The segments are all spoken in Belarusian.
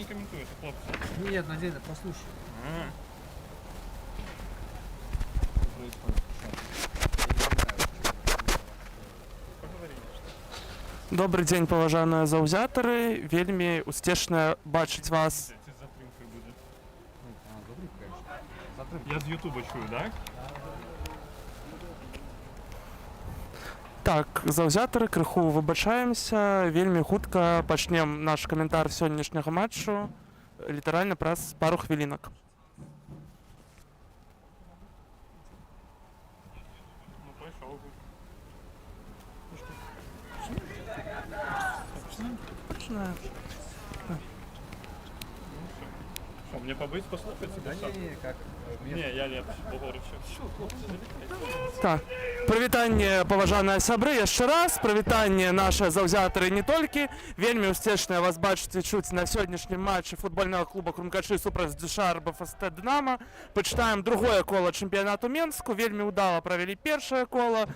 коментуєте, хлопці? Нет, Надежда, послушай. Добрый дзень, паважаныя заўзятары. Вельмі успешна бачыць вас. Ці з затримкою буде? Я з Ютуба чую, так? Так, заўзятары, крыху выбачаемся. Вельмі хутка пачнем наш каментар сённяшняга матчу. Літаральна праз пару хвілінак. Ну, пойшов. Починаємо. Що, мені побить, послухати? Да не, как. Ні, я лепш, поговорю все. Так. Прывітанне, паважаныя сябры, яшчэ раз. Прывітанне, нашы заўзятары не толькі. Вельмі успешна вас бачыць і чуць на сённяшнім матчы футбольнага клуба Крумкачы супраць Дзюшарба ФСТ Дынама. Пачытаем другое кола чэмпіянату Менску. Вельмі ўдала правялі першае кола,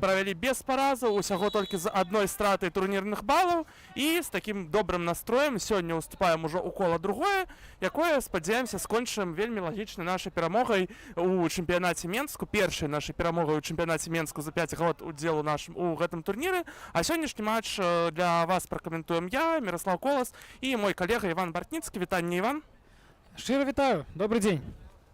правялі без паразаў, усяго толькі з адной стратай турнірных балаў. І з такім добрым настроем сёння уступаем ужо ў кола другое, якое, спадзяемся, скончым вельмі лагічна нашай перамогай у чэмпіянаце Менску, першай нашай перамогай у чэмпіянаце Менску за 5 год удзелу нашым у гэтым турніры. А сённяшні матч для вас пракаментуем я, Міраслаў Колас і мой калега Іван Бартніцкі. Вітанне, Іван. Шчыра вітаю, добрый день.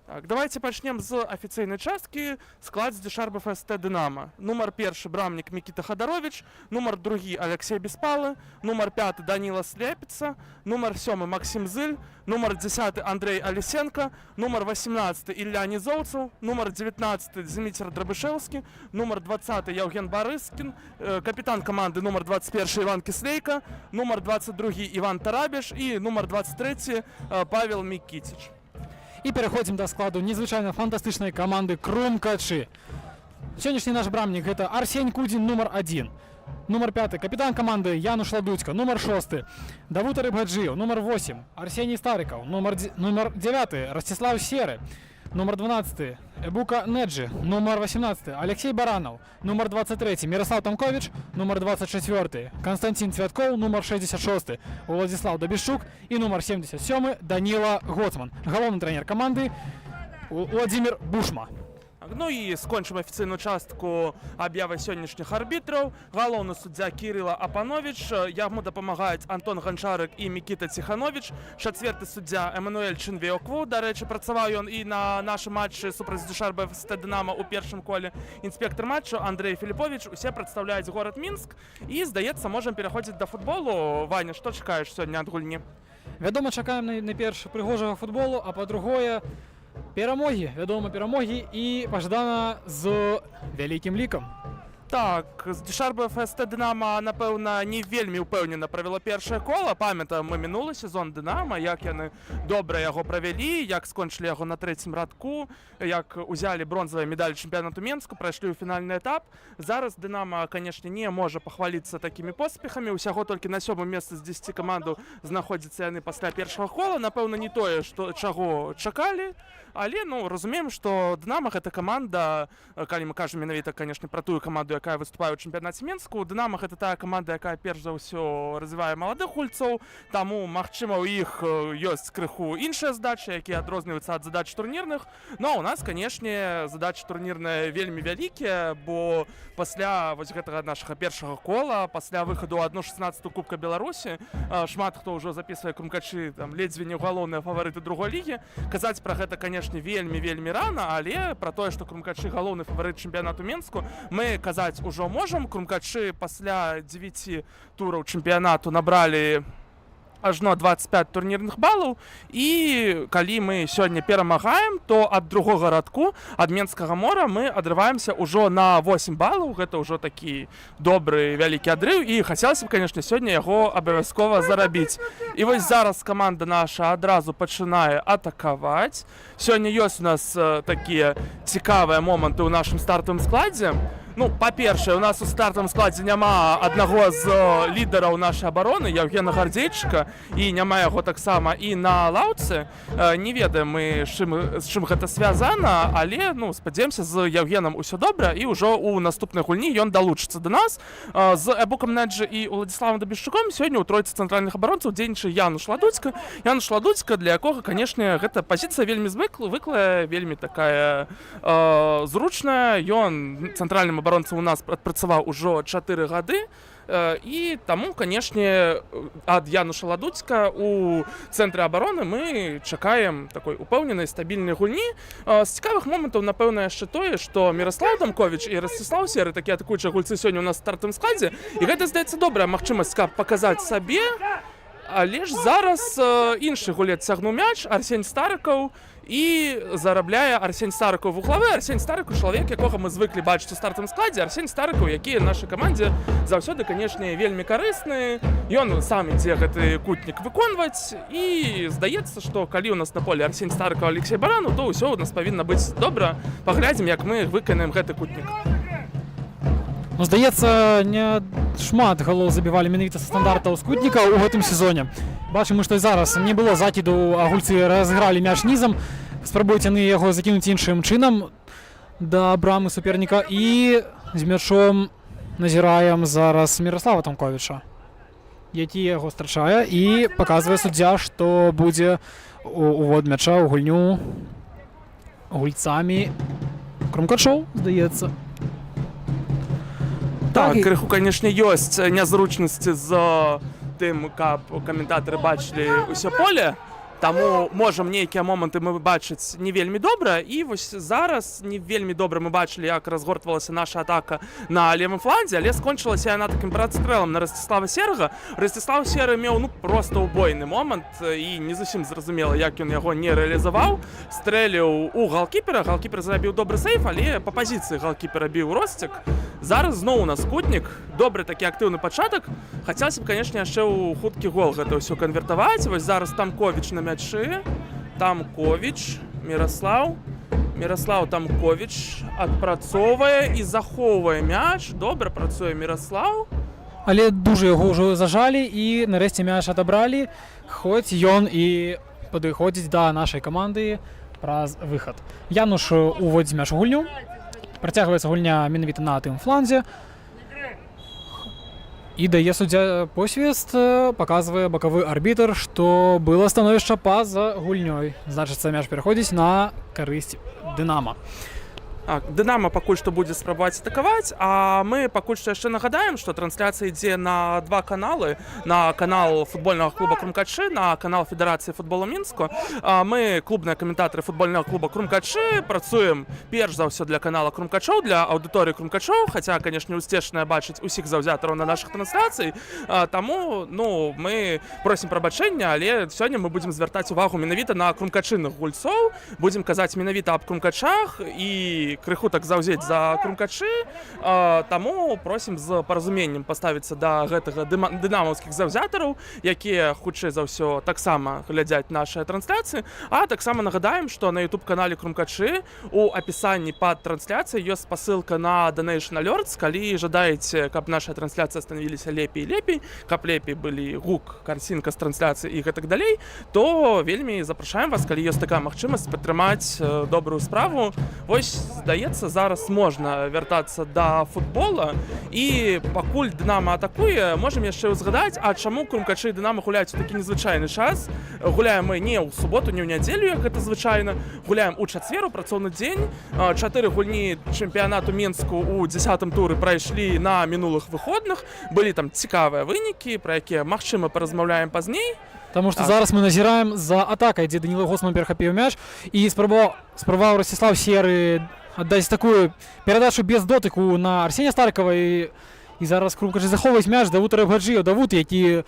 Так, давайте пачнем з афіцыйнай часткі. Склад з Дзюшарба ФСТ Дынама. Нумар 1 брамнік Мікіта Хадарович, нумар 2 Алексей Беспалы, нумар 5 Даніла Слепіца, нумар 7 Максим Зыль, нумар 10 Андрей Алісенко, нумар 18 Ілля Нізоўцаў, нумар 19 Зміцер Драбышэўскі, нумар 20 Яўген Барыскін, капітан каманды нумар 21 Іван Кіслейка, нумар 22 Іван Тарабеш і нумар 23 Павел Мікітіч. І пераходзім да складу незвычайна фантастычнай каманды Крумкачы. Сённяшні наш брамнік гэта Арсень Кудзін, нумар 1. Нумар 5 капітан каманды Януш Ладуцька, нумар 6 Давута Рыбгаджыеў, нумар 8 Арсеній Старыкаў, нумар 9 Ростислав Серы, нумар 12 Эбука Неджи, нумар 18 Алексей Баранов, нумар 23 Мирослав Тамкович, нумар 24 Константин Цвятков, нумар 66 Владислав Добішчук і нумар 77 Даніла Гоцман. Галоўны трэнер каманды Владимир Бушма. Ну і скончым афіцыйную частку аб'явай сённяшніх арбітраў. Галоўны суддзя Кірыла Апанович, яму дапамагаюць Антон Ганчарык і Мікіта Ціханович, чацверты суддзя Эмануэль Чынвеокву, дарэчы, працаваў ён і на нашым матчы супраць Дзюшарба ФСТ Дынама ў першым коле. Інспектор матчу Андрей Філіпович, усе прадстаўляюць горад Мінск. І, здаецца, можам пераходзіць да футболу. Ваня, што чакаеш сёння ад гульні? Вядома, чакаем найперш прыгожага футболу, а па-другое перамогі, вядома, перамогі і пажадана з вялікім лікам. Так, Дзюшарба ФСТ Дынама, напэўна, не вельмі ўпэўнена правяло першае кола. Памятаем мы мінулы сезон Дынама, як яны добра яго правялі, як скончылі яго на трэцім радку, як узялі бронзавыя медалі чэмпіянату Менску, прайшлі ў фінальны этап. Зараз Дынама, канешне, не можа пахваліцца такімі поспехамі. Усяго толькі на 7-м месцы з 10 камандаў знаходзяцца яны пасля першага кола. Напэўна, не тое, чаго чакалі. Але, ну, разумеем, што Дынама гэта каманда, калі мы кажам менавіта, канешне, пра тую каманду, якая выступае ў чэмпіянаце Менску. Дынама гэта тая каманда, якая перш за ўсё развівае маладых гульцоў, таму, магчыма, у іх ёсць крыху іншыя задачы, якія адрозніваюцца ад задач турнірных. Но у нас, канешне, задачы турнірныя вельмі вялікія, бо пасля вось гэтага нашага першага кола, пасля выхаду ў 1/16 Кубка Беларусі, шмат хто ўжо запісвае Крумкачы там ледзьве не галоўныя фаварыты другой лігі. Казаць пра гэта, канешне, вельмі рана, але пра тое, што Крумкачы галоўны фаварыт чэмпіянату Менску, мы казаць ужо можам. Крумкачы пасля 9 тураў чэмпіянату набралі ажно 25 турнірных балаў, і калі мы сёння перамагаем, то ад другога радку, ад Менскага мора, мы адрываемся ўжо на 8 балаў. Гэта ўжо такі добры вялікі адрыў, і хацелася б, канешне, сёння яго абавязкова зарабіць. І вось зараз каманда наша адразу пачынае атакаваць. Сёння ёсць у нас такія цікавыя моманты ў нашым стартавым складзе. Ну, па-першае, у нас у стартавым складзе няма аднаго з лідараў нашай абароны, Яўгена Гардзейчыка, і няма яго таксама і на лаўцы. Не ведаем мы, з чым гэта звязана, але, ну, спадзяемся, з Яўгенам усё добра, і ўжо ў наступнай гульні ён далучыцца да нас. З Эбукам Неджы і Уладзіславам Дабішчуком сёння ў тройцы цэнтральных абаронцаў дзейнічае Януш Ладуцька. Януш Ладуцька, для якога, канешне, гэта пазіцыя вельмі звыклая, вельмі такая зручная. Ён цэнтральным абаронцам у нас адпрацаваў ужо 4 гады. І таму, канешне, ад Януша Ладуцька у цэнтры абароны мы чакаем такой упэўненай стабільнай гульні. З цікавых момантаў, напэўна, яшчэ тое, што Міраслаў Дамковіч і Ростислав Серы, такія атакуючыя гульцы сёння ў нас в стартавым складзе, і гэта, здаецца, добрая магчымасць, каб паказаць сабе. Але ж зараз іншы гулец цягнуў мяч, Арсень Старыкаў, і зарабляе Арсень Старыкаў вуглавы. Арсень Старыкаў — чалавек, якога мы звыклі бачыць у стартавым складзе. Арсень Старыкаў, які нашай камандзе заўсёды, канешне, вельмі карысны. Ён сам ідзе гэты кутнік выконваць. І здаецца, што калі ў нас на поле Арсень Старыкаў, Алексей Баранаў, то ўсё ў нас павінна быць добра. Паглядзім, як мы выканаем гэты кутнік. Ну, здаецца, не шмат галоў забівалі менавіта са стандартаў скутніка ў гэтым сезоне. Бачым, што і зараз не было закіду, а гульцы разыгралі мяч нізам. Спрабуюць яны яго закінуць іншым чынам да брамы суперніка. І з мячом назіраем зараз Міраслава Тамковіча, які яго страчае і паказвае суддзя, што будзе увод мяча ў гульню гульцамі Крумкачоў, здаецца. Так, крыху, канешне, ёсць нязручнасці з тым, каб каментатары бачылі ўсё поле. Таму можам нейкія моманты мы бачыць не вельмі добра. І вось зараз не вельмі добра мы бачылі, як разгортвалася наша атака на левым фланзе, але скончылася яна такім прадстрэлам на Ростислава Серага. Ростислав Серы меў, ну, проста ўбойны момант, і не зусім зразумела, як ён яго не рэалізаваў. Стрэліў у галкіпера, галкіпер зрабіў добры сейф, але па пазіцыі галкіпера біў Росцік. Зараз зноў у нас кутнік, добры такі актыўны пачатак. Хацелася б, канешне, яшчэ ў хуткі гол гэта ўсё канвертаваць. Вось зараз Тамковіч на мячы. Тамковіч, Міраслаў Тамковіч адпрацоўвае і захоўвае мяч. Добра працуе Міраслаў. Але дужа яго ўжо зажалі і нарэшце мяч адабралі, хоць ён і падыходзіць да нашай каманды праз выхад. Януш уводзіць мяч у гульню. Працягваецца гульня менавіта на тым фланзе. І дае суддзя посвіст, паказвае бакавы арбітр, што было становішча па-за гульнёй. Значыцца, мяч пераходзіць на карысць Дынама. Дынама пакуль што будзе спрабаваць атакаваць, а мы пакуль што яшчэ нагадаем, што трансляцыя ідзе на 2 каналы. На канал футбольнага клуба Крумкачы, на канал Федэрацыі футбола Мінску. Мы, клубныя каментатары футбольнага клуба Крумкачы, працуем перш за ўсё для канала Крумкачоў, для аўдыторыі Крумкачоў, хаця, канешне, усцешна бачыць усіх заўзятараў на нашых трансляцый. Таму, ну, мы просім прабачэння, але сёння мы будзем звяртаць увагу менавіта на крумкачынных гульцоў, будзем казаць менавіта аб крумкачах і крыху так заўзець за Крумкачы. Таму просім з паразуменнем паставіцца да гэтага дынамаўскіх заўзятараў, якія хутчэй за ўсё таксама глядзяць нашыя трансляцыі. А таксама нагадаем, што на YouTube-канале Крумкачы у апісанні пад трансляцыяй ёсць спасылка на Donation Alerts. Калі жадаеце, каб наша трансляцыя станавіліся лепей і лепей, каб лепей былі гук, карцінка з трансляцыі і гэтак далей, то вельмі запрашаем вас, калі ёсць такая магчымасць, падтрымаць добрую справу. Вось, здаецца, зараз можна вяртацца да футбола. І пакуль Дынама атакуе, можам яшчэ ўзгадаць, а чаму Крумкачы і Дынама гуляюць у такі незвычайны час. Гуляем мы не ў суботу, не ў нядзелю, як гэта звычайна. Гуляем у чацвер, у працоўны дзень. 4 гульні чэмпіянату Мінску ў 10-м туры прайшлі на мінулых выходных. Былі там цікавыя вынікі, пра якія, магчыма, паразмаўляем пазней. Таму што зараз мы назіраем за атакай, дзе Даніла Госман перахапіў мяч і спрабаваў Ростислав Серы аддаць такую перадачу без дотыку на Арсеня Старыкава. І зараз Крумкачы захоўваюць мяч Давуд Рабгаджыеў. Давуд, які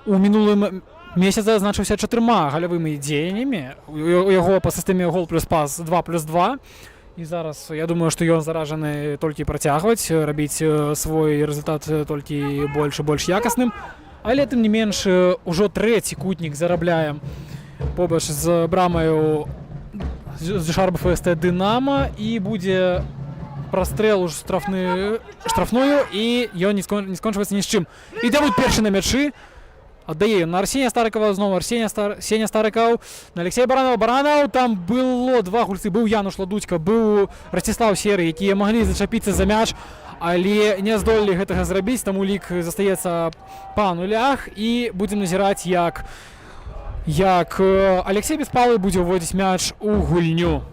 у мінулым месяцы азначыўся 4 галявымі дзеяннямі. У яго па сістэме гол плюс пас 2+2. І зараз, я думаю, што ён заражаны толькі працягваць, рабіць свой рэзультат толькі больш і больш якасным. Але, тым не менш, ужо 3-ці кутнік зарабляем побач з брамаю з Шарба ФСТ Дынама, і будзе прастрэл у штрафную, і ён не скончваецца ні з чым. І Давыд першы на мячы, аддае на Арсенія Старыкова, зноў Сеня Старыкаў, на Алексея Баранаў, там было два гульцы, быў Януш Ладуцька, быў Расціслаў Серы, якія маглі зачапіцца за мяч, але не здолелі гэтага зрабіць, таму лік застаецца па нулях, і будзем назіраць, як Алексей Беспалы будзе ўводзіць мяч у гульню.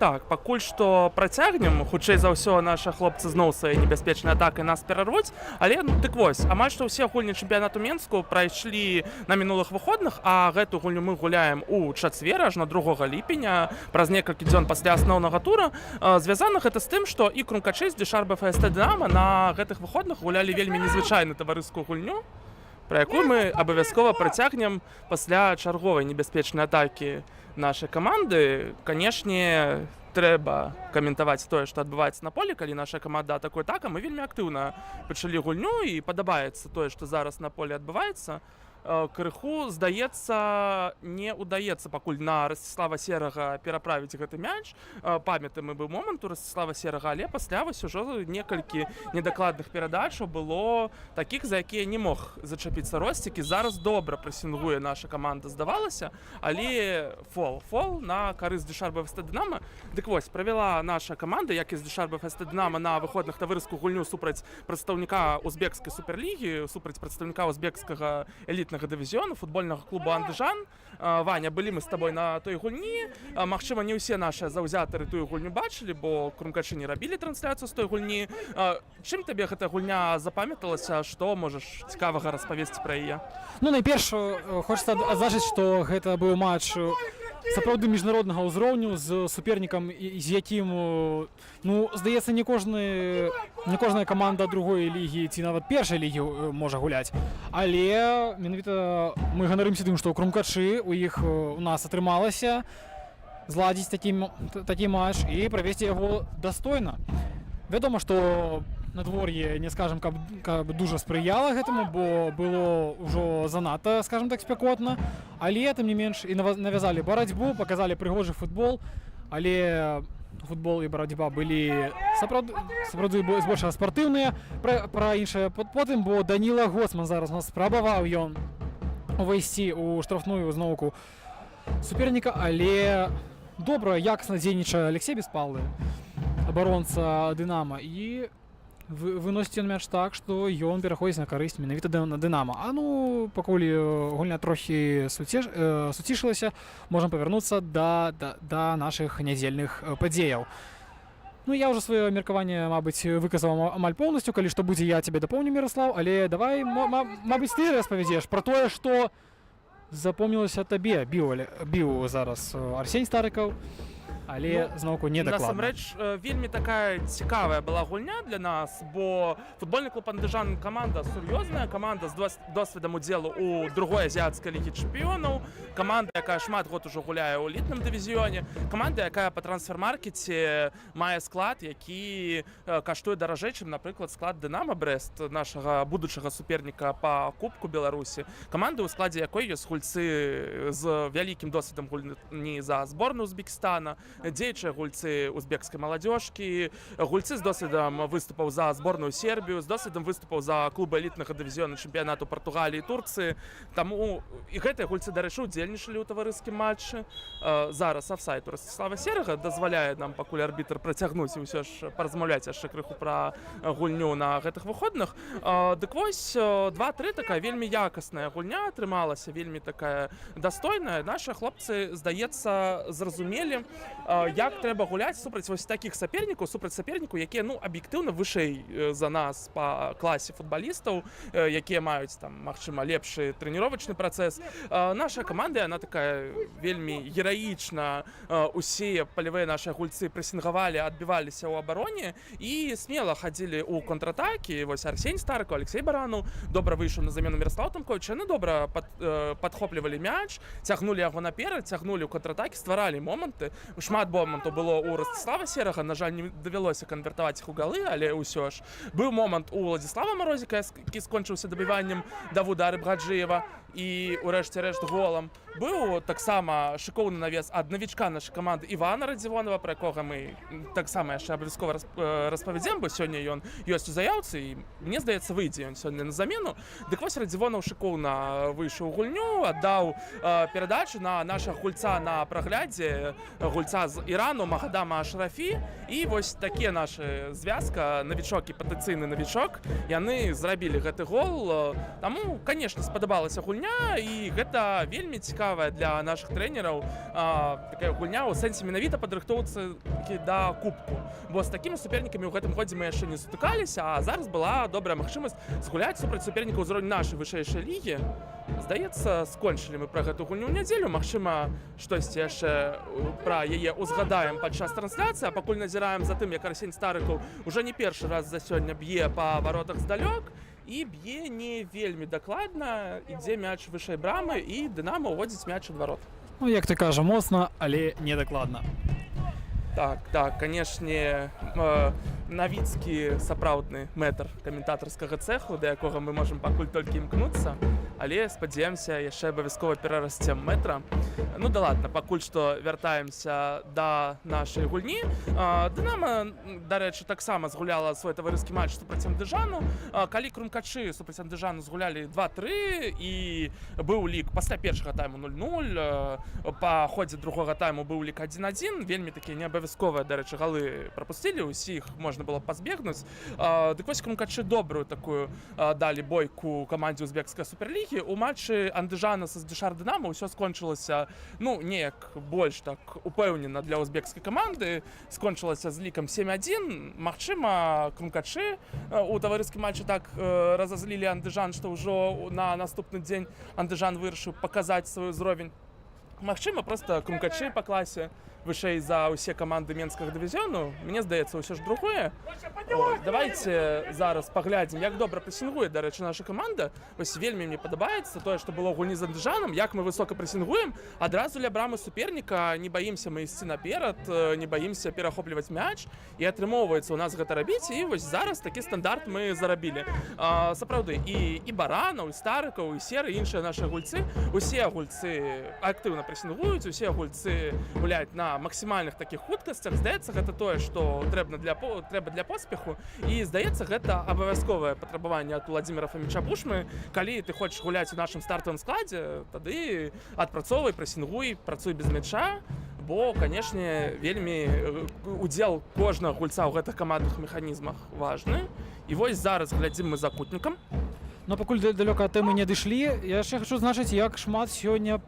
Так, пакуль што працягнем, хутчэй за ўсё наша хлопцы зноў свае небяспечнай атакай нас перарвуць, але дык вось, амаль што ўсе гульні чэмпіянату Мінску прайшлі на мінулых выходных, а гэту гульню мы гуляем у чацвер, аж на 2 ліпеня, праз некалькі дзён пасля асноўнага тура. Звязана гэта з тым, што і крумкачы з Дышарба ФСТ Дынама на гэтых выходных гулялі вельмі незвычайную таварыскую гульню, пра якую мы абавязкова працягнем пасля чарговай небяспечнай атакі нашай каманды. Канешне, трэба каментаваць тое, што адбываецца на полі, калі наша каманда атакуе так, а мы вельмі актыўна пачалі гульню, і падабаецца тое, што зараз на полі адбываецца. Крыху, здаецца, не ўдаецца пакуль на Расціслава Серага пераправіць гэты мяч. Памятаем, быў момант у Расціслава Серага, але пасля вось ужо некалькі недакладных перадачаў было такіх, за якія не мог зачапіцца Росцік, і зараз добра прэсінгуе наша каманда, здавалася, але фол на карысць Дышарба ФСТ Дынама. Дык вось, правяла наша каманда, як і з Дышарба ФСТ Дынама, на выходных таварыскую гульню супраць прадстаўніка узбекскай суперлігі, супраць прадстаўніка узбекскага элітнага дывізіёну футбольнага клуба Андыжан. Ваня, былі мы з табой на той гульні. Магчыма, не ўсе нашыя заўзятары тую гульню бачылі, бо крумкачы не рабілі трансляцыю з той гульні. Чым табе гэтая гульня запамяталася, што можаш цікавага распавесці пра яе? Ну, найперш хочацца адзначыць, што гэта быў матч сапраўды міжнароднага ўзроўню з супернікам, з якім, ну, здаецца, не кожная каманда другой лігі ці нават першай лігі можа гуляць. Але менавіта мы ганарымся тым, што ў крумкачы у нас атрымалася зладзіць такі матч і правесці яго дастойна. Вядома, што надвор'е, не скажам, каб дужа спрыяла гэтаму, бо было ўжо занадта, скажам так, спякотна, але тым не менш і навязалі барацьбу, паказалі прыгожы футбол, але футбол і барацьба былі сапраўды збольшага спартыўныя. Пра іншае потым, бо Даніла Гоцман зараз нас спрабаваў ён увайсці ў штрафную зноўку суперніка, але добра, якасна дзейнічае Алексей Беспалы, абаронца Дынама, і выносіць ён мяч так, што ён пераходзіць на карысць менавіта на Дынама. А ну, пакуль гульня трохі суцішылася, можам павярнуцца да нашых нядзельных падзеяў. Ну, я ўжо сваё меркаванне, мабыць, выказаў амаль поўнасцю, калі што будзе, я цябе дапоўню, Міраслаў, але давай, мабыць, ты распавядзеш пра тое, што запомнілася табе. Біў зараз Арсень Старыкаў, але зноўку не дакладна. Насамрэч, вельмі такая цікавая была гульня для нас, бо футбольны клуб Андыжан каманда сур'ёзная, каманда з досведам удзелу ў другой азіяцкай лігі чэмпіёнаў, каманда, якая шмат год ужо гуляе ў элітным дывізіёне, каманда, якая па трансфер-маркеце мае склад, які каштуе даражэй, чым, напрыклад, склад Дынама Брэст, нашага будучага суперніка па Кубку Беларусі. Каманда, у складзе якой ёсць гульцы з вялікім досведам гульні за зборную Узбекістана, дзеючыя гульцы узбекскай маладзёжкі, гульцы з досведам выступаў за зборную Сербію, з досведам выступаў за клубы элітнага дывізіёна чэмпіянату Партугаліі і Турцыі. Таму і гэтыя гульцы, дарэчы, удзельнічалі ў таварыскім матчы. Зараз афсайд у Расціслава Серага дазваляе нам, пакуль арбітр працягнуць і ўсё ж паразмаўляць яшчэ крыху пра гульню на гэтых выходных. Дык вось, 2-3 такая вельмі якасная гульня атрымалася, вельмі такая дастойная. Нашы хлопцы, здаецца, зразумелі, як трэба гуляць супраць вось такіх сапернікаў, супраць сапернікаў, якія, ну, аб'ектыўна вышэй за нас па класе футбалістаў, якія маюць там, магчыма, лепшы трэніровачны працэс. Наша каманда, яна такая вельмі гераічна, усе палявыя нашыя гульцы прэсінгавалі, адбіваліся ў абароне і смела хадзілі ў контратакі. Вось Арсень Старыкаў, Алексей Баранаў добра выйшаў на замену Міраслаў Тамковіч, яны добра падхоплівалі мяч, цягнулі яго наперад, цягнулі ў контратакі, стваралі моманты. Шмат шмат момантаў было у Ростислава Серага, на жаль, не давялося канвертаваць іх у галы, але ўсё ж быў момант у Владзіслава Марозіка, які скончыўся дабіваннем Давуда Рыбгаджыева і ўрэшце рэшт голам. Быў таксама шыкоўны навес ад навічка нашай каманды Івана Радзівонова, пра якога мы таксама яшчэ абавязкова распавядзем, бо сёння ён ёсць у заяўцы і мне здаецца выйдзе ён сёння на замену. Дык вось Радзівонаў шыкоўна выйшаў у гульню, аддаў перадачу на нашага гульца на праглядзе, гульца з Ірану Магадама Ашрафі, і вось такія нашы звязка, навічок і патэнцыйны навічок, яны зрабілі гэты гол. Таму, канешне, спадабалася гульня, і гэта вельмі цікавая для нашых трэнераў такая гульня ў сэнсе менавіта падрыхтоўцы да кубку. Бо з такімі супернікамі ў гэтым годзе мы яшчэ не сутыкаліся, а зараз была добрая магчымасць згуляць супраць супернікаў ўзроўню нашай вышэйшай лігі. Здаецца, скончылі мы пра гэту гульню ў нядзелю. Магчыма, штосьці яшчэ пра яе ўзгадаем падчас трансляцыі, а пакуль назіраем за тым, як Арсень Старыкаў уже не першы раз за сёння б'е па варотах здалёк, і б'е не вельмі дакладна, ідзе мяч вышэй брамы, і Дынама ўводзіць мяч у варот. Ну, як ты кажа, моцна, але не дакладна. Так, канешне, Навіцкі сапраўдны мэтр каментатарскага цэху, да якога мы можам пакуль толькі імкнуцца, але спадзяемся яшчэ абавязкова перарасцем мэтра. Ну да ладно, пакуль што вяртаемся да нашай гульні. Дынама, дарэчы, таксама згуляла свой таварыскі матч супраць Андыжану. Калі крумкачы супраць Андыжану згулялі 2-3 і быў лік пасля першага тайму 0-0, па ходзе другога тайму быў лік 1-1, вельмі такія неабавязковыя, дарэчы, галы прапусцілі, усіх можна было пазбегнуць. Дык вось крумкачы добрую такую далі бойку камандзе узбекскай суперлігі. У матчы Андыжана са Дюшар Дынамо ўсё скончылася, ну, неяк больш так упэўнена для узбекскай каманды. Скончылася з лікам 7-1. Магчыма, крумкачы у таварыскім матчы так разазлілі Андыжан, што ўжо на наступны дзень Андыжан вырашыў паказаць свой узровень. Магчыма, проста крумкачы па класе вышэй за ўсе каманды менскага дывізіёну. Мне здаецца, ўсё ж другое. Давайте зараз паглядзім, як добра прэсінгуе, дарэчы, наша каманда. Вось вельмі мне падабаецца тое, што было ў гульні з Андыжанам, як мы высока прэсінгуем. Адразу ля брамы суперніка не баімся мы ісці наперад, не баімся перахопліваць мяч, і атрымоўваецца ў нас гэта рабіць, і вось зараз такі стандарт мы зарабілі. Сапраўды, і Баранаў, і Старыкаў, і Серы, іншыя нашы гульцы, усе гульцы актыўна прэсінгуюць, усе гульцы гуляюць на максімальных такіх хуткасцях. Здаецца, гэта тое, што трэба для поспеху, і здаецца, гэта абавязковае патрабаванне ад Владзіміра Фаміча Бушмы. Калі ты хочаш гуляць у нашым стартавым складзе, тады адпрацоўвай, прэсінгуй, працуй без мяча, бо, канешне, вельмі удзел кожнага гульца ў гэтых камандных механізмах важны. І вось зараз глядзім мы за кутнікам. Но пакуль далёка ад тэмы не дышлі, я яшчэ хачу значыць, як шмат сёння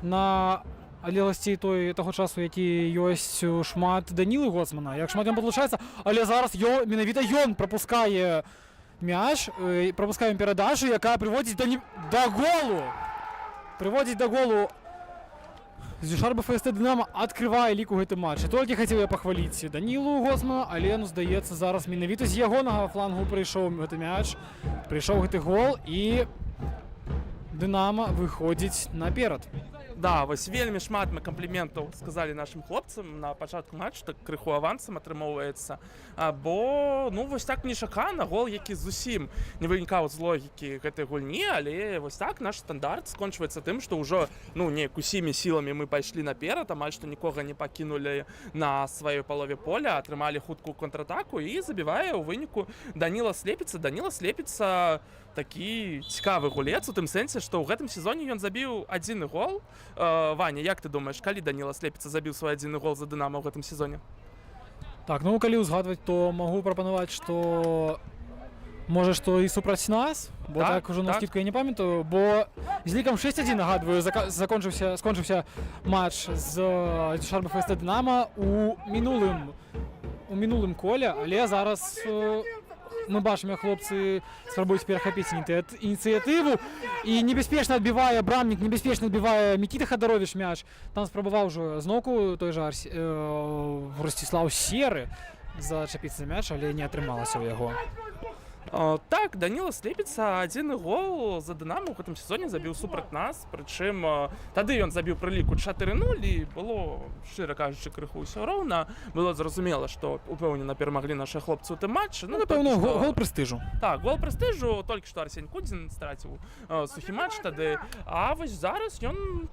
на адлегласці таго часу, які ёсць, шмат Данілы Гоцмана, як шмат ён падлучаецца, але зараз менавіта ён прапускае мяч, прапускае перадачу, якая прыводзіць да голу. Прыводзіць да голу. Дюшар БФСТ Дынамо адкрывае лік у гэтым матчы. Толькі хацеў я пахваліць Данілу Гоцмана, але, ну, здаецца, зараз менавіта з ягонага флангу прыйшоў гэты мяч, прыйшоў гэты гол, і Дынамо выходзіць наперад. Да, вось вельмі шмат мы кампліментаў сказалі нашым хлопцам на пачатку матчу, так крыху авансам атрымоўваецца. Бо, ну, вось так нечакана, гол, які зусім не вынікаў з логікі гэтай гульні, але вось так наш стандарт скончваецца тым, што ўжо, ну, неяк усімі сіламі мы пайшлі наперад, амаль што нікога не пакінулі на сваёй палове поля, атрымалі хуткую контратаку і забівае ў выніку Даніла Слепіца. Даніла Слепіца такі цікавы гулец у тым сэнсе, што ў гэтым сезоне ён забіў адзіны гол. Ваня, як ты думаеш, калі Даніла Слепіца забіў свой адзіны гол за Дынамо ў гэтым сезоне? Так, ну, калі ўзгадваць, то магу прапанаваць, што можа, што і супраць нас, бо так ужо на скідку я не памятаю, бо з лікам 6-1, нагадваю, скончыўся матч з Дюшар БФСТ Дынамо у мінулым коле, але зараз мы бачым, як хлопцы спрабуюць перахапіць ініцыятыву, і небяспечна адбівае брамнік, небяспечна адбівае Мікіта Хадаровіч мяч. Там спрабаваў ужо зноўку той жа Ростислав Серы зачапіць за мяч, але не атрымалася ў яго. Так, Даніла Слепіца адзіны гол за Дынама ў гэтым сезоне забіў супраць нас, прычым тады ён забіў пры ліку 4-0 і было, шчыра кажучы, крыху ўсё роўна. Было зразумела, што упэўнена перамаглі нашы хлопцы ў тым матчы. Напэўна, гол прэстыжу. Так, гол прэстыжу, толькі што Арсень Кудзін страціў сухі матч тады, а вось зараз ён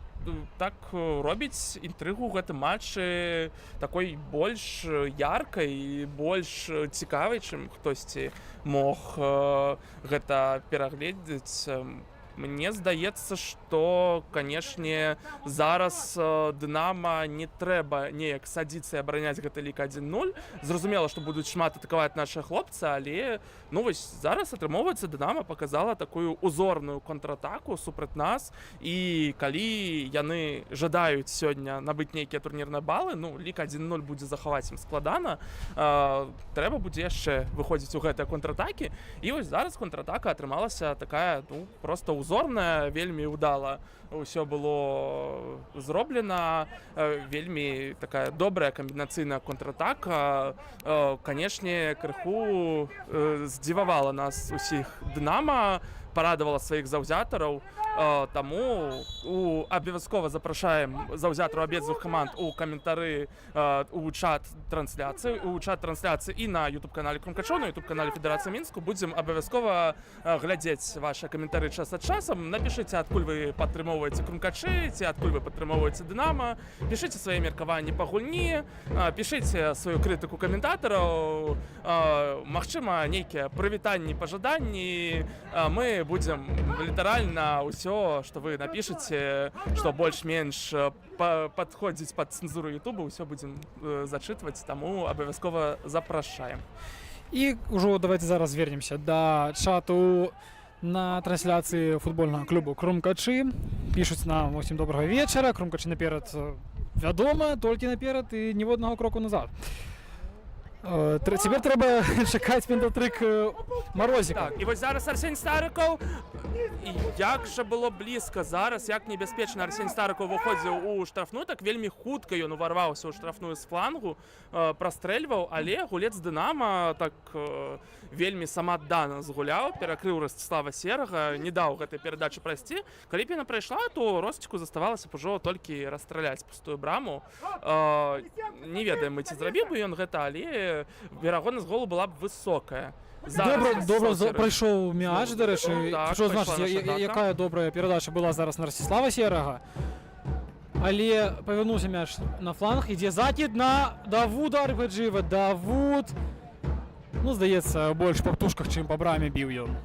так робіць інтрыгу ў гэтым матчы такой больш яркай і больш цікавай, чым хтосьці мог гэта перагледзець. Мне здаецца, што, канешне, зараз Дынама не трэба неяк садзіцца і абараняць гэты лік 1-0. Зразумела, што будуць шмат атакаваць нашы хлопцы, але ну вось зараз атрымоўваецца, Дынама паказала такую узорную контратаку супраць нас, і калі яны жадаюць сёння набыць нейкія турнірныя балы, ну лік 1-0 будзе захаваць ім складана, трэба будзе яшчэ выходзіць у гэтыя контратакі, і вось зараз контратака атрымалася такая, ну просто узорная, вельмі ўдала ўсё было зроблена, вельмі такая добрая камбінацыйная контратака. Канешне, крыху здзівавала нас усіх Дынама, парадавала сваіх заўзятараў, таму абавязкова запрашаем заўзятараў абедзвюх каманд у каментары у чат трансляцыі і на YouTube-канале Крумкачоў, на YouTube-канале Федэрацыі Мінску. Будзем абавязкова глядзець ваши каментары час ад часам. Напішыце, адкуль вы падтрымоўваеце Крумкачы, ці адкуль вы падтрымоўваеце Дынама. Пішыце свае меркаванні па гульні, пішыце сваю крытыку каментатараў, магчыма, нейкія прывітанні, пажаданні. Мы будем літаральна ўсё, што вы напішыце, што больш-менш падходзіць пад цэнзуру Ютуба, ўсё будзем зачытваць, таму абавязкова запрашаем. І ўжо давайте зараз вернемся да чату на трансляцыі футбольнага клубу Крумкачы. Пішуць нам: усім добрага вечара, Крумкачы наперад, вядома, толькі наперад і ніводнага кроку назад. Цяпер трэба чакаць пендатрык Марозіка. Так, і вось зараз Арсень Старыкаў. І як жа было блізка зараз, як небяспечна Арсень Старыкаў выходзіў у штрафную, так вельмі хутка ён уварваўся ў штрафную з флангу, прастрэльваў, але гулец Дынама так вельмі самааддана згуляў, перакрыў Ростислава Серага, не даў гэтай перадачы прайсці. Калі б яна прайшла, то Росціку заставалася б ужо толькі расстраляць пустую браму. Не ведаем мы, ці зрабіў бы ён гэта, але верагоднасць голу была б высокая. Добра прайшоў мяч, дарэчы. Што значыць, якая добрая перадача была зараз на Ростислава Серага. Але павярнуўся мяч на фланг, ідзе закід на Давуда Арбаджиева. Давуд, ну, здаецца, больш па птушках, чым па браме біў ён.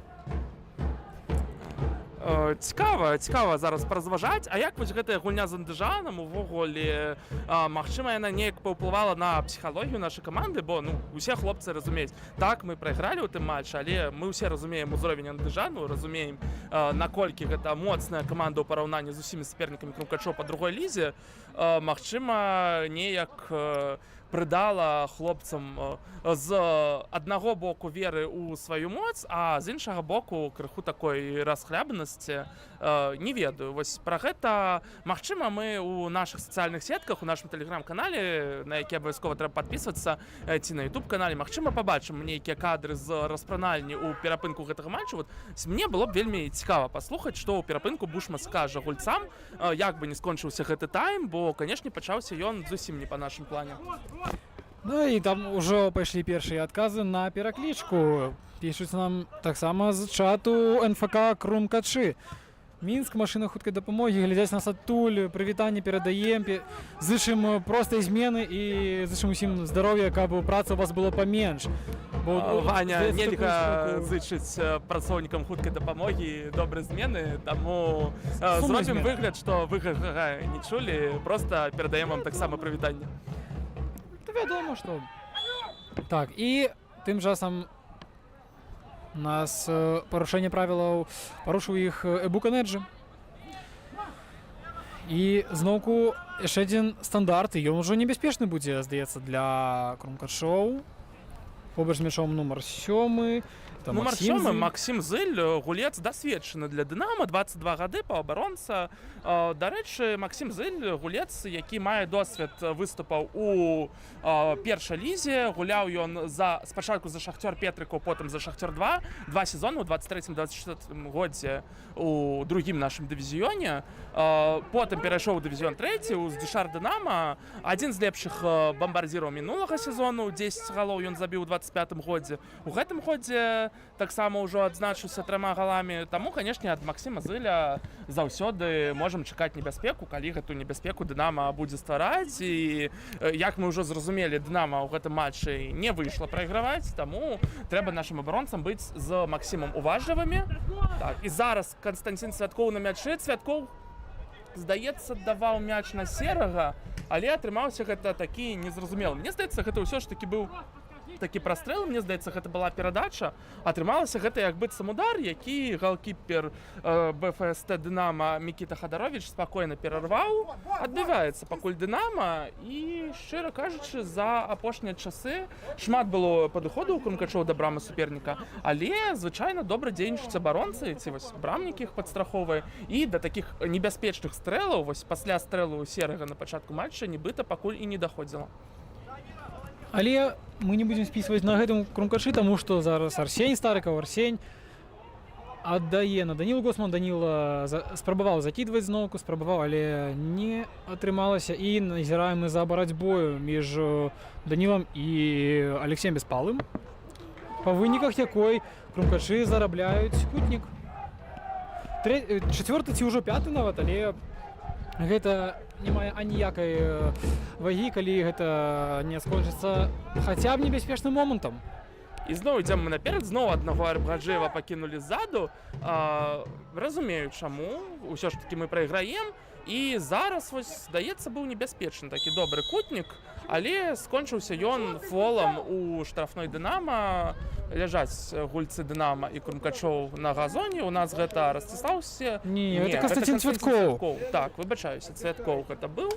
Цікава зараз паразважаць, а як вось гэтая гульня з Андыжанам увогуле, магчыма, яна неяк паўплывала на псіхалогію нашай каманды, бо ну усе хлопцы разумеюць, так, мы прайгралі ў тым матчы, але мы ўсе разумеем узровень Андыжану, разумеем, наколькі гэта моцная каманда ў параўнанні з усімі сапернікамі Крумкачоў па другой лізе. Магчыма, неяк прыдала хлопцам з аднаго боку веры ў сваю моц, а з іншага боку крыху такой расхлябанасці. Не ведаю, вось пра гэта, магчыма, мы ў нашых сацыяльных сетках, у нашым тэлеграм-канале, на які абавязкова трэба падпісвацца, ці на YouTube-канале, магчыма, пабачым нейкія кадры з распранальні ў перапынку гэтага матчу. Вот мне было б вельмі цікава паслухаць, што ў перапынку Бушма скажа гульцам, як бы не скончыўся гэты тайм, бо, канешне, пачаўся ён зусім не па нашым плане. Ну і там ужо пайшлі першыя адказы на пераклічку. Пішуць нам таксама з чату НФК Крумкачы. Мінск, машына хуткай дапамогі, глядзяць нас адтуль, прывітанне перадаем, зычым простай змены і зычым усім здароўя, каб праца у вас было паменш. Ваня, нельга зычыць працоўнікам хуткай дапамогі добрай змены, таму зробім выгляд, што вы не чулі, проста перадаем вам таксама прывітанне. Вядома, што. Так, і тым часам нас парушэнне правілаў парушыў іх Эбуканеджы. І зноўку яшчэ адзін стандарт, і ён ужо небяспечны будзе, здаецца, для Крумкачоў. Побач з мячом нумар 7. Нумар 7 Максим Зыль, гулец дасведчаны для Дынамо, 22 гады, паўабаронца. Дарэчы, Максим Зыль, гулец, які мае досвед выступаў у першай лізе. Гуляў ён спачатку за Шахтёр Петрыкаў, потым за Шахтёр 2. 2 сезоны ў 23-24 годзе у другім нашым дывізіёне. Потым перайшоў у дывізіён 3, у Дюшар Дынамо. Адзін з лепшых бамбардзіраў мінулага сезону, 10 галоў ён забіў у 25 годзе. У гэтым годзе таксама ўжо адзначыўся 3 галамі. Таму, канешне, ад Максіма Зыля заўсёды можам чакаць небяспеку, калі гэту небяспеку Дынамо будзе ствараць. І як мы ўжо зразумелі, Дынамо ў гэтым матчы не выйшла прайграваць, таму трэба нашым абаронцам быць з Максімам уважлівымі. Так, і зараз Канстанцін Цвяткоў на мячы. Цвяткоў, здаецца, даваў мяч на Серага, але атрымаўся гэта такі незразумелы. Мне здаецца, гэта ўсё ж такі быў такі прастрэл, мне здаецца, гэта была перадача. Атрымалася гэта як быццам удар, які галкіпер БФСТ Дынамо Мікіта Хадаровіч спакойна перарваў. Адбіваецца пакуль Дынамо, і, шчыра кажучы, за апошнія часы шмат было падыходаў у крумкачоў да брамы суперніка, але звычайна добра дзейнічаюць абаронцы, ці вось брамнікі іх падстрахоўвае, і да такіх небяспечных стрэлаў, вось пасля стрэлу Серага на пачатку матча нібыта пакуль і не даходзіла. Але мы не будзем спісваць на гэтым крумкачы, таму што зараз Арсень Старыкаў, Арсень аддае на Данілу Госман. Даніла спрабаваў закідваць зноўку, спрабаваў, але не атрымалася. І назіраем мы за барацьбою між Данілам і Алексеем Беспалым, па выніках якой крумкачы зарабляюць кутнік. Чацвёрты ці ўжо 5 нават, але гэта не мае аніякай вагі, калі гэта не скончыцца хаця б небяспечным момантам. І зноў ідзем мы наперад, зноў аднаго Арбгаджэева пакінулі ззаду. Разумею, чаму. Усё ж такі мы прайграем. І зараз, вось, здаецца, быў небяспечны такі добры кутнік, але скончыўся ён фолам у штрафной Дынамо. Ляжаць гульцы Дынамо і крумкачоў на газоне. У нас гэта Ростислаўся. Не, гэта Канстанцін Цвяткоў. Так, выбачаюся, Цвяткоў гэта быў.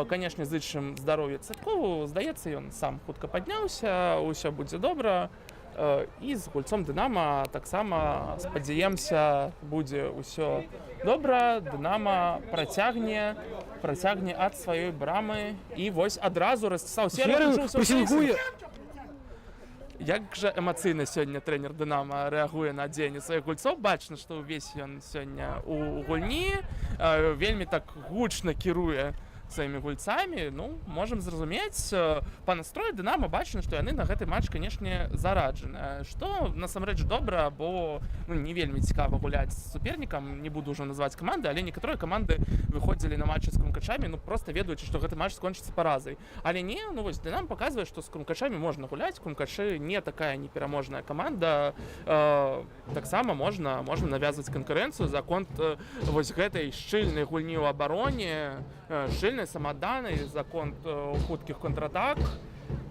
Канешне, зычым здароўя Цвяткову. Здаецца, ён сам хутка падняўся, усё будзе добра. І з гульцом Дынамо таксама, спадзяемся, будзе ўсё добра. Дынамо працягне ад сваёй брамы. І вось адразу Ростислаў Серый пасілкуе. Як жа эмацыйна сёння трэнер Дынамо рэагуе на дзеянне сваіх гульцоў. Бачна, што ўвесь ён сёння у гульні, вельмі так гучна кіруе сваімі гульцамі. Ну, можам зразумець, па настрою Дынамо бачна, што яны на гэты матч, канешне, зараджаны. Што насамрэч добра, бо не вельмі цікава гуляць з супернікам. Не буду ўжо называць каманды, але некаторыя каманды выходзілі на матчы з крумкачамі, проста ведаючы, што гэты матч скончыцца паразай. Але не, вось Дынамо паказвае, што з крумкачамі можна гуляць. Крумкачы не такая непераможная каманда. Таксама можна навязваць канкурэнцыю за конт вось гэтай шчыльнай гульні ў абароне, шчыльнай самаданай за конт хуткіх контратак.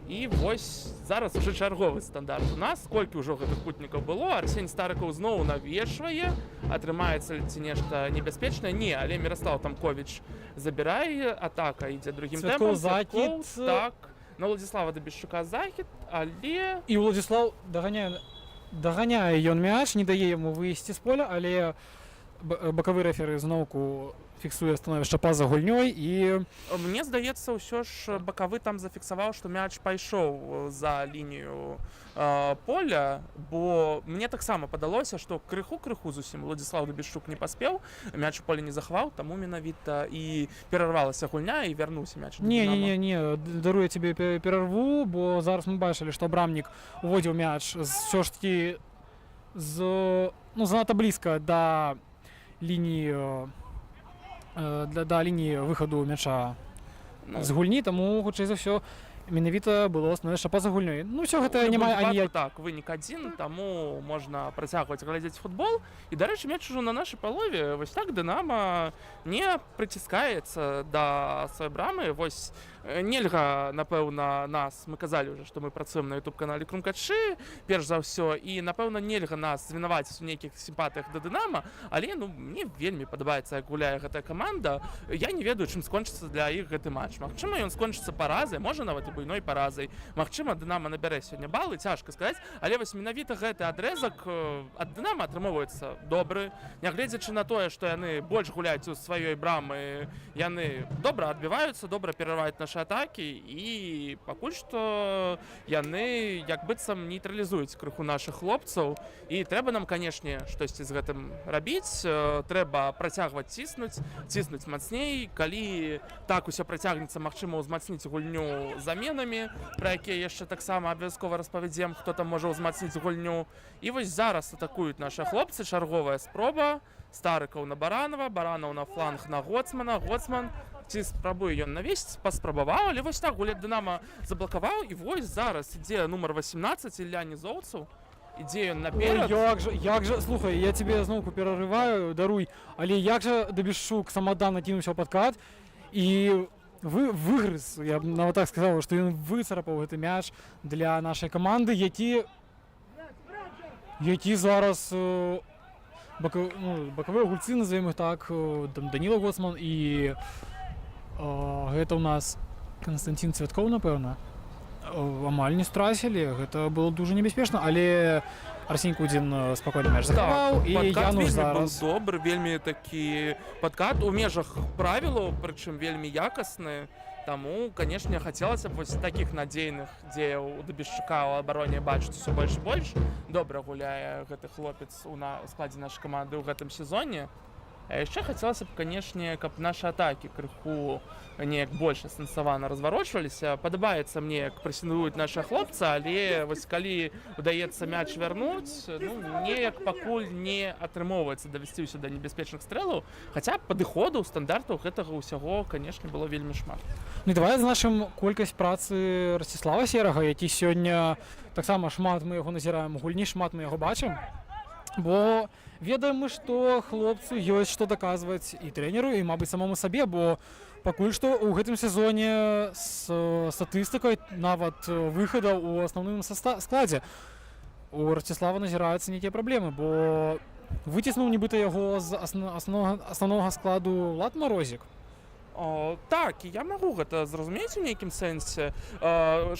І вось зараз уже чарговы стандарт у нас. Колькі ўжо гэтых кутнікаў было. Арсень Старыкаў зноў навешвае. Атрымаецца ці нешта небяспечнае? Не, але Міраслаў Тамковіч забірае. Атака ідзе другім тэмпам. Закід. Так. На Владзіслава Дабішчука захід, але... І Владзіслаў даганяе ён мяч, не дае яму выйсці з поля, але бакавы рэферы зноўку фіксуе становішча па-за гульнёй. І мне здаецца, ўсё ж бакавы там зафіксаваў, што мяч пайшоў за лінію поля, бо мне таксама падалося, што крыху зусім Владзіслаў Дабішчук не паспеў, мяч у поле не захаваў, таму менавіта і перарвалася гульня і вярнуўся мяч. Не, дарую цябе перарву, бо зараз мы бачылі, што брамнік уводзіў мяч ўсё ж такі занадта блізка да лініі выхаду мяча з гульні, таму, хутчэй за ўсё, менавіта было становішча па-за гульнёй. Ну, ўсё гэта не мае аніяк... Так, вынік адзін, таму можна працягваць глядзець футбол. І, дарэчы, мяч ужо на нашай палове. Вось так Дынамо не прыціскаецца да сваёй брамы. Вось нельга, напэўна, нас, мы казалі ўжо, што мы працуем на YouTube-канале Крумкачы, перш за ўсё, і, напэўна, нельга нас вінаваціць у нейкіх сімпатыях да Дынамо, але, мне вельмі падабаецца, як гуляе гэтая каманда. Я не ведаю, чым скончыцца для іх гэты матч. Магчыма, ён скончыцца паразай, можа нават і буйной паразай. Магчыма, Дынама набярэ сёння балы, цяжка сказаць, але вось менавіта гэты адрэзак ад Дынама атрымоўваецца добры. Нягледзячы на тое, што яны больш гуляюць у сваёй брамы, яны добра адбіваюцца, добра перарываюць нашы атакі і пакуль што яны як быццам нейтралізуюць крыху нашых хлопцаў. І трэба нам, канешне, штосьці з гэтым рабіць. Трэба працягваць ціснуць мацней. Калі так усё працягнецца, магчыма, ўзмацніць гульню заменамі, пра якія яшчэ таксама абавязкова распавядзем, хто там можа ўзмацніць гульню. І вось зараз атакуюць нашы хлопцы, чарговая спроба. Старыкаў на Баранова, Баранаў на фланг на Гоцмана, Гоцман ці спрабуе ён навесці, паспрабаваў, але вось так гулять Дынама заблакаваў, і вось зараз ідзе нумар 18 Ілля Нізоўцаў. Ідзе ён наперад. Як же, слухай, я тебе зноўку перарываю, даруй, але як же Дабішук самадан накінуўся ў падкат і выгрыз, я б нават так сказаў, што ён выцарапаў гэты мяч для нашай каманды, які зараз бакавыя гульцы, назовем іх так, Даніла Гоцман і гэта ў нас Канстантин Цвяткоў, напэўна. Амаль не страцілі, гэта было дуже небяспечна, але Арсень Кудзін спакойна мяч захаваў, і Януш зараз быў добры, вельмі такі падкат у межах правілаў, прычым вельмі якасны. Таму, канешне, хацелася б вось такіх надзейных дзеяў у Дабішчука ў абароне бачыць усё больш і больш. Добра гуляе гэты хлопец у складзе нашай каманды ў гэтым сезоне. А яшчэ хацелася б, канешне, каб нашы атакі крыху неяк больш асэнсавана разварочваліся. Падабаецца мне, як прэсінгуюць нашы хлопцы, але вось калі удаецца мяч вярнуць, неяк пакуль не атрымоўваецца давесці ўсё да небяспечных стрэлаў, хаця падыходаў, стандартаў гэтага ўсяго, канешне, было вельмі шмат. Ну і давай адзначым колькасць працы Расціслава Серага, які сёння таксама шмат мы яго назіраем у гульні, шмат мы яго бачым, бо ведаем мы, што хлопцу ёсць што даказваць і трэнеру, і, мабыць, самому сабе, бо пакуль што ў гэтым сезоне з статыстыкай нават выхадаў у асноўным складзе у Расціслава назіраюцца нейкія праблемы, бо выціснуў нібыта яго з асноўнага складу Влад Марозік. Так, і я магу гэта зразумець у нейкім сэнсе.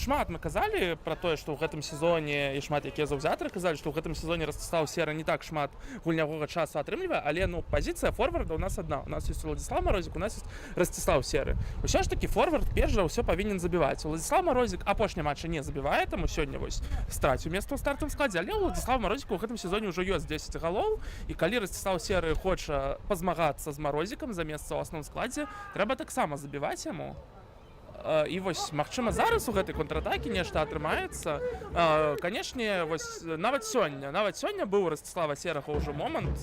Шмат мы казалі пра тое, што ў гэтым сезоне, і шмат якія заўзятары казалі, што ў гэтым сезоне Расціслаў Сера не так шмат гульнявога часу атрымлівае, але пазіцыя форварда ў нас адна. У нас ёсць Уладзіслаў Марозік, у нас ёсць Расціслаў Серы. Усё ж такі форвард перш за ўсё павінен забіваць. Уладзіслаў Марозік апошні матчы не забівае, таму сёння вось страціў месца ў стартавым складзе, але Уладзіслаў Марозіку ў гэтым сезоне ўжо ёсць 10 галоў, і калі Расціслаў Серы хоча пазмагацца з Марозікам за месца ў асноўным складзе, трэба таксама забіваць яму. І вось, магчыма, зараз у гэтай контратакі нешта атрымаецца. Канешне, вось нават сёння быў у Расціслава Серага ўжо момант,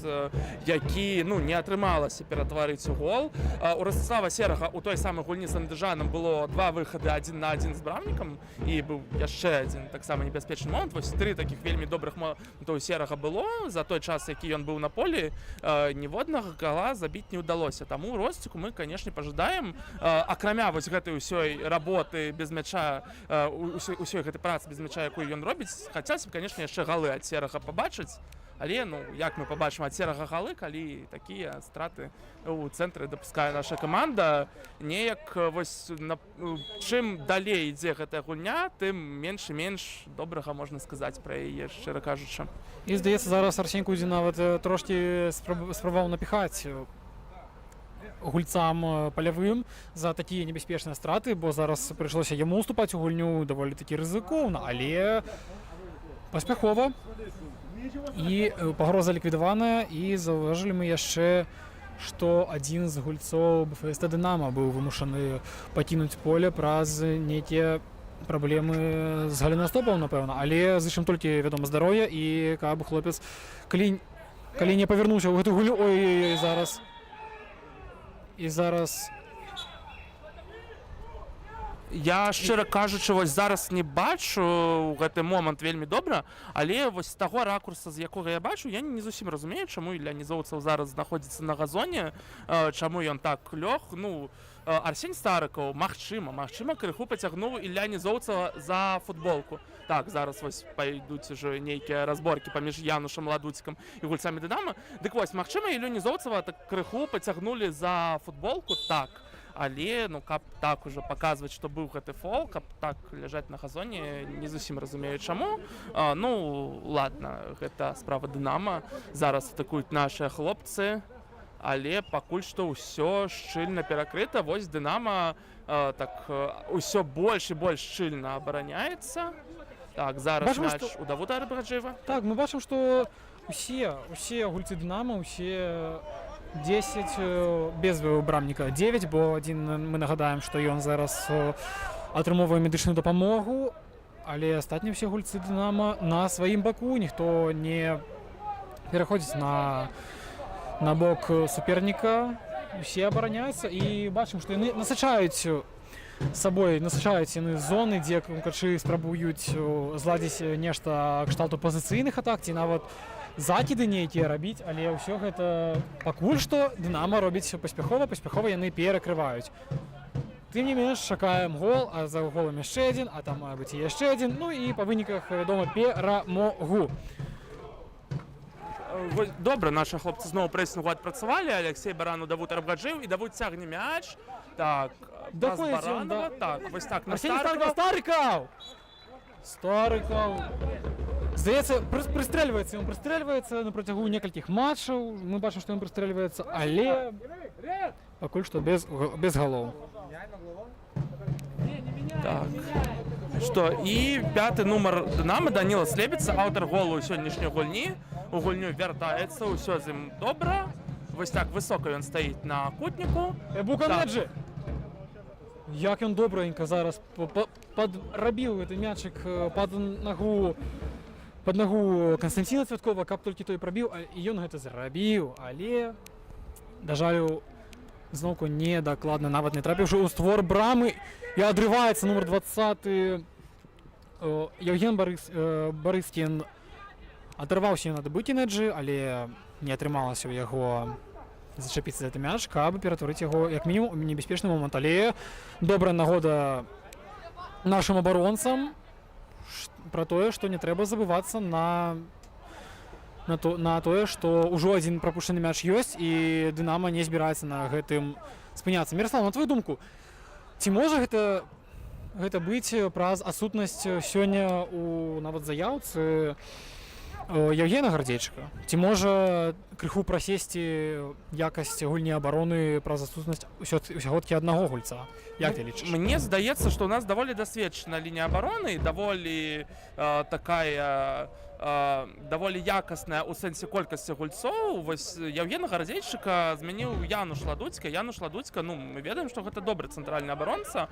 які, не атрымалася ператварыць у гол. У Расціслава Серага у той самай гульні з Андыжанам было 2 выхады 1-1 з брамнікам, і быў яшчэ адзін таксама небяспечны момант. Вось 3 такіх вельмі добрых момантаў у Серага было. За той час, які ён быў на полі, ніводнага гала забіць не ўдалося. Таму Росціку мы, канешне, пажадаем, акрамя вось гэтай усёй работы без мяча, усёй гэтай працы без мяча, якую ён робіць, хацелася б, канешне, яшчэ галы ад Серага пабачыць, але, як мы пабачым ад Серага галы, калі такія страты ў цэнтры дапускае наша каманда, неяк вось чым далей ідзе гэтая гульня, тым менш і менш добрага можна сказаць пра яе, шчыра кажучы. І, здаецца, зараз Арсень Кудзін нават трошкі спрабаваў напіхаць гульцам палявым за такія небяспечныя страты, бо зараз прыйшлося яму уступаць у гульню даволі такі рызыкоўна, але паспяхова. І пагроза ліквідаваная, і заўважылі мы яшчэ, што адзін з гульцоў БФСТ Дынама быў вымушаны пакінуць поле праз нейкія праблемы з галенастопаў, напэўна, але зычым толькі, вядома, здароўя, і каб хлопец, калі не павярнуўся ў гэту гульню, і зараз Я, шчыра кажучы, вось зараз не бачу гэты момант вельмі добра, але вось з таго ракурса, з якога я бачу, я не зусім разумею, чаму Ілля Нізоўцаў зараз знаходзіцца на газоне, чаму ён так лёг. Арсень Старыкаў, магчыма, крыху пацягнуў Ілля Нізоўцава за футболку. Так, зараз вось пайдуць ужо нейкія разборкі паміж Янушам Ладуцікам і гульцамі Дынама. Дык вось, магчыма, Іллю Нізоўцава так крыху пацягнулі за футболку, так. але ну каб так уже паказваць, што быў гэты фол, каб так ляжаць на газоне, не зусім разумею чаму. Ну ладно, гэта справа Дынама, зараз атакуюць нашыя хлопцы, але пакуль што ўсё шчыльна перакрыта. Вось Дынама так усё больш і больш шчыльна абараняецца. Так, зараз Бачым, мяч што- у Давута Арбаджыева. Так, мы бачым, што усе гульцы Дынама, усе 10 без брамніка 9, бо адзін мы нагадаем, што ён зараз атрымоўвае медычную дапамогу, але астатнія ўсе гульцы Дынама на сваім баку, ніхто не пераходзіць на бок суперніка, усе абараняюцца і бачым, што яны насычаюць сабой, насычаюць яны зоны, дзе крумкачы спрабуюць зладзіць нешта кшталту пазіцыйных атак ці нават закіды нейкія рабіць, але ўсё гэта пакуль што Дынама робіць паспяхова яны перакрываюць. Тым не менш чакаем гол, а за голам яшчэ адзін, а там мае быць і яшчэ адзін, ну і па выніках, вядома, перамогу. Добра, наши хлопцы зноў прэсінгу адпрацавалі. Алексей Баран у Давуд Арбаджыеў, і Давуд цягне мяч. Так, Даходзіць ён Баранова. да- Так, вось так, на Арсеній Старкова. Старыкаў! Здаецца, прыстрэльваецца, ён прыстрэльваецца на працягу некалькіх матчаў. Мы бачым, што ён прыстрэльваецца, але пакуль што без галоў. Так. Што, і пяты нумар Дынама, Даніла Слебіца, аўтар голу сённяшняй гульні. У гульню вяртаецца, усё з ім добра. Вось так высока ён стаіць на кутніку. Буканеджы! Як ён добранька зараз падрабіў гэты мячык пад нагу Канстанціна Цвяткова, каб толькі той прабіў, і ён гэта зрабіў, але, да жалю, зноўку недакладна, нават не трапіўшы ў створ брамы, і адрываецца нумар 20 Евген Барыскін. Адрываўся ён ад Буканеджы, але не атрымалася ў яго зачапіцца за гэты мяч, каб ператварыць яго як мінімум у небяспечны момант. Але добрая нагода нашым абаронцам пра тое, што не трэба забывацца на тое, што ўжо адзін прапушчаны мяч ёсць і Дынама не збіраецца на гэтым спыняцца. Міраслав, на твою думку, ці можа гэта быць праз адсутнасць сёння у нават заяўцы Евгена Гардзейчыка? Ці можа крыху прасесці якасць гульні абароны праз адсутнасць усяго-ткі аднаго гульца? Як ты лічыш? Мне здаецца, што ў нас даволі дасведчана лінія абароны, даволі такая даволі якасная ў сэнсе колькасці гульцоў. Вось Евгена Гардзейчыка змяніў Януш Ладуцька. Януш Ладуцька, ну, мы ведаем, што гэта добры цэнтральны абаронца.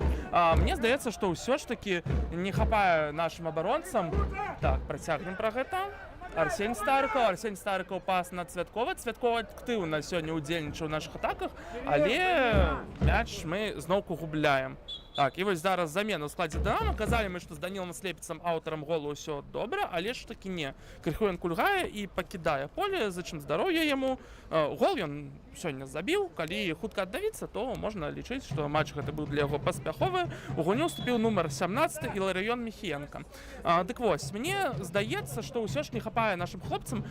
Мне здаецца, што ўсё ж такі не хапае нашым абаронцам. Так, працягнем пра гэта. Арсень Старыкаў, пас на Цвяткова. Цвяткова актыўна сёння ўдзельнічаў у нашых атаках, але мяч мы зноўку губляем. Так, і вось зараз замена ў складзе Дынама. Казалі мы, што з Данілам Слепіцам, аўтарам голу, ўсё добра, але ж такі не. Крыху ён кульгае і пакідае поле, зачым здароўя яму. Гол ён сёння забіў. Калі хутка аддавіцца, то можна лічыць, што матч гэта быў для яго паспяховы. У гульню ўступіў нумар 17 Іларыён Міхіенка. Дык вось, мне здаецца, што ўсё ж не хапае нашым хлопцам,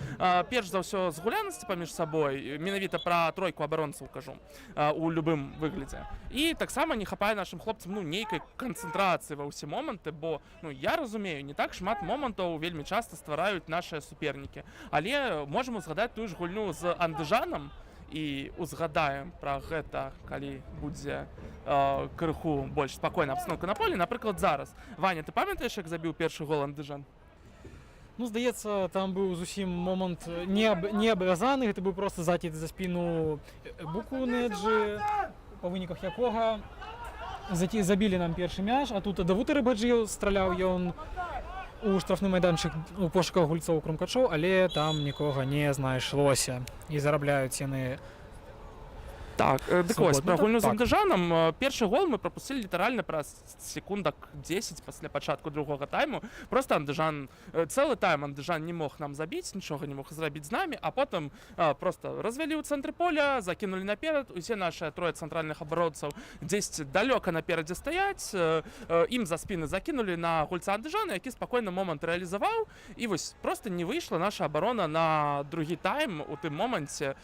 перш за ўсё, згулянасці паміж сабой, менавіта пра тройку абаронцаў кажу, у любым выглядзе. І таксама не хапае нашым хлопцам нейкай канцэнтрацыі ва ўсе моманты, бо я разумею, не так шмат момантаў вельмі часта ствараюць нашыя супернікі. Але можам узгадаць тую ж гульню з Андыжанам і узгадаем пра гэта, калі будзе крыху больш спакойная абстаноўка на полі. Напрыклад, зараз. Ваня, ты памятаеш, як забіў першы гол Андыжан? Ну, здаецца, там быў зусім момант не абавязаны, гэта быў проста закід за спіну Буканеджы, па выніках якога забілі нам першы мяч, а тут Давуд Арбаджыеў страляў ён у штрафны майданчык у пошуках гульцоў крумкачоў, але там нікога не знайшлося і зарабляюць яны. Так, дык вось, пра гульню з Так. Андыжанам. Першы гол мы прапусцілі літаральна праз секундак 10 пасля пачатку другога тайму. Просто Андыжан, цэлы тайм Андыжан не мог нам забіць, нічога не мог зрабіць з намі, а потым просто развялі ў цэнтры поля, закінулі наперад. Усе нашыя трое цэнтральных абаронцаў дзесьці далёка наперадзе стаяць, ім за спіны закінулі на гульца Андыжана, які спакойна момант рэалізаваў. І вось просто не выйшла наша абарона на другі тайм у тым моманце.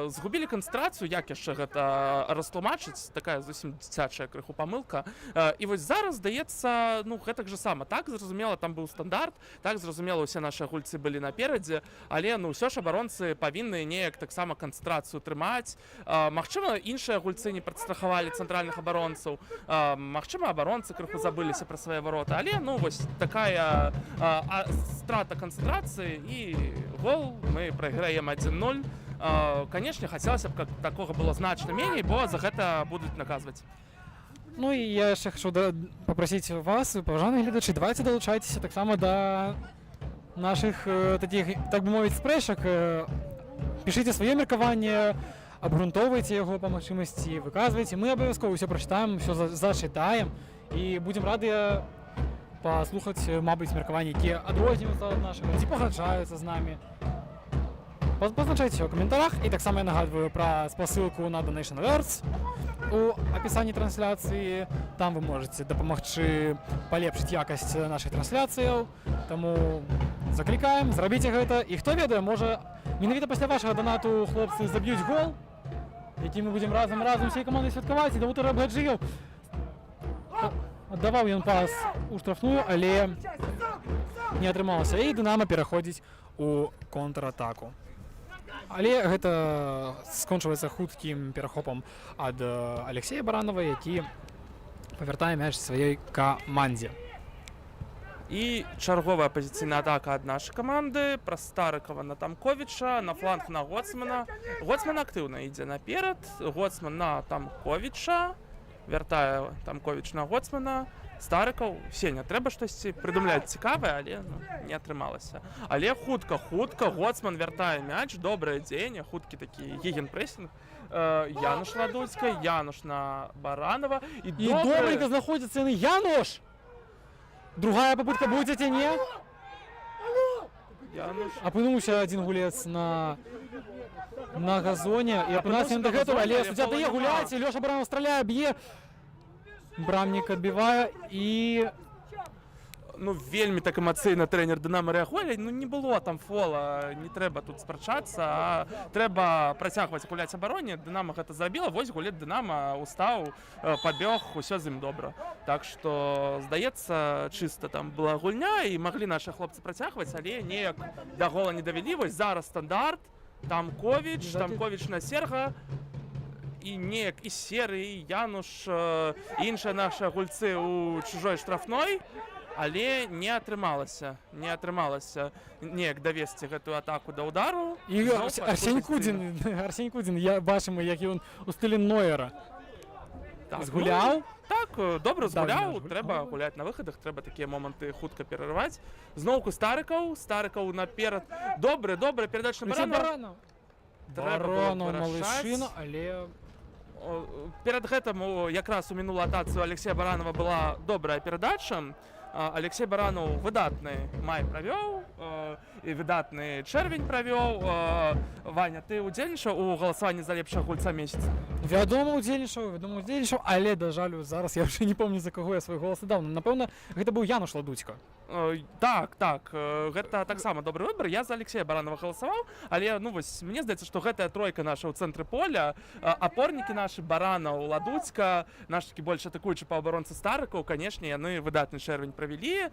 Згубілі канцэнтрацыю, часу, як яшчэ гэта растлумачыць, такая зусім дзіцячая крыху памылка. І вось зараз, здаецца, ну, гэтак жа сама. Так, зразумела, там быў стандарт, так, зразумела, усе нашы гульцы былі наперадзе, але, ну, ўсё ж абаронцы павінны неяк таксама канцэнтрацыю трымаць. Магчыма, іншыя гульцы не падстрахавалі цэнтральных абаронцаў, магчыма, абаронцы крыху забыліся пра свае вароты, але, ну, вось такая страта канцэнтрацыі і гол, мы прайграем 1-0. Конечно, хотелось бы, как такого было значно менее, бо за это будут наказывать. Ну і я яшчэ хочу попросить вас, паважаныя гледачы, давайте долучайтеся таксама да наших таких, так бы мовіць, спрэчак. Пішыце сваё меркаванне, абгрунтоўвайце яго па магчымасці, выказвайце. Мы абавязкова ўсё прачытаем, ўсё зачытаем і будзем радыя паслухаць, мабыць, меркаванні, якія адрозніваюцца ад нашага, ці пагаджаюцца з намі. Пазначайце ў каментарах, і таксама я нагадваю пра спасылку на Donation Alerts у апісанні трансляцыі. Там вы можете дапамагчы палепшыць якасць нашых трансляцыяў, таму заклікаем, зрабіце гэта. І хто ведае, можа, менавіта пасля вашага донату хлопцы заб'юць гол, які мы будзем разам усей камандай святкаваць, і Давуд Арабгаджыеў аддаваў ён пас у штрафную, але не атрымалася, і Дынама пераходзіць у контратаку. Але гэта скончваецца хуткім перахопам ад Алексея Баранова, які павяртае мяч сваёй камандзе. І чарговая пазіцыйная атака ад нашай каманды праз Старыкова на Тамковіча, на фланг на Гоцмана. Гоцман актыўна ідзе наперад, Гоцман на Тамковіча, вяртае Тамковіч на Гоцмана. Старыкаў, Сеня, трэба штосьці прыдумляць цікавае, але не атрымалася. Але хутка, Гоцман вяртае мяч, добрае дзеянне, хуткі такі гігенпрэсінг. Януш Ладуцька, Януш на Баранова. І добренько знаходзіцца яны. Януш! Другая попытка будзе ці не? Апынуўся адзін гулец на газоне, і апынуўся ён да гэтага, але суддзя дае гуляць, і Лёша Баранов страляе, б'е. Брамнік адбівае і... Ну, вельмі так эмацыйна трэнер Дынама рэагуе, ну не было там фола, не трэба тут спрачацца, а трэба працягваць гуляць абароне. Дынама гэта зрабіла, вось гулец Дынама устаў, пабег, усё з ім добра. Так што, здаецца, чыста там была гульня, і маглі нашы хлопцы працягваць, але неяк да гола не давялі. Вось зараз стандарт, Тамковіч на Серга, і неяк і Серы, і Януш, і іншыя нашы гульцы ў чужой штрафной, але не атрымалася неяк давесці гэтую атаку да ўдару. І Арсень Кудзін, я бачым, як ён у стылі Нойера згуляў. Так, добра згуляў, трэба гуляць на выхадах, трэба такія моманты хутка перарываць. Зноўку Старыкаў наперад. Добра, перадача на Баранова. Баранов малышына, але... Перад гэтым якраз у мінулую атацыю Алексея Баранова была добрая перадача. Алексей Баранов выдатны май правёў, і выдатны чэрвень правёў. Ваня, ты удзельнічаў у галасаванні за лепшага гульца месяца? Вядома, удзельнічаў, але, да жалю, зараз я ўжо не помню, за каго я свой голас аддаў. Напэўна, гэта быў Януш Ладуцька. Так, гэта таксама добры выбар. Я за Алексея Баранова галасаваў, але, ну вось, мне здаецца, што гэтая тройка наша ў цэнтры поля, апорнікі нашы Баранаў, Ладуцька, наш такі больш атакуючы паўабаронцы Старыкаў, канешне, яны выдатны чэрвень правялі,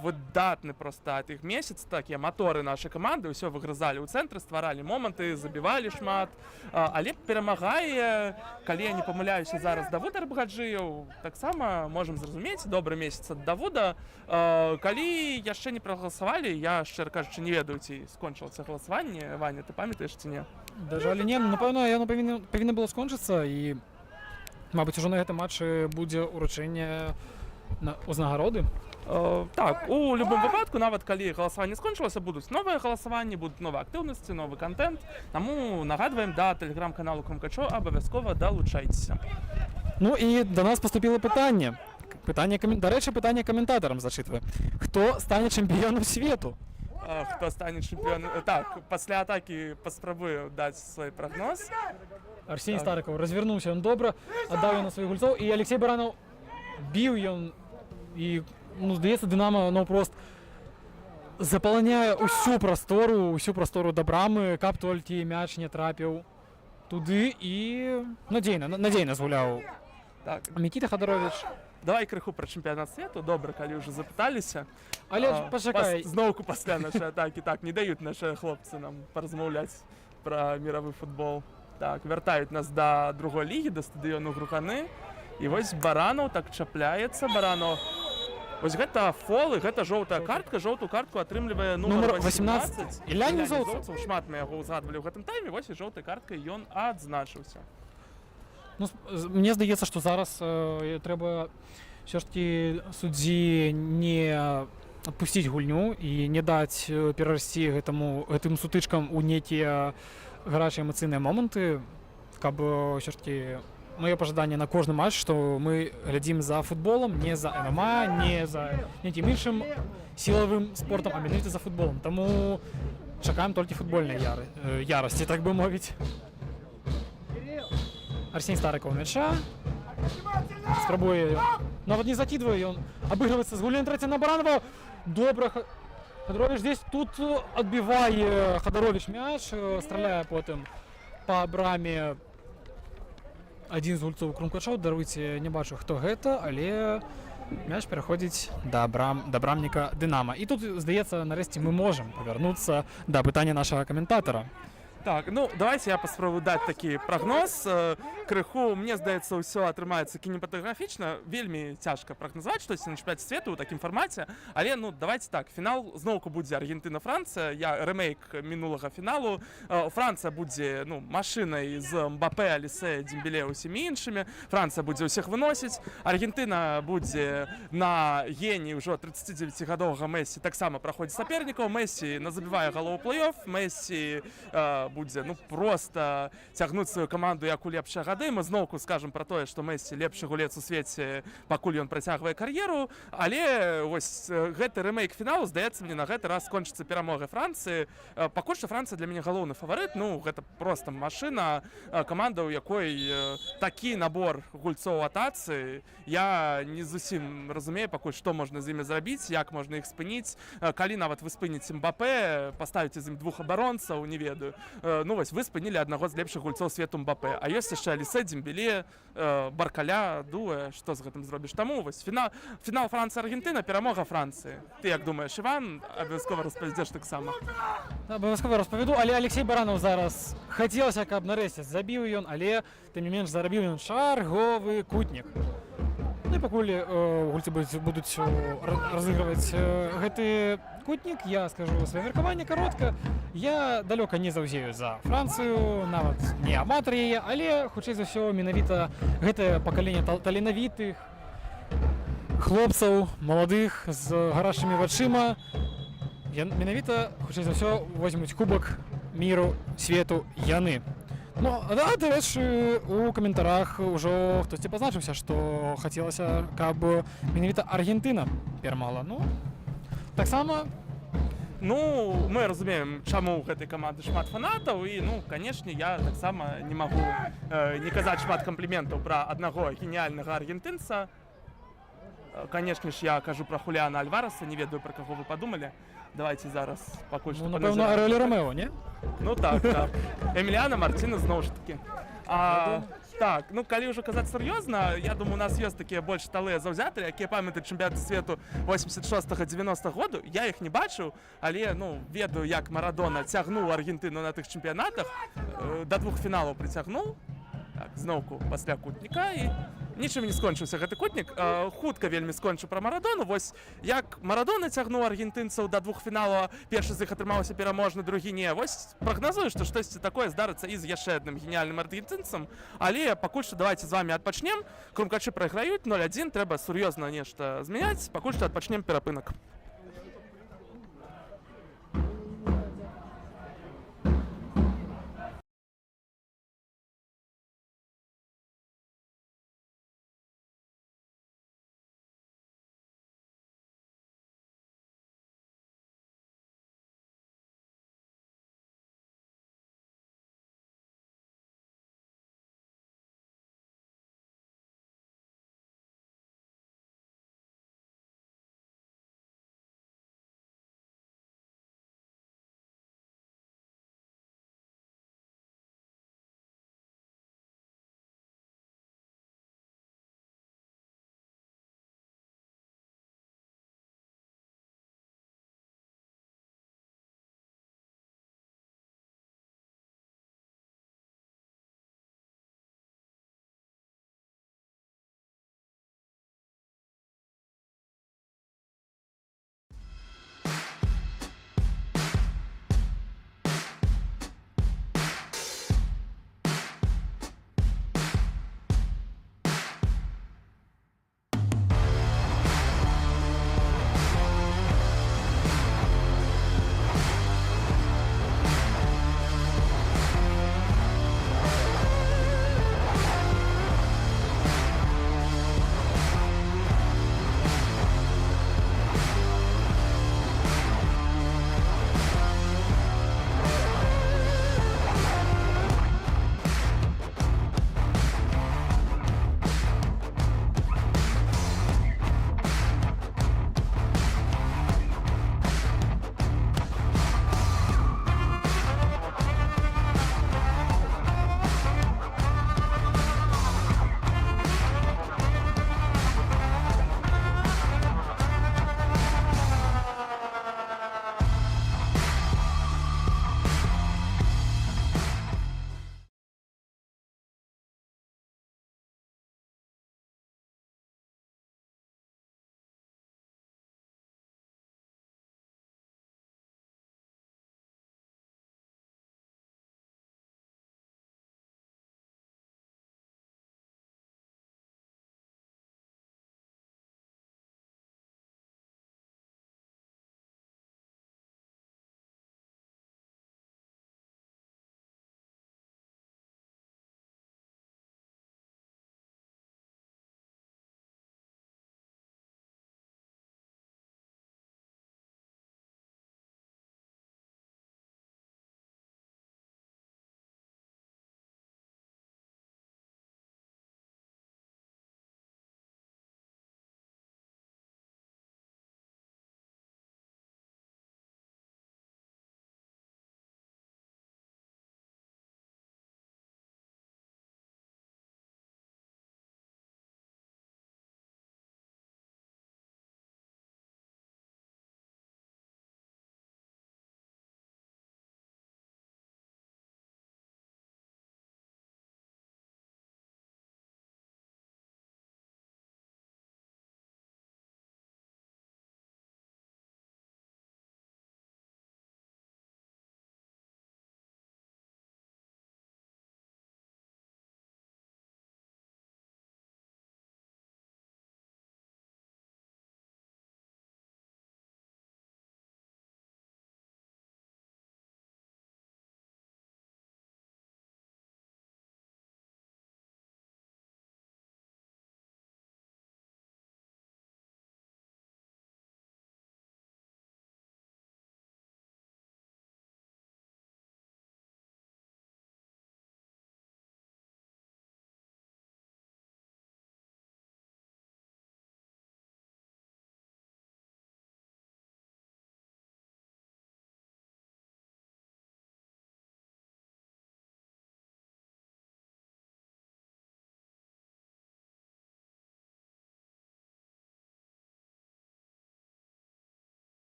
выдатны проста ад іх месяц, такія маторы нашай каманды, ўсё выгрызалі ў цэнтры, стваралі моманты, забівалі шмат, але перамагае, калі я не памыляюся зараз, Давуд Арабгаджыеў, таксама можам зразумець, добры месяц ад Давуда. Калі яшчэ не прагаласавалі, я, шчыра кажучы, не ведаю, ці скончылася галасаванне. Ваня, ты памятаеш ці не? Да жаль, не, напэўна, яно павінна было скончыцца, і, мабыць, ужо на гэтым матчы будзе ўручэнне ўзнагароды. Так, у любым выпадку, нават калі галасаванне скончылася, будуць новыя галасаванні, будуць новыя актыўнасці, новы контент. Таму нагадваем, да тэлеграм-каналу Крумкачо абавязкова далучайцеся. Ну і да нас паступіла пытанне. Дарэчы, пытанне каментатарам зачытвае. Хто стане чэмпіёнам свету? Хто стане чэмпіёнам... Так, пасля атакі паспрабую даць свой прагноз. Арсень Старыкаў развярнуўся, ён добра, аддаў ён на сваіх гульцоў, і Алексей Баранов біў ён, і, ну, здаецца, Дынама наўпрост запаланяе ўсю прастору да брамы, каб толькі мяч не трапіў туды і надзейна згуляў Так, Мікіта Хадарович. давай крыху пра чэмпіянат свету. Добра, калі ўжо запыталіся. Але пачакай, Зноўку пасля нашай атакі. Так, не даюць нашыя хлопцы нам паразмаўляць пра міравы футбол. Так, вяртаюць нас да другой лігі, да стадыёну Груканы. І вось Баранаў так чапляецца. Баранаў... Вось гэта фол, і гэта жоўтая картка. Жоўтую картку атрымлівае нумар 18. Ілля Нізоўцаў. Шмат мы яго ўзгадвалі ў гэтым тайме. Вось і жоўтай карткай ён адзначыўся. Ну, мне здаецца, што зараз трэба ўсё ж такі суддзі не адпусціць гульню і не даць перарасці гэтым сутычкам у нейкія гарачыя эмацыйныя моманты, каб ўсё ж такі маё пажаданне на кожны матч, што мы глядзім за футболам, не за ММА, не за нейкім іншым сілавым спортам, а менавіта за футболам. Таму чакаем толькі футбольнай ярасці, так бы мовіць. Арсень Старыкаў мяча. Спрабуе, нават не закидывае, ён абыгрываецца з гульнёй трэцяй на Баранова. Добра, Хадарович здесь тут адбівае Хадарович мяч, страляе потым па браме адзін з гульцоў Крумкачоў. Даруйце, не бачу, хто гэта, але мяч пераходзіць да брамніка Дынама. І тут, здаецца, нарэшце мы можам павярнуцца да пытання нашага каментатара. Так, ну, давайте я паспрабую даць такі прагноз. Крыху, мне здаецца, ўсё атрымаецца кінематаграфічна. Вельмі цяжка прагназаваць штосьці на чэмпіянаце свету ў такім фармаце. Але, ну, давайте так, фінал зноўку будзе Аргентына-Францыя. Рэмейк мінулага фіналу. Францыя будзе, ну, машынай з Мбапе, Алісе, Дембеле, усімі іншымі. Францыя будзе ўсіх выносіць. Аргентына будзе на гені ўжо 39-гадовага Мессі таксама праходзіць сапернікаў. Мессі назабівае галоў плэй-офф. Мессі будзе, ну, проста цягнуць сваю каманду як у лепшыя гады. Мы зноўку скажам пра тое, што Мессі лепшы гулец у свеце, пакуль ён працягвае кар'еру. Але вось гэты рэмейк фіналу, здаецца мне, на гэты раз скончыцца перамогай Францыі. Пакуль што Францыя для мяне галоўны фаварыт. Ну, гэта проста машына, каманда, у якой такі набор гульцоў атацы. Я не зусім разумею пакуль, што можна з імі зрабіць, як можна іх спыніць. Калі нават вы спыніце Мбапе, паставіце з ім двух абаронцаў, не ведаю. Ну вось, вы спынілі аднаго з лепшых гульцоў свету Мбапе. А ёсць яшчэ Алісе, Дембеле, Баркаля, Дуэ. Што з гэтым зробіш? Таму вось фінал Францыя-Аргентына, перамога Францыі. Ты як думаеш, Іван, абавязкова распавядзеш таксама? Абавязкова распавяду, але Алексей Баранаў зараз хацелася, каб нарэшце забіў ён, але тым не менш зарабіў ён чарговы кутнік. Ну і пакуль гульцы будуць разыгрываць гэты кутнік, я скажу сваё меркаванне каротка. Я далёка не заўзею за Францыю, нават не аматар яе, але хутчэй за ўсё менавіта гэтае пакаленне таленавітых хлопцаў, маладых, з гарачымі вачыма. Менавіта, хутчэй за ўсё, возьмуць кубак міру, свету яны. Ну, а да рэчы, у каментарах ужо хтосьці пазначыўся, што хацелася, каб менавіта Аргентына перамагла. Ну, таксама... Ну, мы разумеем, чаму ў гэтай каманды шмат фанатаў. І, ну, канешне, я таксама не магу не казаць шмат кампліментаў пра аднаго геніяльнага аргентынца. Канешне ж, я кажу пра Хуліана Альвараса, не ведаю, пра каго вы падумалі. Давайте зараз пакуль што паназіраем. Ну, напэўна, Арэлі Ромео, не? Ну, так, так. Эміліана Мартінес, зноў ж такі. Так, ну, калі ўжо казаць сур'ёзна, я думаю, у нас ёсць такія больш сталыя заўзятары, якія памятаюць чэмпіянат свету 86-90 году. Я іх не бачыў, але, ну, ведаю, як Марадона цягнуў Аргентыну на тых чэмпіянатах, да 2 фіналаў прыцягнуў. Так, зноўку пасля кутніка, і нічым не скончыўся гэты кутнік. Хутка вельмі скончыў пра Марадону. Вось як Марадона цягнуў аргентынцаў да 2 фіналаў, першы з іх атрымаўся пераможны, другі не. Вось прагназую, што штосьці такое здарыцца і з яшчэ адным геніяльным аргентынцам. Але пакуль што давайте з вами адпачнем. Крумкачы прайграюць 0-1, трэба сур'ёзна нешта змяняць. Пакуль што адпачнем перапынак.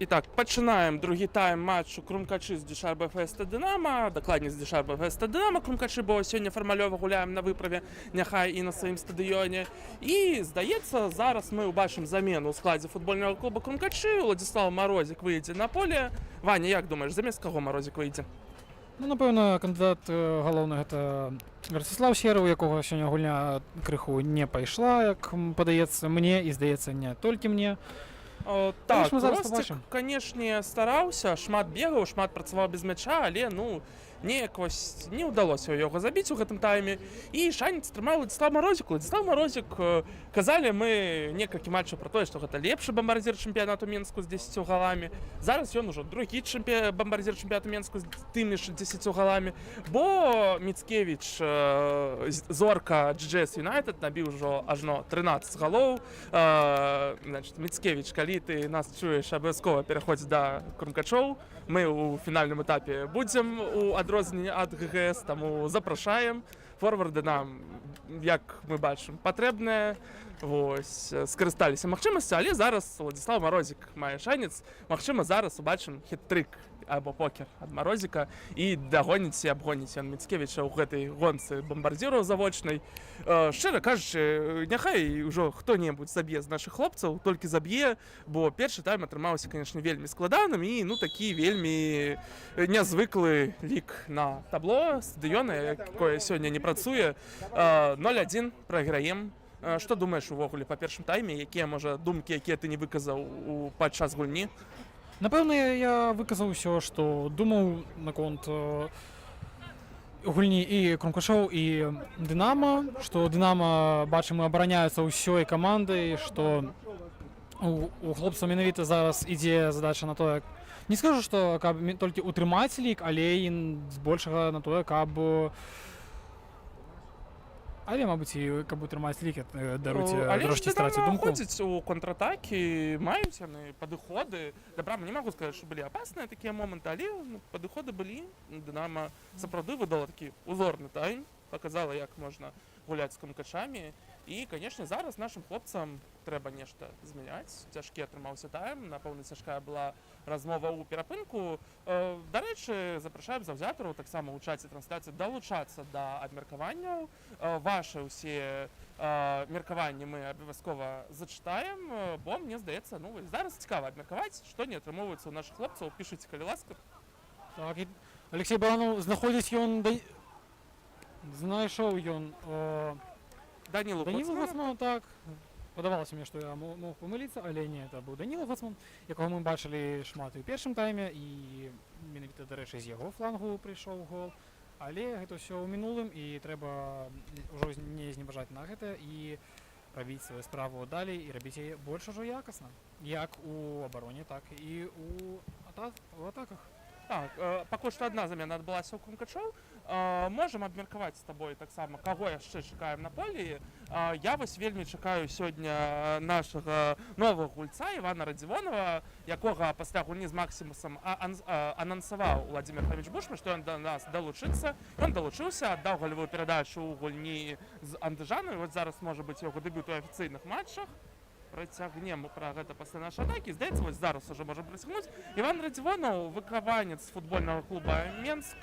Итак, починаем другий тайм матчу Крумкачы з Дюшарба ФСТ Динамо. Докладність Дюшарба ФСТ Динамо. Крумкачы, бо сьогодні Формальова гуляємо на виправі, няхай і на своїм стадіоні. І, здається, зараз ми побачимо заміну у складі футбольного клубу Крумкачы. Владислав Морозик вийде на поле. Ваня, як думаєш, замість кого Морозик вийде? Ну, напевно, кандидат галоўны гэта Ростислав Серый, у якога сёння гульня крыху не пайшла, як падаецца мне і здаецца не толькі мне. Так, мы зараз Ростик, побачимо. канешне, стараўся, шмат бегаў, шмат працаваў без мяча, але ну неяк вось не ўдалося яго забіць у гэтым тайме. І шанец атрымаў Владислав Морозик. Владислав Морозик, казалі мы некалькі матчаў про тое, што гэта лепшы бамбардзір чэмпіянату Менску з 10 галамі. Зараз ён ужо другі бамбардзір чэмпіянату Менску з тымі ж 10 галамі. Бо Міцкевіч, зорка GGS United, набіў ужо ажно 13 галоў. Значит, Міцкевіч, калі ты нас чуеш, абавязкова пераходзь да Крумкачоў. Мы у фінальным этапе будзем у адрозненні ад ГГС, таму запрашаем. Форварды нам, як мы бачым, патрэбныя. Вось, скарысталіся магчымасцю, але зараз Владислав Морозик мае шанец. Магчыма, зараз убачым хет-трик або покер ад Морозика і дагоніць і абгоніць ён Міцкевіча ў гэтай гонцы бамбардзіраў завочнай. Шчыра кажучы, няхай ужо хто-небудзь заб'е з нашых хлопцаў, толькі заб'е, бо першы тайм атрымаўся, канешне, вельмі складаным і ну такі вельмі нязвыклы лік на табло стадыёна, якое сёння не працуе. 0-1 прайграем. Што думаеш увогуле па першым тайме, якія, можа, думкі, якія ты не выказаў падчас гульні? Напэўна, я выказаў усё, што думаў наконт гульні і Крумкачоў, і Дынамо, што Дынамо, бачым, абараняюцца ўсёй камандай, што у хлопцаў менавіта зараз ідзе задача на тое, не скажу, што каб толькі утрымаць лік, але і збольшага на тое, каб але, мабыць, і каб утрымаць лік, даруйце трошкі страціў думку. Але ж ходзіць у контратакі, маюць яны падыходы. Добра, не магу сказаць, што былі апасныя такія моманты, але падыходы былі. Дынамо сапраўды выдала такі узорны тайм, паказала, як можна гуляць з Крумкачамі. І, канешне, зараз нашым хлопцам трэба нешта змяняць. Цяжкі атрымаўся тайм, напэўна, цяжкая была размова ў перапынку. Дарэчы, запрашаем заўзятараў таксама ў чаце трансляцыі далучацца да абмеркаванняў. Вашы ўсе меркаванні мы абавязкова зачытаем, бо мне здаецца, ну зараз цікава абмеркаваць, што не атрымоўваецца ў нашых хлопцаў. Пішыце, калі ласка. Так, і Алексей Баранов, знаходзіць ён знайшоў ён Данілу Гацман, так. Падавалася мне, што я мог памыліцца, але не, это быў Даніла Гацман, якога мы бачылі шмат і ў першым тайме, і менавіта, дарэчы, з яго флангу прыйшоў гол. Але гэта ўсё ў мінулым, і трэба ўжо не зневажаць на гэта і рабіць сваю справу далей і рабіць яе больш ужо якасна. Як у абароне, так і ў атаках. Так, пакуль што адна замена адбылася ў Крумкачоў. Можам абмеркаваць з табой таксама, каго яшчэ чакаем на полі. Я вось вельмі чакаю сёння нашага новага гульца Івана Радзівонова, якога пасля гульні з Максімусам анансаваў Владзімір Павлович Бушман, што ён да нас далучыцца. Ён далучыўся, аддаў галевую перадачу ў гульні з Андыжанам. І вось зараз можа быць яго дэбют у афіцыйных матчах. Працягнем пра гэта пасля нашай атакі. Здаецца, вось зараз уже можам працягнуць. Іван Радзівонаў, выхаванец футбольнага клуба Менск.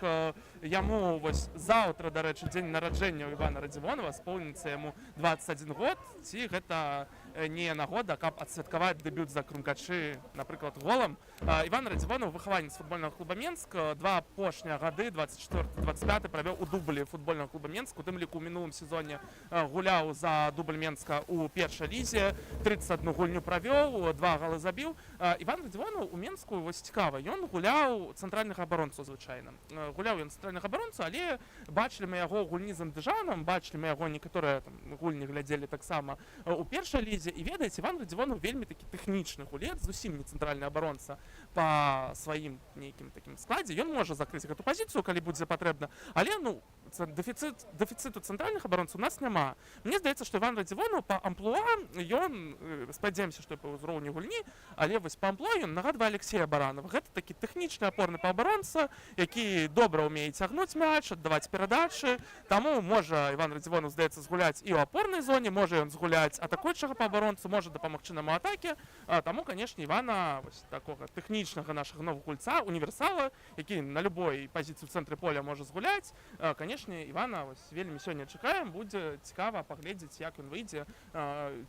Яму вось заўтра, дарэчы, дзень нараджэння Івана Радзівонова, споўніцца яму 21 год. Ці гэта не нагода, каб адсвяткаваць дэбют за Крумкачы, напрыклад, голам. Іван Радзівонаў, выхаванец футбольнага клуба Менск, 2 апошнія гады, 24-25, правёў у дублі футбольнага клуба Менск. У тым ліку ў мінулым сезоне гуляў за дубль Менска ў першай лізе. 31 гульню правёў, 2 галы забіў. Іван Радзівонаў у Менску вось цікава. Ён гуляў цэнтральных абаронцаў звычайна. Гуляў ён цэнтральных абаронцаў, але бачылі мы яго гульні з Андыжанам, бачылі мы яго некаторыя гульні глядзелі таксама у першай лізе. І ведаеце, Іван Радзівонаў вельмі такі тэхнічны гулец, зусім не цэнтральны абаронца па сваім нейкім такім складзе. Ён можа закрыць гэту пазіцыю, калі будзе патрэбна, але ну дэфіцыту цэнтральных абаронцаў у нас няма. Мне здаецца, што Іван Радзівонаў па амплуа, ён, спадзяемся, што па ўзроўні гульні, але вось па амплуа ён нагадвае Алексея Баранова. Гэта такі тэхнічны апорны паўабаронца, які добра ўмее цягнуць мяч, аддаваць перадачы. Таму можа Іван Радзівонаў, здаецца, згуляць і ў апорнай зоне, можа ён згуляць атакуючага паўабаронца, абаронцу, можа дапамагчы нам у атаке. Таму, канешне, Івана вось такога тэхнічнага нашага новага гульца, універсала, які на любой пазіцыі ў цэнтры поля можа згуляць. Канешне, Івана вось вельмі сёння чакаем, будзе цікава паглядзець, як ён выйдзе,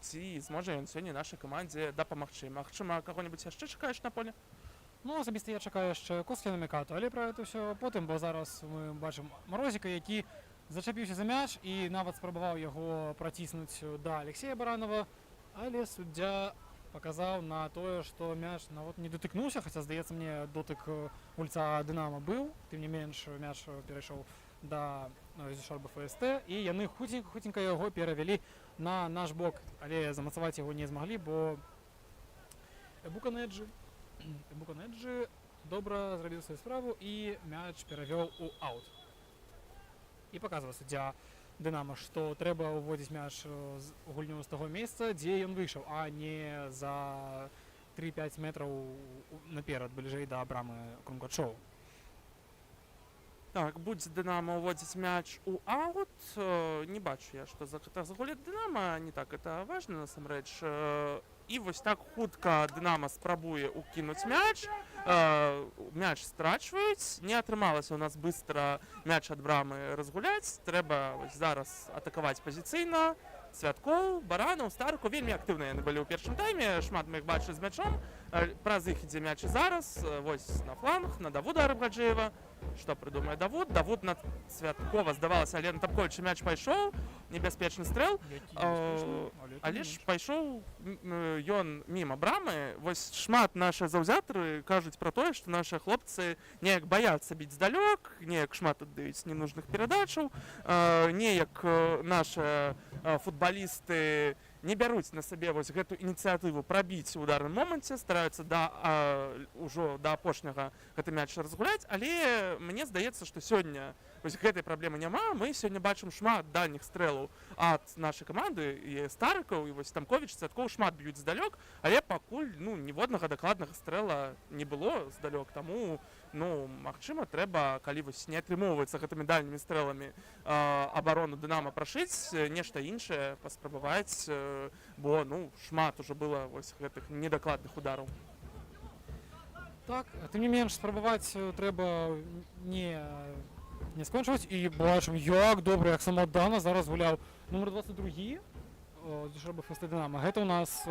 ці зможа ён сёння нашай камандзе дапамагчы. Магчыма, каго-небудзь яшчэ чакаеш на поле? Ну, асабіста я чакаю яшчэ Костя Намікату, але пра гэта ўсё потым, бо зараз мы бачым Марозіка, які зачапіўся за мяч і нават спрабаваў яго праціснуць да Алексея Баранова, але суддзя паказаў на тое, што мяч нават не датыкнуўся, хаця, здаецца мне, дотык гульца Дынама быў, тым не менш мяч перайшоў да Зішарба ФСТ, і яны хуценька яго перавялі на наш бок, але замацаваць яго не змаглі, бо Эбуканеджы добра зрабіў сваю справу і мяч перавёў у аут. І паказвае суддзя Дынама, што трэба ўводзіць мяч з гульню з таго месца, дзе ён выйшаў, а не за 3-5 метраў наперад, бліжэй да брамы Крумкачоў. Так, будзе Дынама ўводзіць мяч у аут. Не бачу я, што загуляць Дынама, не так это важна насамрэч. І вось так хутка Дынама спрабуе укінуць мяч. Мяч страчваюць. Не атрымалася у нас быстра мяч ад брамы разгуляць. Трэба вось зараз атакаваць пазіцыйна. Святкоў, Баранаў, Старку вельмі актыўна яны былі ў першым тайме. Шмат мы іх бачылі з мячом. Праз іх ідзе мяч і зараз. Вось на фланг, на Давуда Арабгаджыева. Што прыдумае Давуд? Давуд на Святкова, здавалася, але на Тапковіча мяч пайшоў. Небяспечны стрэл. Але ж пайшоў ён міма брамы. Вось шмат нашы заўзятары кажуць пра тое, што нашы хлопцы неяк баяцца біць здалёк, неяк шмат аддаюць ненужных перадачаў, неяк нашы футбалісты не бяруць на сабе вось гэту ініцыятыву прабіць у ударным моманце, стараюцца ўжо да апошняга гэты мяч разгуляць, але мне здаецца, што сёння вось гэтай праблемы няма. Мы сёння бачым шмат дальніх стрэлаў ад нашай каманды, і Старыкаў, і вось Тамковіч, Цяткоў шмат б'юць здалёк, але пакуль ніводнага дакладнага стрэла не было здалёк, таму магчыма, трэба, калі вось не атрымоўваецца гэтымі дальнімі стрэламі абарону Дынама прашыць, нешта іншае паспрабаваць, бо шмат ужо было вось гэтых недакладных удараў. Так, тым не менш спрабаваць трэба не скончваць, і бачым, як добра, як самааддана зараз гуляў нумар 22 Зішарба ФСТ Дынама. Гэта ў нас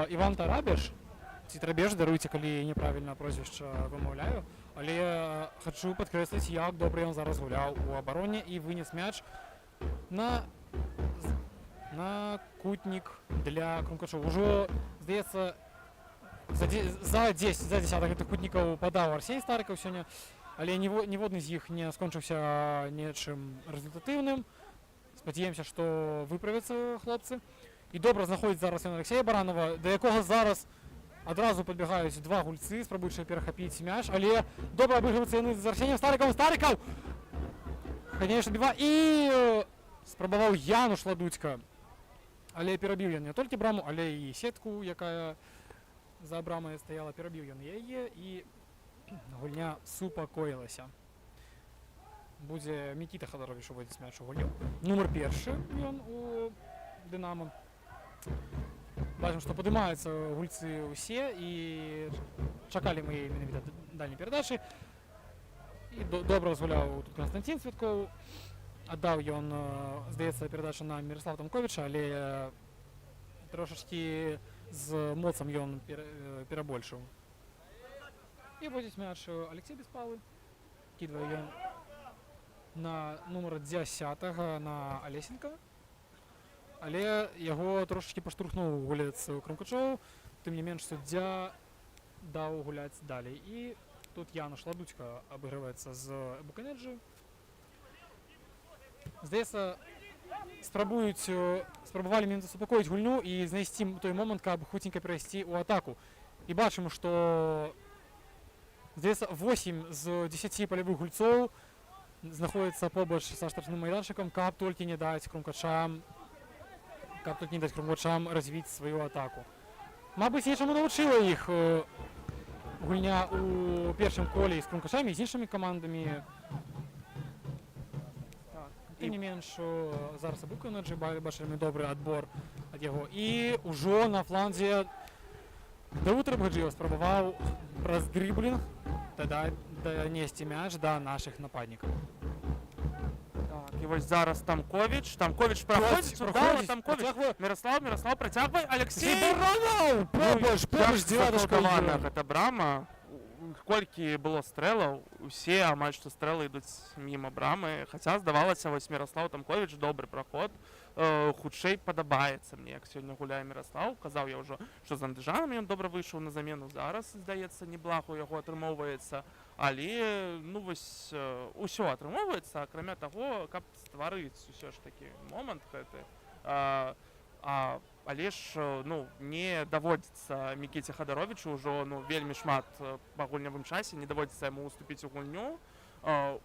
Іван Тарабеш, ці Трабеш, даруйце, калі няправільна прозвішча вымаўляю, але хачу падкрэсліць, як добра ён зараз гуляў у абароне і вынес мяч на кутнік для Крумкачоў. Ужо, здаецца, за 10 гэтых кутнікаў падаў Арсень Старыкаў сёння, але ніводны з іх не скончыўся нечым результатыўным. Спадзяемся, што выправяцца хлопцы. І добра знаходзіць зараз ён Алексея Баранова, да якога зараз адразу падбягаюць два гульцы, спрабуючы перахапіць мяч, але добра абыгрываюцца яны з Арсенем Старыкаў. Старыкаў! Канешне, біва. І спрабаваў Януш Ладуцька. Але перабіў ён не толькі браму, але і сетку, якая за брамай стаяла, перабіў ён яе, і гульня супакоілася. Будзе Мікіта Хадаровіч уводзіць мяч у гульню. Нумар 1 ён у Дынама. Бачым, што падымаюцца гульцы ўсе, і чакалі мы менавіта дальняй перадачы. І добра разгуляў тут Константин Святкоў. Аддаў ён, здаецца, перадачу на Міраслава Тамковіча, але трошачкі з моцам ён перабольшыў. І водзіць мяч Алексей Беспалы. Кідвае ён на нумар 10 на Алесенка. Але яго трошачкі паштурхнуў гулец Крумкачоў, тым не менш суддзя даў гуляць далей. І тут Януш Ладуцька абыгрываецца з Эбуканеджы. Здаецца, спрабавалі менавіта супакоіць гульню і знайсці той момант, каб хуценька перайсці ў атаку. І бачым, што, здаецца, 8 з 10 палявых гульцоў знаходзяцца побач са штрафным майданчыкам, каб толькі не даць Крумкачам развіць сваю атаку. Мабыць, нечаму навучыла іх гульня ў першым коле з Крумкачамі і з іншымі камандамі. Тым не менш, зараз Эбуканеджы бачылі добры адбор ад яго. І ўжо на фланзе Дауд Рабгаджиев спрабаваў праз дрыблінг данесці мяч да нашых нападнікаў. Так, і вось зараз Тамкович праходзіць, удала Тамкович. Міраслав працягвай, Алексей! Побач, дзядушка Закаўтавана гэта брама. Колькі было стрэлаў, усе амаль што стрэлы ідуць міма брамы, хаця здавалася, вось Міраслав Тамкович добры праход, хутчэй падабаецца мне, як сёння гуляе Міраслав. Казаў я ўжо, што з андыжанам ён добра выйшаў на замену, зараз, здаецца, неблаго ў яго атрымоўваецца, але, ну вось, усё атрымоўваецца, акрамя таго, каб стварыць усё ж такі момант гэты. Але ж ну, не даводзіцца Мікіце Хадаровічу ўжо ну, вельмі шмат па гульнявым часе, не даводзіцца яму уступіць у гульню.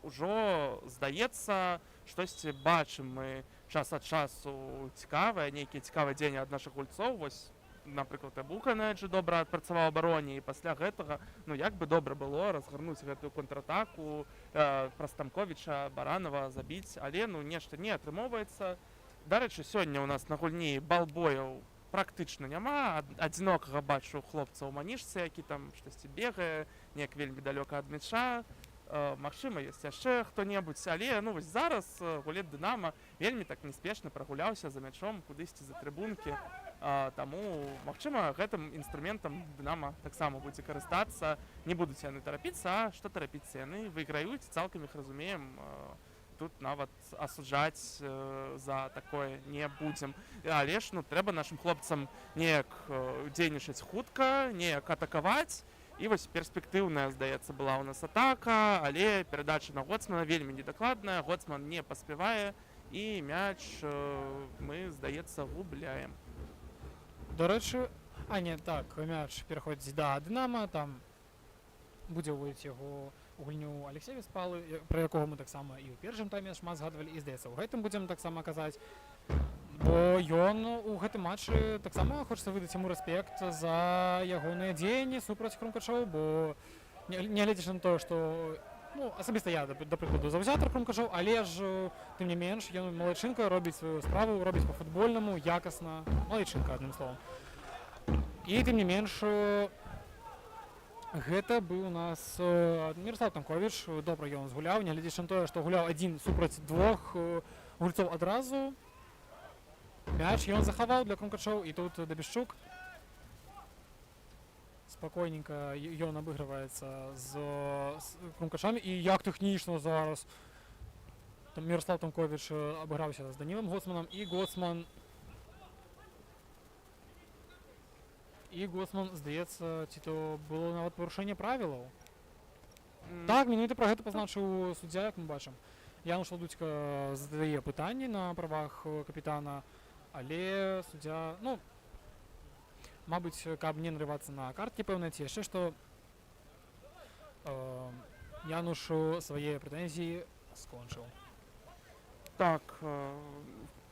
Ужо здаецца, штосьці бачым мы час ад часу цікавае, нейкі цікавы дзень ад нашых гульцоў. Вось, напрыклад, Абуканэджы добра адпрацаваў абароне, і пасля гэтага, ну як бы добра было разгарнуць гэтую контратаку, праз Тамковіча, Баранова забіць, але ну нешта не атрымоўваецца. Дарэчы, сёння ў нас на гульні балбояў практычна няма. Адзінокага бачу хлопца ў манішцы, які там штосьці бегае, неяк вельмі далёка ад мяча. Магчыма, ёсць яшчэ хто-небудзь, але ну вось зараз гулец Дынама вельмі так неспешна прагуляўся за мячом кудысьці за трыбункі. Таму, магчыма, гэтым інструментам Дынама таксама будзе карыстацца. Не будуць яны тарапіцца, а што тарапіцца яны выйграюць, цалкам іх разумеем. Тут нават асуджаць за такое не будзем. Але ж ну, трэба нашым хлопцам неяк дзейнічаць хутка, неяк атакаваць. І вось перспектыўная, здаецца, была ў нас атака, але перадача на Гоцмана вельмі недакладная, Гоцман не паспявае, і мяч мы, здаецца, губляем. Дарэчы, так, мяч пераходзіць да Дынама, там будзе ўводзіць яго гульню Алексей Веспалы, пра якога мы таксама і ў першым тайме шмат згадвалі, і здаецца, у гэтым будзем таксама казаць, бо ён у гэтым матчы таксама хочацца выдаць яму рэспект за ягоныя дзеянні супраць Хрумкачоў, бо нягледзячы на тое, што ну, асабіста я, да прыкладу, заўзятар Хрумкачоў, але ж тым не менш ён малайчынка, робіць сваю справу, робіць па-футбольнаму, якасна, малайчынка, адным словам. І тым не менш гэта быў у нас Міраслав Тамкович, добра ён згуляў, нягледзячы на тое, што гуляў адзін супраць двух гульцоў адразу. Мяч ён захаваў для Хрумкачоў, і тут Дабішчук. Спакойненька ён абыгрываецца з Хрумкачамі, і як тэхнічна зараз. Там Міраслав Тамкович абыграўся з Данілам Гоцманам, і Гоцман, здаецца, ці то было нават парушэнне правілаў. Так, менавіта пра гэта пазначыў суддзя, як мы бачым. Януш Ладуцька задае пытанні на правах капітана, але суддзя, ну, мабыць, каб не нарывацца на карткі пэўныя, ці яшчэ што, Януш свае прэтэнзіі скончыў. Так,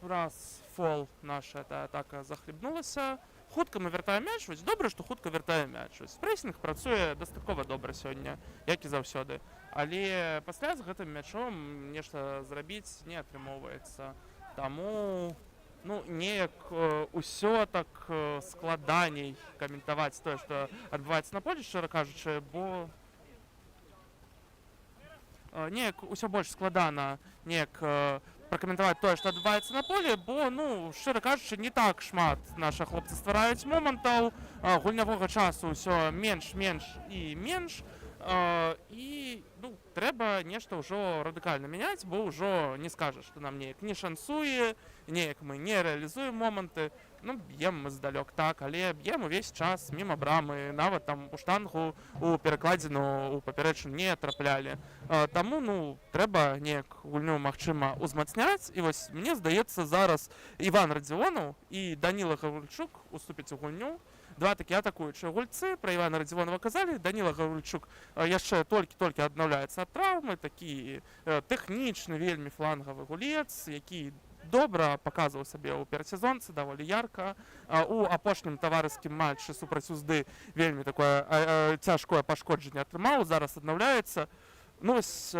раз фол наша атака захлебнулася, хутка мы вяртаем мяч, вось добра, што хутка вяртаем мяч. Прэсінг працуе дастаткова добра сёння, як і заўсёды. Але пасля з гэтым мячом нешта зрабіць не атрымоўваецца. Таму ну, неяк усё так складаней каментаваць тое, што адбываецца на полі, шчыра кажучы, бо неяк усё больш складана неяк пракаментаваць тое, што адбываецца на полі, бо, ну, шчыра кажучы, не так шмат нашы хлопцы ствараюць момантаў, гульнявога часу ўсё менш і менш, і, ну, трэба нешта ўжо радыкальна мяняць, бо ўжо не скажаш, што нам неяк не шансуе, неяк мы не рэалізуем моманты. Ну, б'ем мы здалёк так, але б'ем увесь час міма брамы, нават там у штангу, у перакладзіну, у папярэчную не траплялі. Таму, ну, трэба неяк гульню, магчыма, узмацняць. І вось, мне здаецца, зараз Іван Радзіонаў і Даніла Гаврыльчук уступяць у гульню. Два такія атакуючыя гульцы, пра Івана Радзівонова казалі, Даніла Гаврыльчук яшчэ толькі аднаўляецца ад траўмы, такі тэхнічны, вельмі флангавы гулец, які добра паказваў сабе ў перадсезонцы, даволі ярка. У апошнім таварыскім матчы супраць Узды вельмі такое цяжкое пашкоджанне атрымаў, зараз аднаўляецца. Ну, вось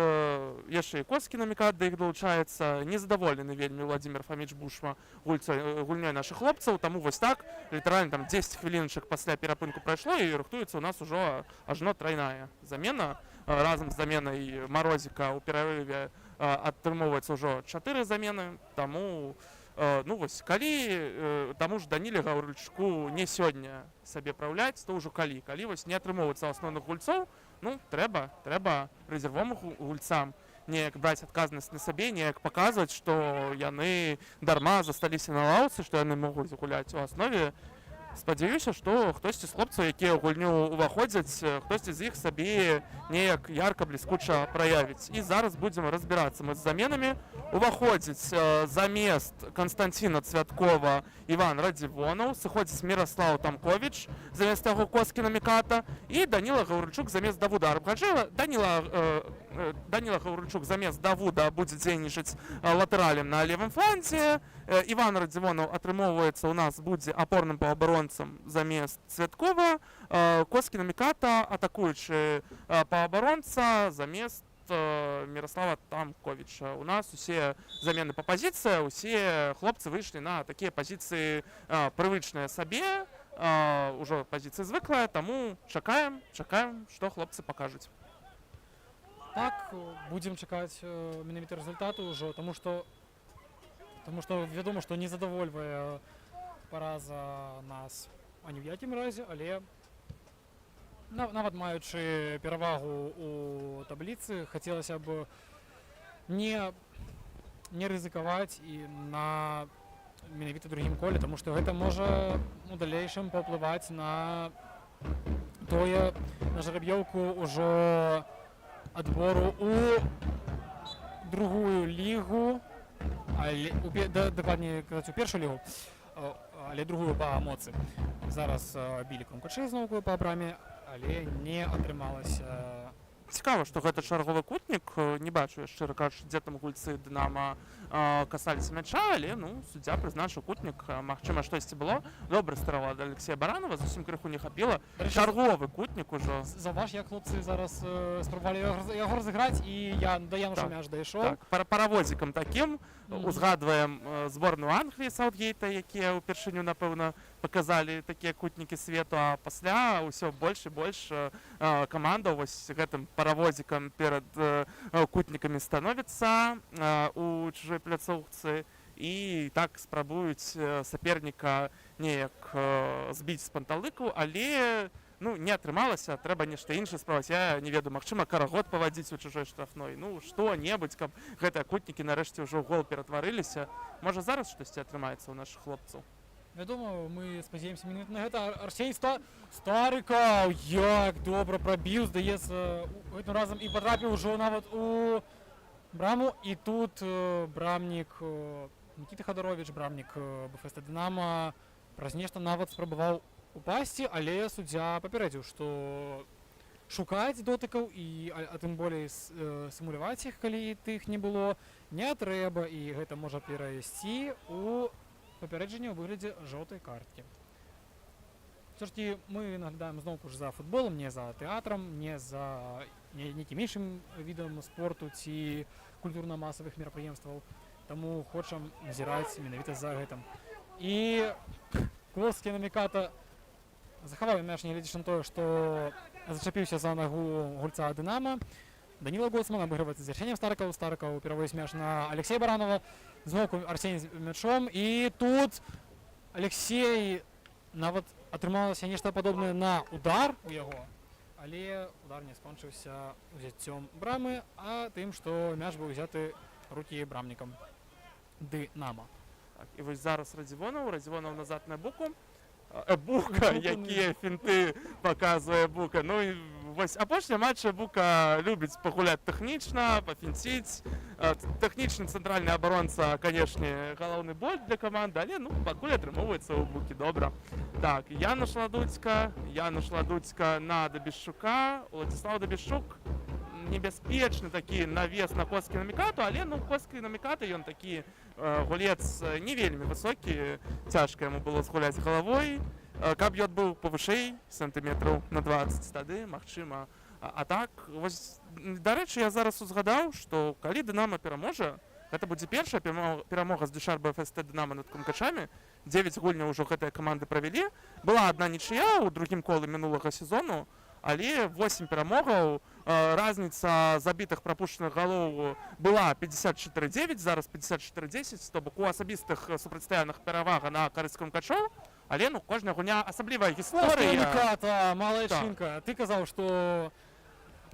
яшчэ і Коцкі намікат да іх далучаецца. Незадаволены вельмі Владзімир Фаміч Бушма гульнёй нашых хлопцаў, таму вось так літаральна там 10 хвілінчак пасля перапынку прайшло і рыхтуецца ў нас ужо ажно трайная замена. Разам з заменай Марозіка ў перарыве атрымоўваецца ўжо 4 замены, таму ну вось калі таму ж Даніле Гаврыльчуку не сёння сабе праўляць, то ўжо калі вось не атрымоўваецца асноўных гульцоў, ну трэба рэзервовым гульцам неяк браць адказнасць на сабе, неяк паказваць, што яны дарма засталіся на лаўцы, што яны могуць гуляць у аснове. Спадзяюся, што хтосьці з хлопцаў, якія ў гульню ўваходзяць, хтосьці з іх сабе неяк ярка бліскуча праявіць. І зараз будзем разбірацца мы з заменамі. Уваходзіць замест Канстанціна Цвяткова Іван Радзівонаў, сыходзіць Міраслаў Тамковіч замест яго Коцкі наміката і Даніла Гаврыльчук замест Давуда Арбгаджэева. Даніла Гаврыльчук замест Давуда будзе дзейнічаць латэралем на левым фланзе. Іван Радзівонаў атрымоўваецца у нас будзе апорным паўабаронцам замест Цвяткова. Коцкі наміката атакуючы паўабаронца замест Міраслава Тамковіча. У нас усе замены па пазіцыі, усе хлопцы выйшлі на такія пазіцыі прывычныя сабе, ўжо пазіцыя звыклая, таму чакаем, што хлопцы пакажуць. Так, будзем чакаць менавіта рэзультату ўжо, таму што вядома, што не задавольвае параза нас ані ў якім разе, але нават маючы перавагу у табліцы, хацелася б не рызыкаваць і на менавіта другім коле, таму што гэта можа у далейшым паўплываць на тое, на жараб'ёўку ўжо адбору у другую лігу, дакладней казаць у першую лігу, але другую па моцы. Зараз білі Крумкачы зноўку па браме, але не атрымалася. Цікава, што гэта чарговы кутнік. Не бачу, шчыра кажучы, дзе там гульцы Дынама касаліся мяча, але суддзя прызначыў кутнік. Магчыма, штосьці было. Добры старал ад Алексея Баранова, зусім крыху не хапіла. Чарговы кутнік ужо. Заўваж, як хлопцы зараз спрабавалі яго разыграць, і да Януша мяч дайшоў. Паравозікам такім. Узгадваем зборную Англіі Саутгейта, якія ўпершыню, напэўна, паказалі такія кутнікі свету, а пасля ўсё больш і больш каманда вось гэтым паравозікам перад кутнікамі становіцца у чужой пляцоўцы і так спрабуюць саперніка неяк збіць з панталыку, але не атрымалася, трэба нешта іншае спрабаваць. Я не ведаю, магчыма, карагод павадзіць у чужой штрафной, што-небудзь, каб гэтыя кутнікі нарэшце ўжо ў гол ператварыліся. Можа, зараз штосьці атрымаецца ў нашых хлопцаў. Вядома, мы спадзяемся менавіта на гэта. Арсень Старыкаў, як добра прабіў, здаецца, гэтым разам і патрапіў ужо нават у браму. І тут брамнік Нікіта Хадаровіч, брамнік БФС Дынама, праз нешта нават спрабаваў упасці, але суддзя папярэдзіў, што шукаць дотыкаў, а тым болей сімуляваць іх, калі тых не было, не трэба, і гэта можа перайсці у папярэджанне ў выглядзе жоўтай карткі. Все-таки мы наглядаем зноўку ж за футболом, не за тэатрам, не за нейкім іншым відам спорту ці культурна-масавых мерапрыемстваў, таму хочам назіраць менавіта за гэтым. І Коцкі наміката захаваў мяч, нягледзячы на тое, што зачапіўся за нагу гульца Дынама. Даніла Гоцман абыгрываецца з Арсенем Старыкаў пераводзіць мяч на Алексея Баранова. Зноўку Арсень з мячом, і тут Алексей нават атрымалася нешта падобнае на удар у яго, але удар не скончыўся узяццём брамы, а тым, што мяч быў узяты рукі брамнікам Дынама. І вось зараз Радзівонаў назад на Буку. Бука, якія фінты паказвае Бука. Вось апошня матча Бука любіць пагуляць тэхнічна, пафінціць. Тэхнічны цэнтральны абаронца, канешне, галоўны боль для каманды, але пакуль атрымоўваецца ў Букі добра. Так, Януш Ладуцька на Дабішчука. Уладзіслаў Дабішчук небяспечны такі навес на Коцкі намікату, але Коцкі наміката ён такі гулец не вельмі высокі, цяжка яму было згуляць галавой. Каб ён быў павышэй сантыметраў на 20, тады, магчыма, А так вось, дарэчы, я зараз узгадаў, што калі Дынама пераможа, гэта будзе першая перамога з Дюшарба ФСТ Дынама над Крумкачамі. 9 гульняў ўжо гэтыя каманды правялі. Была адна нічыя ў другім коле мінулага сезону, але 8 перамогаў. Разніца забітых прапушчаных галоў была 54-9, зараз 54-10, то бок у асабістых супрацьстаянных перавага на карысць Крумкачоў, але ну кожная гульня асаблівая гісторыя. Ката, малайчынка, ты казаў, што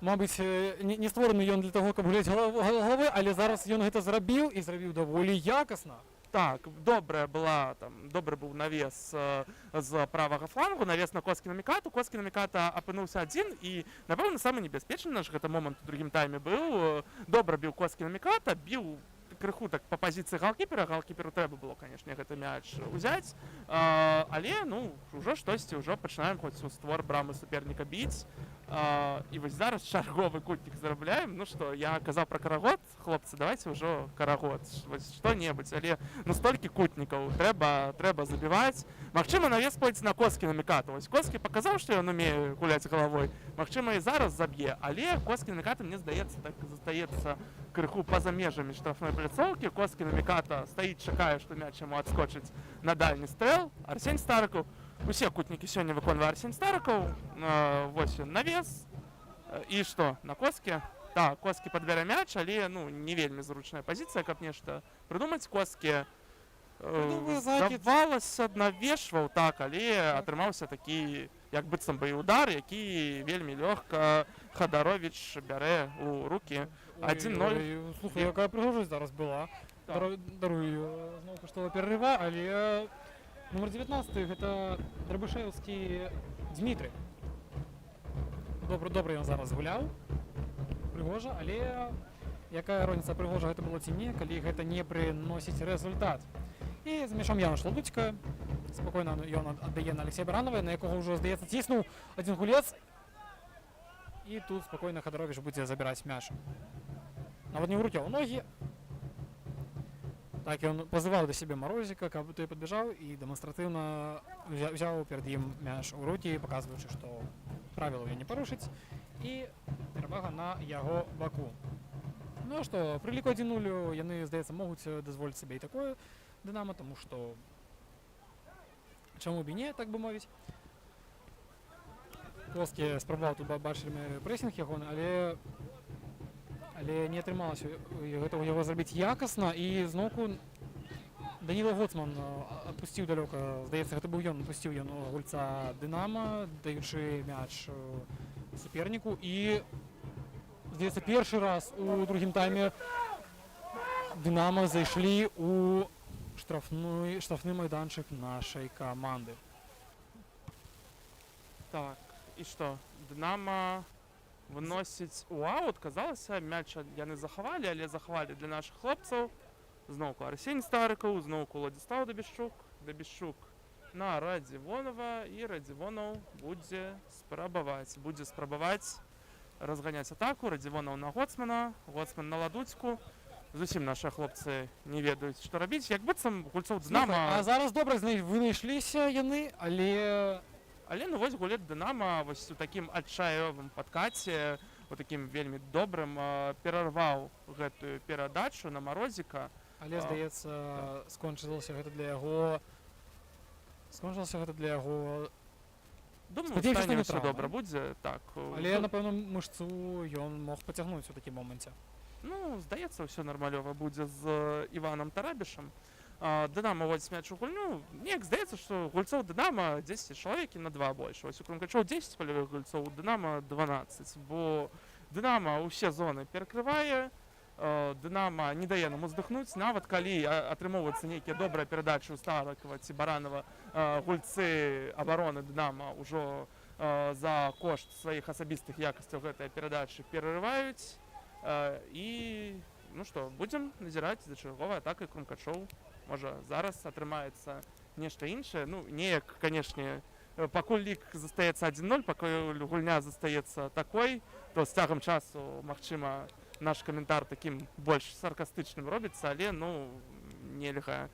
мабыць, не створаны ён для таго, каб гуляць галавы, але зараз ён гэта зрабіў і зрабіў даволі якасна. Так, добрый быў навес з правага флангу, навес на Коскіна Мікату. Коскіна Міката апынуўся адзін і, напэўна, самы небяспечны наш гэты момант у другім тайме быў. Добра біў Коскіна Міката, біў крыху так па пазіцыі галкіпера. Галкіперу трэба было, канешне, гэты мяч узяць. Але, ну, ўжо штосьці, ўжо пачынаем хоць у створ брамы суперніка біць. І вось зараз чарговы кутнік зарабляем. Ну што, я казаў пра карагод, хлопцы, давайте ўжо карагод, вось што-небудзь, але ну столькі кутнікаў трэба забіваць. Магчыма, навес пойдзе на Коскіна Міката. Вось Коскі паказаў, што ён умее гуляць галавой. Магчыма, і зараз заб'е, але Коскіна Міката, мне здаецца, так застаецца крыху па-за межамі штрафной пляцоўкі. Коскіна Міката стаіць, чакае, што мяч яму адскочыць на дальні стрэл. Арсень Старыкаў. Усе кутнікі сёння выконвае Арсень Старыкаў. Вось ён навес. І што, на Коскі? Так, Коскі падбярэ мяч, але ну, не вельмі зручная пазіцыя, каб нешта прыдумаць. Коскі здавалася, навешваў, так, але атрымаўся такі, як быццам бы і удар, які вельмі лёгка Хадаровіч бярэ ў рукі. 1-0. Слухай, якая прыгожасць зараз была. Даруй зноў каштова перарыва, але нумар 19 гэта Драбышэўскі Дмітрый. Добра ён зараз гуляў. Прыгожа, але якая розніца, прыгожа гэта было ці не, калі гэта не прыносіць рэзультат. І з мячом Яна Шладуцька. Спакойна ён аддае на Алексея Баранова, на якога ўжо, здаецца, ціснуў адзін гулец. І тут спакойна Хадаровіч будзе забіраць мяч. Нават не ў рукі, а ў ногі. Так, ён пазываў да сябе Марозіка, каб той падбяжаў і дэманстратыўна взяў перад ім мяч у рукі, паказваючы, што правілаў ён не парушыць, і перавага на яго баку. Ну а што, пры ліку 1-0 яны, здаецца, могуць дазволіць сабе і такое Дынама, таму што чаму б і не, так бы мовіць. Коскі спрабаваў тут бачылі прэсінг яго, але не атрымалася гэта яго зрабіць якасна, і зноўку Даніла Гоцман адпусціў далёка, здаецца, гэта быў ён, адпусціў ён гульца Дынама, даючы мяч суперніку, і, здаецца, першы раз у другім тайме Дынама зайшлі у штрафны майданчык нашай каманды. Так, і што, Дынама выносіць у аут, казалася, мяч яны захавалі, але захавалі для нашых хлопцаў. Зноўку Арсень Старыкаў, зноўку Владзіслаў Дабішчук на Радзівонова, і Радзівонаў будзе спрабаваць разганяць атаку. Радзівонаў на Гоцмана, Гоцман на Ладуцьку. Зусім нашы хлопцы не ведаюць, што рабіць. Як быццам гульцоў Дынама... А зараз добра вынайшліся яны, Але ну вось гулец Дынама вось у такім адчаёвым падкаце, у такім вельмі добрым, перарваў гэтую перадачу на Марозіка. Але, здаецца, скончылася гэта для яго... Думаю, стане ўсё добра будзе, так. Але, напэўна, мышцу ён мог пацягнуць у такім моманце. Ну, здаецца, ўсё нармалёва будзе з Іванам Тарабішам. Дынама водзіць мяч у гульню. Неяк здаецца, што гульцоў Дынама 10 чалавекі на 2 больш. Вось у Крумкачоў 10 палявых гульцоў, у Дынама 12. Бо Дынама ўсе зоны перакрывае, Дынама не дае нам уздыхнуць, нават калі атрымоўваюцца нейкія добрыя перадачы ў Старыкава ці Баранова, гульцы абароны Дынама ўжо за кошт сваіх асабістых якасцяў гэтыя перадачы перарываюць. І, ну што, будзем назіраць за чарговай атакай Крумкачоў. Можа, зараз атрымаецца нешта іншае. Ну, неяк, канешне, пакуль лік застаецца 1-0, пакуль гульня застаецца такой, то з цягам часу, магчыма, наш каментар такім больш саркастычным робіцца, але, ну, нельга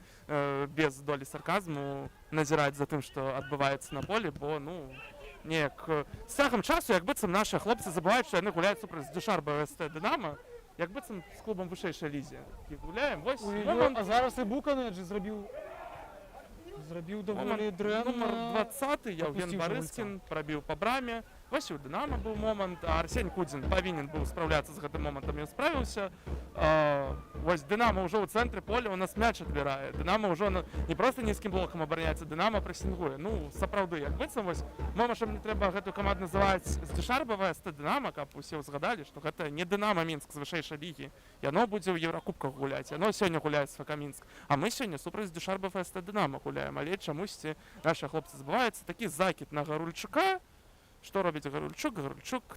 без долі сарказму назіраць за тым, што адбываецца на полі, бо, ну, неяк з цягам часу, як быццам нашы хлопцы забываюць, што яны гуляюць супраць Дюшарба ВСТ Дынама, як быццам з клубам вышэйшай лізе. І гуляем, вось момант, А зараз і Буканеджы зрабіў даволі дрэнна. Номер 20, Яўген Пропусціў Барыскін, прабіў па браме. Вось і ў Дынама быў момант, а Арсень Кудзін павінен быў спраўляцца з гэтым момантам, ён справіўся. Вось Дынама ўжо ў цэнтры поля у нас мяч адбірае. Дынама ўжо не проста нізкім блокам абараняецца, Дынама прэсінгуе. Ну, сапраўды, як быццам вось, момашам мне трэба гэтую каманду называць з Дюшарба ВСТ Дынама, каб усе згадалі, што гэта не Дынама Мінск з вышэйшай лігі. Яно будзе ў Еўракубках гуляць, яно сёння гуляе з ФК Мінск. А мы сёння супраць Дюшарба ВСТ Дынама гуляем, але чамусьці нашы хлопцы забываюцца. Такі закід на Гарульчука. Што робіць Гарульчук? Гарульчук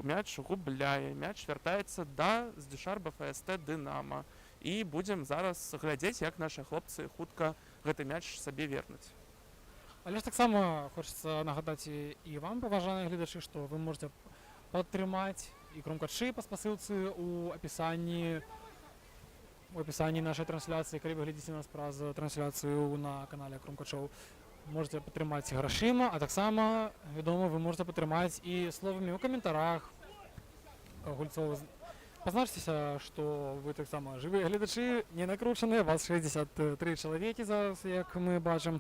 мяч губляе, мяч вяртаецца да з Дюшарба ФСТ Дынама. І будзем зараз глядзець, як нашы хлопцы хутка гэты мяч сабе вернуць. Але ж таксама хочацца нагадаць і вам, паважаныя гледачы, што вы можете падтрымаць і крумкачы па спасылцы ў апісанні нашай трансляцыі, калі вы глядзіце нас праз трансляцыю на канале Крумкачоў. Можете падтрымаць грашыма, а таксама, вядома, вы можете падтрымаць і словамі ў каментарах гульцоў. Пазначцеся, што вы таксама жывыя гледачы, не накручаныя, вас 63 чалавекі зараз, як мы бачым.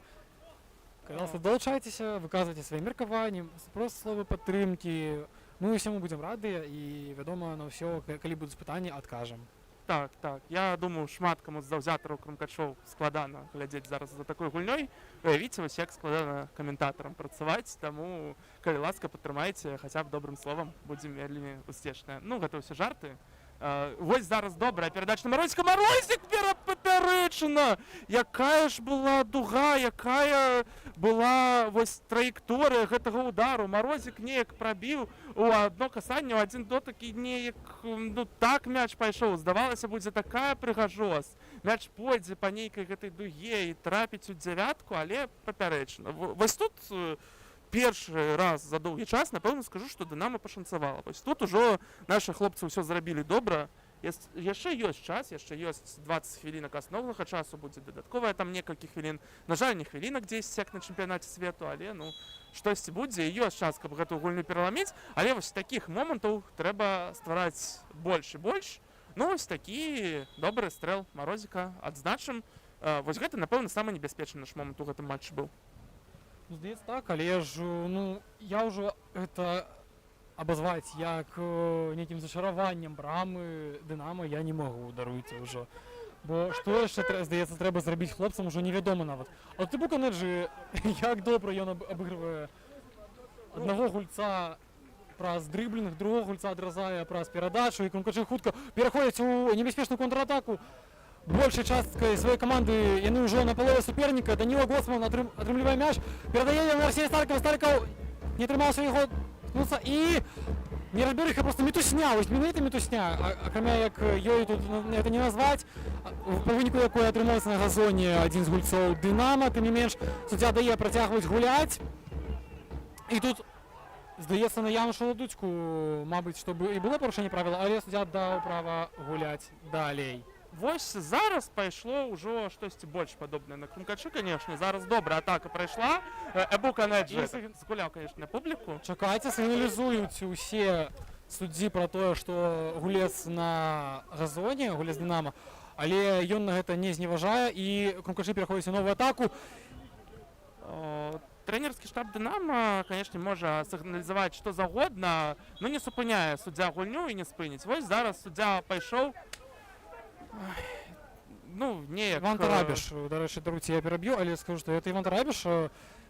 Калі далучайцеся, выказвайце свае меркаванні, проста словы падтрымкі. Мы ўсяму будзем радыя і, вядома, на ўсё, калі будуць пытанні, адкажам. Так. Я думаю, шмат каму з заўзятараў Крумкачоў складана глядзець зараз за такой гульнёй. Уявіце вось, як складана каментатарам працаваць, таму, калі ласка, падтрымайце хаця б добрым словам, будзем вельмі успешныя. Ну, гэта ўсе жарты. Вось зараз добрая перадача на Марозіка. Марозік перапапярэчана! Якая ж была дуга, якая была вось траекторыя гэтага удару. Марозік неяк прабіў у адно касанне, у адзін дотык і неяк, ну, так мяч пайшоў. Здавалася, будзе такая прыгажосць. Мяч пойдзе па нейкай гэтай дуге і трапіць у дзявятку, але папярэчна. Вось тут першы раз за доўгі час, напэўна, скажу, што Дынама пашанцавала. Вось тут ужо нашы хлопцы ўсё зрабілі добра. Яшчэ ёсць час, яшчэ ёсць 20 хвілінак асноўнага часу, будзе дадатковая там некалькі хвілін. На жаль, не хвілінак 10, як на чэмпіянаце свету, але, ну, штосьці будзе, і ёсць час, каб гэтую гульню пераламіць. Але вось такіх момантаў трэба ствараць больш і больш. Ну, вось такі добры стрэл Марозіка адзначым. Вось гэта, напэўна, самы небяспечны наш момант у гэтым матчы быў. Здаецца так, але ж, ну, я ўжо гэта абазваць як нейкім зачараваннем брамы Дынама я не магу, даруйце ўжо. Бо што яшчэ, здаецца, трэба зрабіць хлопцам, ужо невядома нават. А ты Буканеджы, як добра ён абыгрывае аднаго гульца праз дрыблінг, другого гульца адразае праз перадачу, і Крумкачы хутка пераходзяць у небяспечную контратаку. Большай часткай сваёй каманды яны ўжо на палове суперніка. Даніла Гоцман атрымлівае мяч, перадае на Арсеня Старкова. Старков не атрымаўся яго ткнуцца і неразберыха, проста мітусня, вось менавіта мітусня. Акрамя як ёй тут гэта не назваць, па выніку якой атрымоўся на газоне адзін з гульцоў Дынама. Тым не менш, суддзя дае працягваць гуляць. І тут здаецца, на Януша Ладуцьку, мабыць, што і было парушэнне правіла, але суддзя даў права гуляць далей. Вось зараз пайшло ўжо штосьці больш падобнае на Крумкачы, канешне. Зараз добрая атака прайшла. Буканеджы згуляў, канешне, публіку. Чакайце, сігналізуюць усе суддзі пра тое, што гулец на газоне, гулец Дынама, але ён на гэта не зневажае, і Крумкачы пераходзяць у новую атаку. Трэнерскі штаб Дынама, канешне, можа сігналізаваць што загодна, но не супыняе суддзя гульню і не спыніць. Вось зараз суддзя пайшоў. Ну, неяк... Іван Тарабіш, дарэчы, даруйце, я пераб'ю, але скажу, што гэта Іван Тарабіш,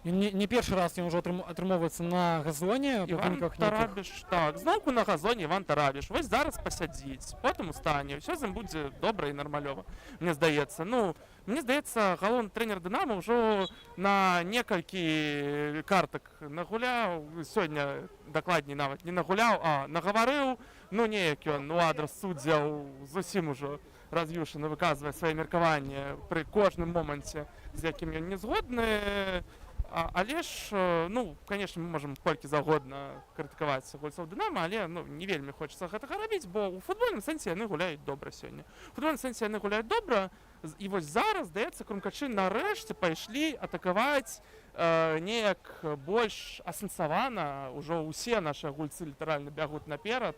не першы раз ён ўжо атрымоўваецца на газоне. Іван Тарабіш, так, зноўку на газоне Іван Тарабіш. Вось зараз пасядзіць, потым устане, ўсё з ім будзе добра і нармалёва, мне здаецца. Ну, мне здаецца, галоўны трэнер Дынама ўжо на некалькі картак нагуляў, сёння дакладней нават не нагуляў, а нагаварыў, ну, неяк ён у адрас суддзяў зусім ужо раз'юшана выказвае свае меркаванні пры кожным моманце, з якім ён не згодны. Але ж, ну, канешне, мы можам колькі загодна крытыкаваць гульцоў Дынама, але, ну, не вельмі хочацца гэтага рабіць, бо ў футбольным сэнсе яны гуляюць добра сёння. У футбольным сэнсе яны гуляюць добра, і вось зараз, здаецца, Крумкачы нарэшце пайшлі атакаваць неяк больш асэнсавана, ўжо ўсе нашы гульцы літаральна бягуць наперад,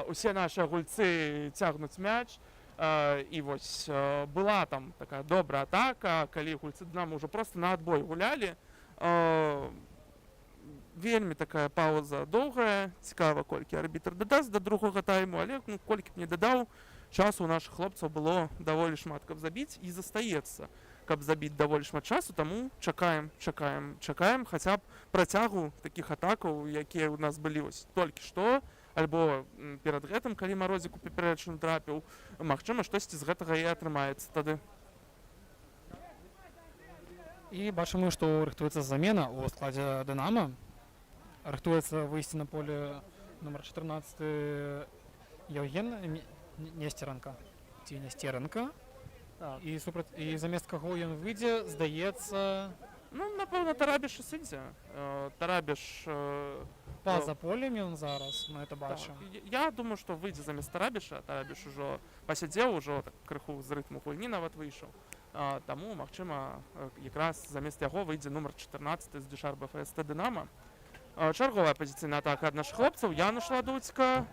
усе нашы гульцы цягнуць мяч, і вось была там такая добрая атака, калі гульцы Дынамо ўжо проста на адбой гулялі. Вельмі такая пауза доўгая, цікава, колькі арбітр дадасць да другога тайму, але колькі б не дадаў, часу у нашых хлопцаў было даволі шмат, каб забіць, і застаецца, каб забіць даволі шмат часу, таму чакаем, хаця б працягу такіх атакаў, якія ў нас былі вось толькі што, альбо перад гэтым, калі Марозік у папярэчную трапіў, магчыма, штосьці з гэтага і атрымаецца тады. І бачым мы, што рыхтуецца замена ў складзе Дынама. Рыхтуецца выйсці на поле нумар 14 Евген Нестеренко. Ці Нестеренко. І замест каго ён выйдзе, здаецца... Ну, напэўна, Тарабіш і сыдзе. Тарабіш... Па-за полем ён зараз, мы это бачым. Я думаю, што выйдзе замест Тарабіша. Тарабіш ужо пасядзеў, ужо так крыху з рытму гульні нават выйшаў. Таму, магчыма, якраз замест яго выйдзе нумар 14 з Дюшарба ФСТ Дынамо. Чарговая пазіцыйная атака ад нашых хлопцаў. Януш Ладуцька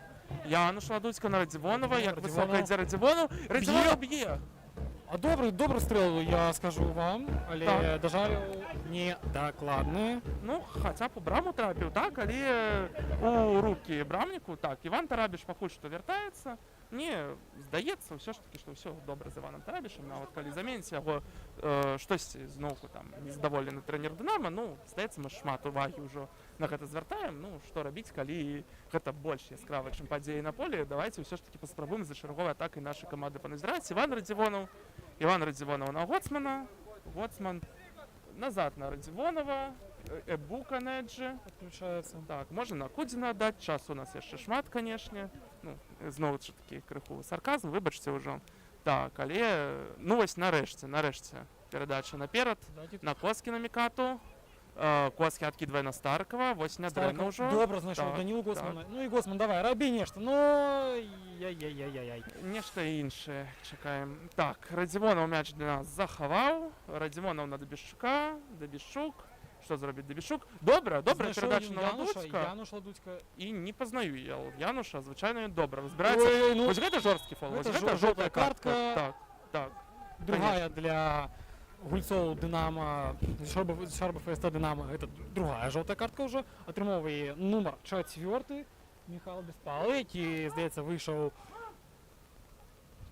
на Радзівонова. Як высока ідзе Радзівонов. Радзівонов б'е! А добрый стрэл, я скажу вам, але дажаль не дакладны. Ну, хаця б у браму трапіў, так, але у рукі брамніку, так, Іван Тарабіш пакуль што вяртаецца. Мне здаецца ўсё ж такі, што ўсё добра з Іванам Тарабішам, нават калі заменіць яго штосьці зноўку там незадаволены трэнер Дынамо, ну, здаецца, мы шмат увагі ўжо на гэта звяртаем. Ну, што рабіць, калі гэта больш яскрава, чым падзеі на полі, давайце ўсё ж такі паспрабуем за чарговай атакай нашай каманды паназіраць. Іван Радзівонаў на Гоцмана, Гоцман назад на Радзівонова, Эбука на эджы. Подключаецца. Так, можна на Кудзіна аддаць, часу у нас яшчэ шмат, канешне. Ну, зноў ж такі крыху сарказм, выбачце ўжо. Так, але, ну вось нарэшце перадача наперад, на Коскіна Мікату. Коски адкідвае на Старкова, вось нядрэнна ўжо. Добра знайшоў Данілу Гоцмана. Ну і Гоцман, давай, рабі нешта. Ну, яй-яй-яй-яй. Нешта іншае чакаем. Так, Радзівонаў мяч для нас захаваў. Радзівонаў на Дабішчука, Дабішчук. Што зробіць Дабішчук? Добра перадача на Ладуцька. Януш Ладуцька. І не пазнаю я Януша, звычайна ён добра разбіраецца. Вось гэта жорсткі фол, вось гэта жоўтая картка. Так. Другая для гульцоў Дынамо, Шарба ФСТ Дынамо, гэта другая жоўтая картка ўжо. Атрымоўвае нумар 4 Міхал Беспалы, які, здаецца, выйшаў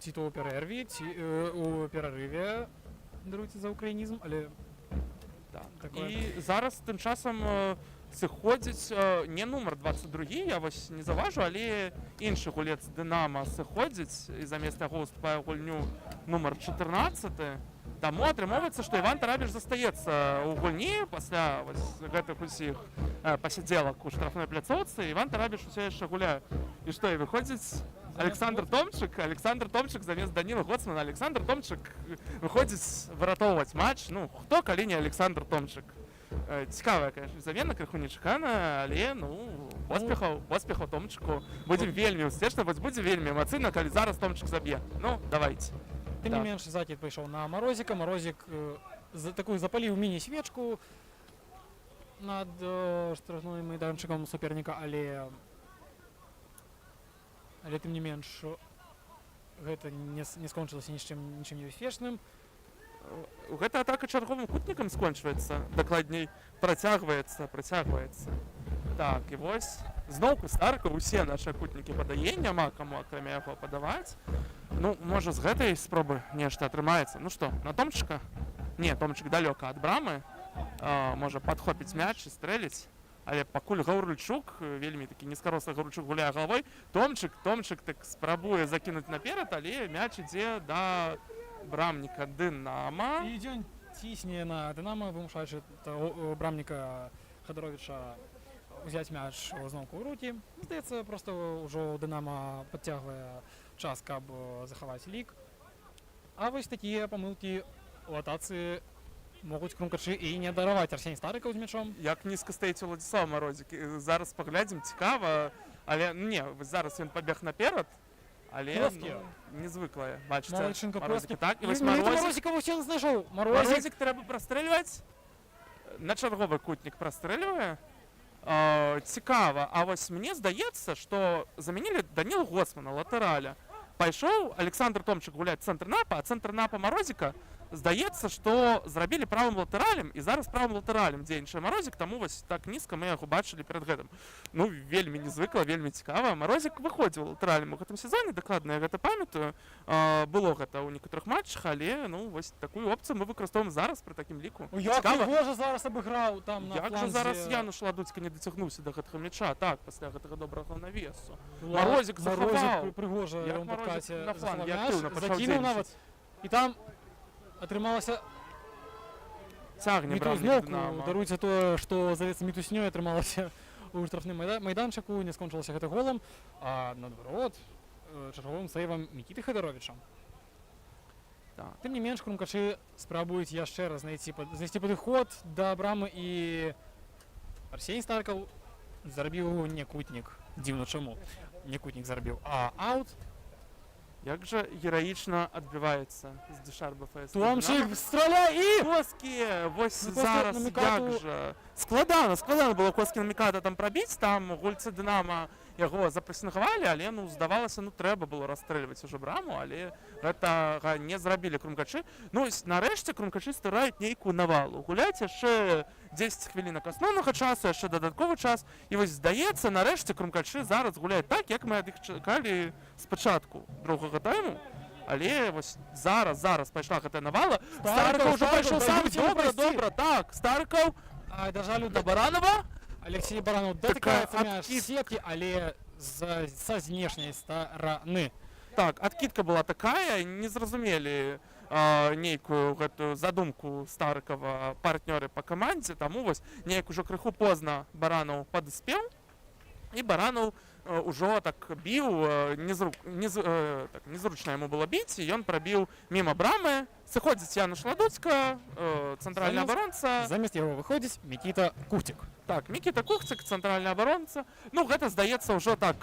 ці то ў перэрве, ці ў перарыве, даруйце за ўкраінізм, але... І зараз тым часам сыходзіць не нумар 22, я вось не заўважу, але іншы гулец Дынамо сыходзіць і замест яго уступае гульню нумар 14. Таму атрымоўваецца, што Іван Тарабіш застаецца ў гульні пасля гэтых усіх пасядзелак у штрафной пляцоўцы. Іван Тарабіш усё яшчэ гуляе. І што, і выходзіць Александр Томчык замест Даніла Гоцмана. Александр Томчык выходзіць выратоўваць матч. Ну, хто, калі не Александр Томчык. Цікавая, конечно, замена, крыху нечакана, але, ну, поспехаў Томчыку. Будзем вельмі ўспешна, будзе вельмі эмацыйна, калі зараз Томчык заб'е. Ну, давайте. Тым не менш, закід пайшоў на Марозіка. Марозік такую запаліў міні-свечку над штрафным майданчыкам суперніка, але тым не менш гэта не скончылася нічым небяспечным. Гэта атака чарговым кутнікам скончваецца, дакладней працягваецца. Так, і вось зноўку Старка, усе нашы кутнікі падае, няма каму акрамя яго падаваць. Ну, можа, з гэтай спробы нешта атрымаецца. Ну што, на Томчыка? Не, Томчык далёка ад брамы. Можа падхопіць мяч і стрэліць. Але пакуль Гаўрыльчук, вельмі такі нізкарослы Гаўрыльчук гуляе галавой, Томчык так спрабуе закінуць наперад, але мяч ідзе да брамніка Дынамо. І ідзе цісне на Дынамо, вымушаючы брамніка Хадаровіча ўзяць мяч зноўку ў рукі. Здаецца, проста ўжо Дынамо падцягвае час, каб захаваць лік. А вось такія памылкі ў атацы могуць крумкачы і не дараваць Арсеній Старыкаў з мячом. Як нізка стаіць Уладзіслаў Марозік. Зараз паглядзім, цікава, але не, зараз ён пабег наперад, але незвыклае. Бачыце, Марозік так, і вось Марозік. Марозіка вось ён знайшоў. Марозік трэба прастрэльваць. на чарговы кутнік прастрэльвае. Цікава, а вось мне здаецца, што заменілі Даніла Госмана, латараля. Пайшоў Александр Томчык гуляць цэнтр напа, а цэнтр напа Марозіка, здаецца, што зрабілі правым латаралем, і зараз правым латаралем дзейнічае Марозік, таму вось так нізка мы яго бачылі перад гэтым. Ну, вельмі незвыкла, вельмі цікава. Марозік выходзіў латаралем у гэтым сезоне, дакладна я гэта памятаю. Было гэта ў некаторых матчах, але ну, вось такую опцыю мы выкарыстоўваем зараз пры такім ліку. Як Прыгожа зараз абыграў там на Як фланзе. жа зараз Януш Ладуцька не дацягнуўся да гэтага мяча, так, пасля гэтага добрага навесу. Марозік захаваў. Прыгожа Як ён Марозік падкаце на фланге захаваў актыўна мяч, пачаў закінуў нават. дзейнічаць. І там атрымалася Цягне брамнік мітузноўку. Дынамо. Даруйце тое, што завецца мітуснёй атрымалася у штрафным майданчыку, не скончылася гэта голам, а наадварот чарговым сейвам Мікіты Хадаровіча. Так. Тым не менш, крумкачы спрабуюць яшчэ раз знайсці падыход да брамы, і Арсеній Старкаў зарабіў не кутнік. Дзіўна чаму. Не кутнік зарабіў, а аут. Як жа гераічна адбіваецца з Дюшарба ФС. Томчык страляе і... Коски, вось Ну, зараз на Мікату- як жа. Складана было Коски на Міката там прабіць, там гульцы Дынамо яго запрэсінгавалі, але ну здавалася, ну трэба было расстрэльваць ужо браму, але гэтага не зрабілі крумкачы. Ну нарэшце крумкачы ствараюць нейкую навалу. Гуляць яшчэ 10 хвілінак асноўнага часу, яшчэ дадатковы час. І вось здаецца, нарэшце крумкачы зараз гуляюць так, як мы ад іх чакалі спачатку другога тайму. Але вось зараз пайшла гэтая навала. Старыкаў ўжо пайшоў сам, добра, так, Старыкаў А, да жалю, да Баранова. Алексей Баранов датыкаецца мяч з сеткі, але са знешняй стараны. Так, адкідка была такая, не зразумелі нейкую гэтую задумку Старыкава партнёры па камандзе, таму вось неяк ужо крыху позна Баранаў падыспеў, і Баранаў ужо так біў, незручна яму было біць, і ён прабіў міма брамы. Сыходзіць Януш Ладуцька, цэнтральны абаронца. Замест яго выходзіць Мікіта Кухцік. Так, Мікіта Кухцік, цэнтральны абаронца. Ну, гэта здаецца ўжо так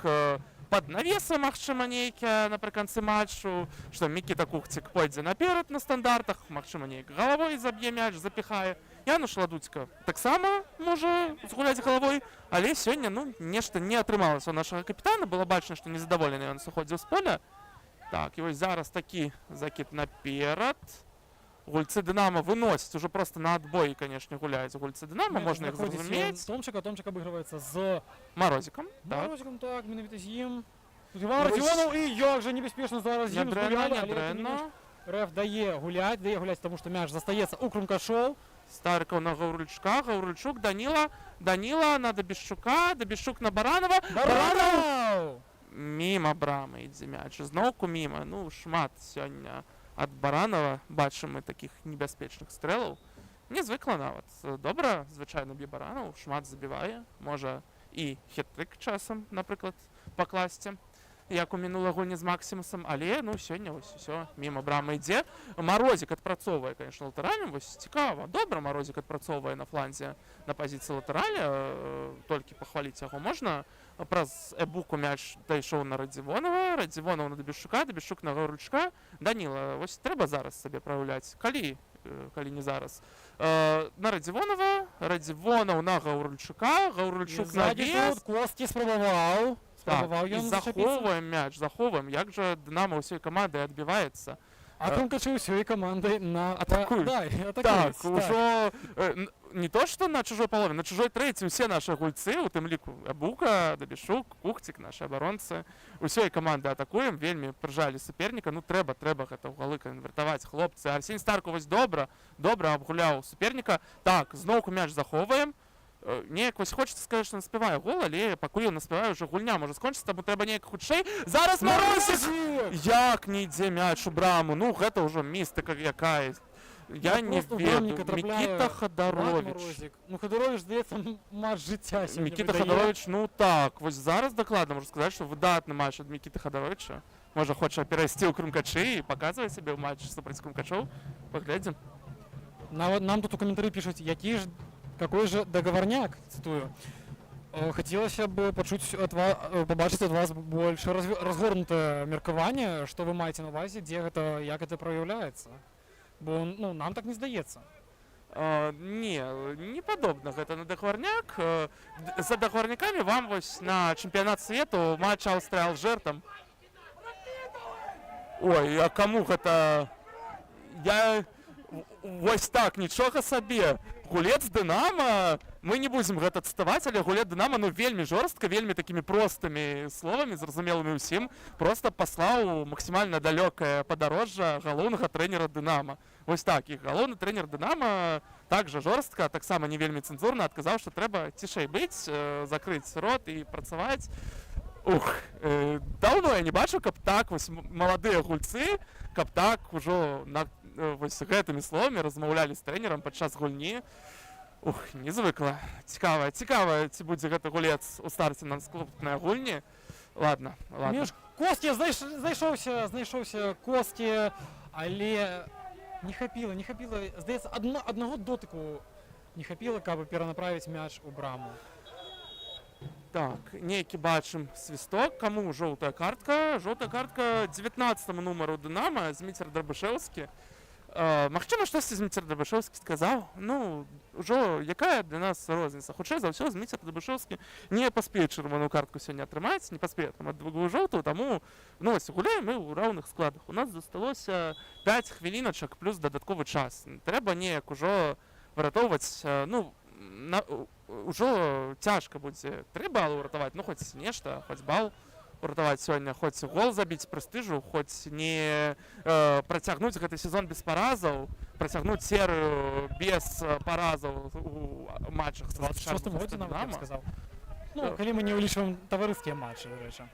пад навесы, магчыма, нейкія напрыканцы матчу, што Мікіта Кухцік пойдзе наперад на стандартах, магчыма, нейк галавой заб'е мяч, запіхае. Януш Ладуцька таксама можа згуляць галавой, але сёння ну нешта не атрымалася у нашага капітана, было бачна, што незадаволены ён сыходзіў з поля. Так, і вось зараз такі закід наперад. Гульцы Дынамо выносяць, ужо проста на адбой, канешне, гуляюць гульцы Дынамо, можна іх зразумець. Томчык абыгрываецца з Марозікам, так. Марозікам, так, менавіта з ім. Іван Радзіонаў, і як жа небяспечна зараз з ім згулялі, але тым не менш рэф дае гуляць, таму што мяч застаецца ў крумкашоў. Старыкаў на Гаўрыльчука, Гаўрыльчук, Даніла на Дабішчука, Дабішчук на Баранова. Баранов! Міма брамы ідзе мяч, зноўку міма. Ну, шмат сёння ад Баранова бачым мы такіх небяспечных стрэлаў. Незвыкла нават. Добра, звычайна б'е Баранаў, шмат забівае. Можа і хет-трык часам, напрыклад, пакласці, як у мінулай гульні з Максімусам, але ну сёння вось усё міма брамы ідзе. Марозік адпрацоўвае, конечно, латаралем, вось цікава. Добра Марозік адпрацоўвае на фланзе на пазіцыі латараля, толькі пахваліць яго можна. Праз эбуку мяч дайшоў на Радзівонова, Радзівонаў на Дабішчука, Дабішчук на Гаўрыльчука. Даніла, вось трэба зараз сабе праяўляць, калі не зараз. На Радзівонова, Радзівонаў на Гаўрыльчука, Гаўрыльчук на вес. Коскі спрабаваў. І захоўваем мяч, захоўваем. Як жа Дынамо ўсёй камандай адбіваецца. А крумкачы ўсёй камандай на атакуюць. Так, ужо не то, што на чужой палове, на чужой трэці ўсе нашы гульцы, у тым ліку Эбука, Дабішчук, Кухцік, нашы абаронцы. Усёй каманды атакуем, вельмі прыжалі суперніка. Ну трэба гэта ў галы канвертаваць, хлопцы. Арсеній Старкаў вось добра абгуляў суперніка. Так, зноўку мяч захоўваем. Неяк вось хочацца сказаць, што наспявае гол, але пакуль ён наспявае, ўжо гульня можа скончыцца, таму трэба неяк хутчэй. Зараз Марозік! Як не ідзе мяч у браму? Ну, гэта ўжо містыка якая. Я не ведаю. Мікіта Хадаровіч. Ну, Хадаровіч, здаецца, матч жыцця сёння. Мікіта Хадаровіч, ну так, вось зараз дакладна можу сказаць, што выдатны матч ад Мікіты Хадаровіча. Можа, хоча перайсці ў крумкачы і паказвае сябе ў матч супраць крумкачоў. Паглядзім. Нам тут у каментары пішуць, какой же договорняк, цитую. Хотелось бы побачить от вас больше разгорнутое меркаванне, что вы маете на увазе, як это проявляется. Бо ну, нам так не здаецца. Не падобна гэта на дагварняк. За дагварнякамі вам вось на чэмпіянат свету матч Аўстрыя-Алжыр там. Ой, а каму гэта? Я вось так, нічога сабе. Гулец Дынама, мы не будзем гэта цытаваць, але гулец Дынама, ну, вельмі жорстка, вельмі такімі простымі словамі, зразумелымі ўсім, проста паслаў максімальна далёкае падарожжа галоўнага трэнера Дынама. Вось так, і галоўны трэнер Дынама также жорстка, таксама не вельмі цэнзурна адказаў, што трэба цішэй быць, закрыць рот і працаваць. Даўно я не бачу, каб так вось маладыя гульцы, каб так ужо вось гэтымі словамі размаўлялі з трэнерам падчас гульні. Незвыкла. Цікава, ці будзе гэты гулец у старце на наступнай гульні. Ладно. Косці, знайшоўся Косці, але не хапіла, здаецца, аднаго дотыку не хапіла, каб перанаправіць мяч у браму. Так, нейкі бачым свісток, каму жоўтая картка? Жоўтая картка 19-му нумару Дынама, Зміцер Драбышэўскі. Магчыма, штосьці Зміцер Драбышэўскі сказаў. Ну, ужо якая для нас розніца? Хутчэй за ўсё, Зміцер Драбышэўскі не паспее чырвоную картку сёння атрымаць, не паспее атрымаць другую жоўтую, таму, ну, вось, гуляем мы ў раўных складах. У нас засталося 5 хвіліначак плюс дадатковы час. Трэба неяк ужо выратоўваць, ну, ўжо цяжка будзе 3 балы ўратаваць, ну, хоць нешта, хоць бал уратаваць сёння, хоць гол забіць прэстыжу, хоць не працягнуць гэты сезон без паразаў, працягнуць серыю без паразаў у матчах з 26-м годзе, нават, я б сказаў. Ну, калі мы не ўлічваем таварыскія матчы, до рэчы.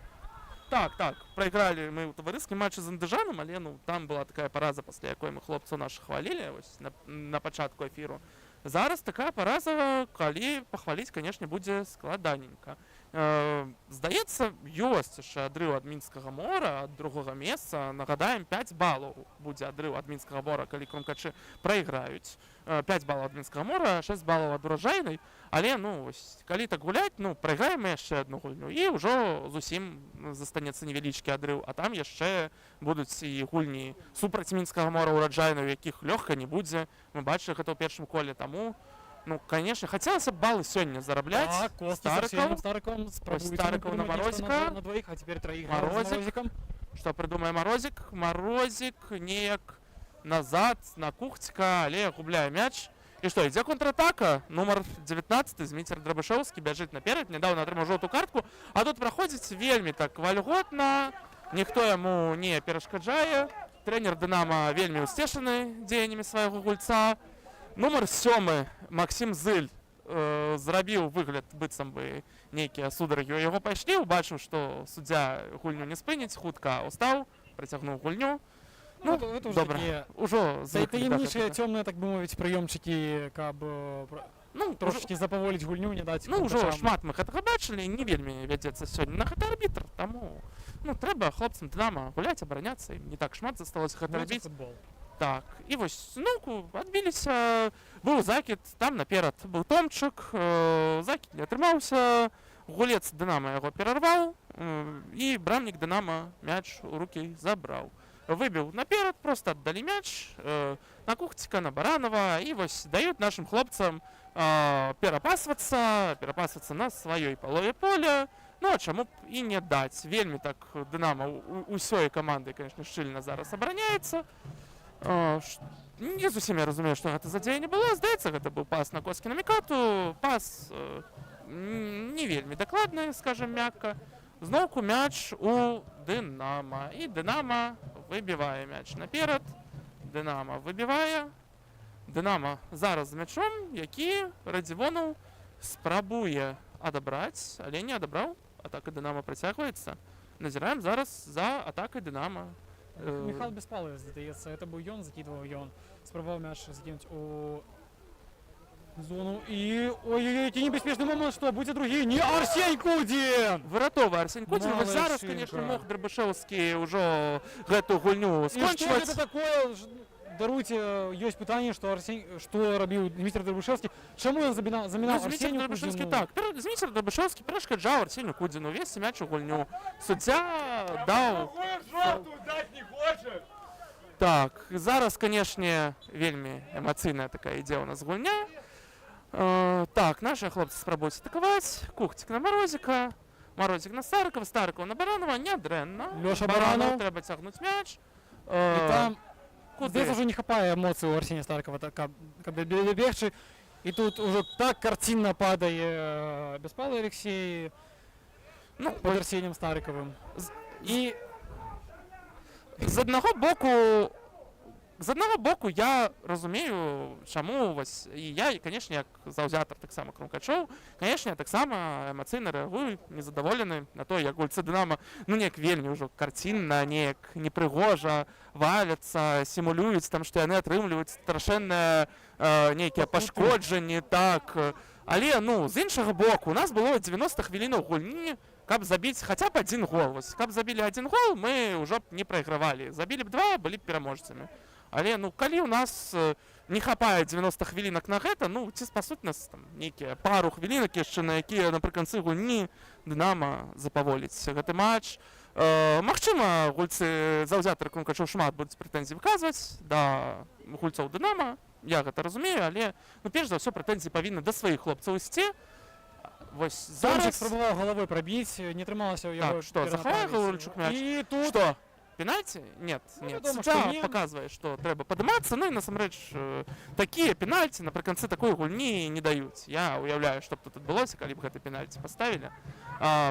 Так, прайгралі мы ў таварыскім матчы з Андыжанам, але, ну, там была такая параза, пасля якой мы хлопцаў нашых хвалілі, вось, на пачатку эфіру. Зараз такая параза, калі пахваліць, канешне, будзе складаненька. Здаецца, ёсць яшчэ адрыў ад Мінскага мора, ад другога месца. Нагадаем, 5 балаў будзе адрыў ад Мінскага мора, калі крумкачы прайграюць. 5 балаў ад Мінскага мора, 6 балаў ад уражайнай. Але, ну, вось, калі так гуляць, ну, прайграем яшчэ адну гульню. І ўжо зусім застанецца невялічкі адрыў. А там яшчэ будуць і гульні супраць Мінскага мора ураджайнай, у якіх лёгка не будзе. Мы бачылі гэта ў першым коле, таму, ну, конечно, хацелася б балы сёння зарабляць. Так, Кості з Старыком спрабуюць на Марозіка. На двоих, а цяпер траіх Марозікам. Што прыдумае Марозік? Марозік неяк назад на Кухціка, але губляе мяч. І што, ідзе контратака? Нумар 19, Зміцер Драбышэўскі бяжыць наперад, нядаўна атрымаў жоўтую картку, а тут праходзіць вельмі так вальготна, ніхто яму не перашкаджае. Трэнер Дынама вельмі ўсцешаны дзеяннямі свайго гульца. Нумар 7, Максім Зыль, зрабіў выгляд, быццам бы нейкія сударагі у яго пайшлі, убачыў, што суддзя гульню не спыніць, хутка устаў, працягнуў гульню. Ну, добра, ужо таемнічыя цёмныя, так бы мовіць, прыёмчыкі, каб трошачкі запаволіць гульню, не даць. Ну, ўжо шмат мы гэтага бачылі, не вельмі вядзецца сёння на гэты арбітр, таму, ну, трэба хлопцам Дынама гуляць, абараняцца, ім не так шмат засталося гэта рабіць. Так, і вось зноўку адбіліся, быў закід, там наперад быў Томчык, закід не атрымаўся, гулец Дынама яго перарваў, і брамнік Дынама мяч у рукі забраў. Выбіў наперад, проста аддалі мяч на Кухціка, на Баранова, і вось даюць нашым хлопцам перапасвацца на сваёй палове поля. Ну, а чаму б і не даць? Вельмі так Дынама усёй камандай, конечно, шчыльна зараз абараняецца. Не зусім я разумею, што гэта за дзеянне было. Здаецца, гэта быў пас на Коскі на Мікату. Пас не вельмі дакладны, скажем мякка. Зноўку мяч у Дынама. І Дынама выбівае мяч наперад. Дынама выбівае. Дынама зараз з мячом, які Радзівонаў спрабуе адабраць, але не адабраў. Атака Дынама працягваецца. Назіраем зараз за атакай Дынама. Михаил Беспаловец, здаецца, это быў ён, закидываў ён. Спрабаваў мяч закинуць у зону. І ой-ой-ой, які небяспечны момант, што будзе другі. Не, Арсень Кудзін! Выратовы Арсень Кудзін. Вось зараз, конечно, мог Драбышэўскі ўжо гэту гульню скончваць. І што гэта такое? Даруйце, ёсць пытанне, што рабіў Зміцер Драбышэўскі. Чаму ён замінаў Арсеню Кудзіну? Так, Зміцер Драбышэўскі перашкаджаў Арсеню Кудзіну весці мяч у гульню. Суддзя даў... Так, зараз, канешне, вельмі эмацыйная такая ідзе ў нас гульня. Так, наши хлопцы спрабуюць атакаваць. Кухцік на Марозіка. Марозік на Старыкова, Старыкова на Баранова. Нядрэнна. Лёша Баранов. Трэба цягнуць мяч. І там Куды? здесь уже не хапае эмоцый у Арсения Старкова, каб бегчы. І тут уже так картинно падае Беспалый Алексей Ну, под Арсением Старыковым. І з аднаго боку я разумею, чаму вось і я, і канешне, як заўзятар таксама Крумкачоў, канешне, таксама эмацыйна рэагую, незадаволены на тое, як гульцы Дынама, ну неяк вельмі ўжо карцінна, неяк непрыгожа валяцца, сімулююць там, што яны атрымліваюць страшэнныя нейкія пашкоджанні, так. Але, ну, з іншага боку, у нас было 90 хвілінаў гульні, каб забіць хаця б один гол. Вось, каб забілі один гол, мы ўжо б не прайгравалі. Забілі б два, былі б пераможцамі. Але, ну, калі ў нас не хапае 90 хвілінак на гэта, ну, ці спасуць нас там нейкія пару хвілінак яшчэ, на якія напрыканцы гульні Дынама запаволіць гэты матч. Магчыма, гульцы заўзятары Крумкачоў шмат будуць прэтэнзій выказваць да гульцоў Дынама. Я гэта разумею, але, ну, перш за ўсё, прэтэнзіі павінны да сваіх хлопцаў ісці. Вось Сончик зараз... спрабаваў галавой прабіць, не трымалася ў яго. Так, што, захавае Гаврыльчук мяч? І тут... Што? Пенальці? Нет, Ну, нет. вядома, Суддзя што не. паказвае, што трэба падымацца, ну і насамрэч такія пенальці напрыканцы такой гульні не даюць. Я уяўляю, што б тут адбылося, калі б гэты пенальці паставілі.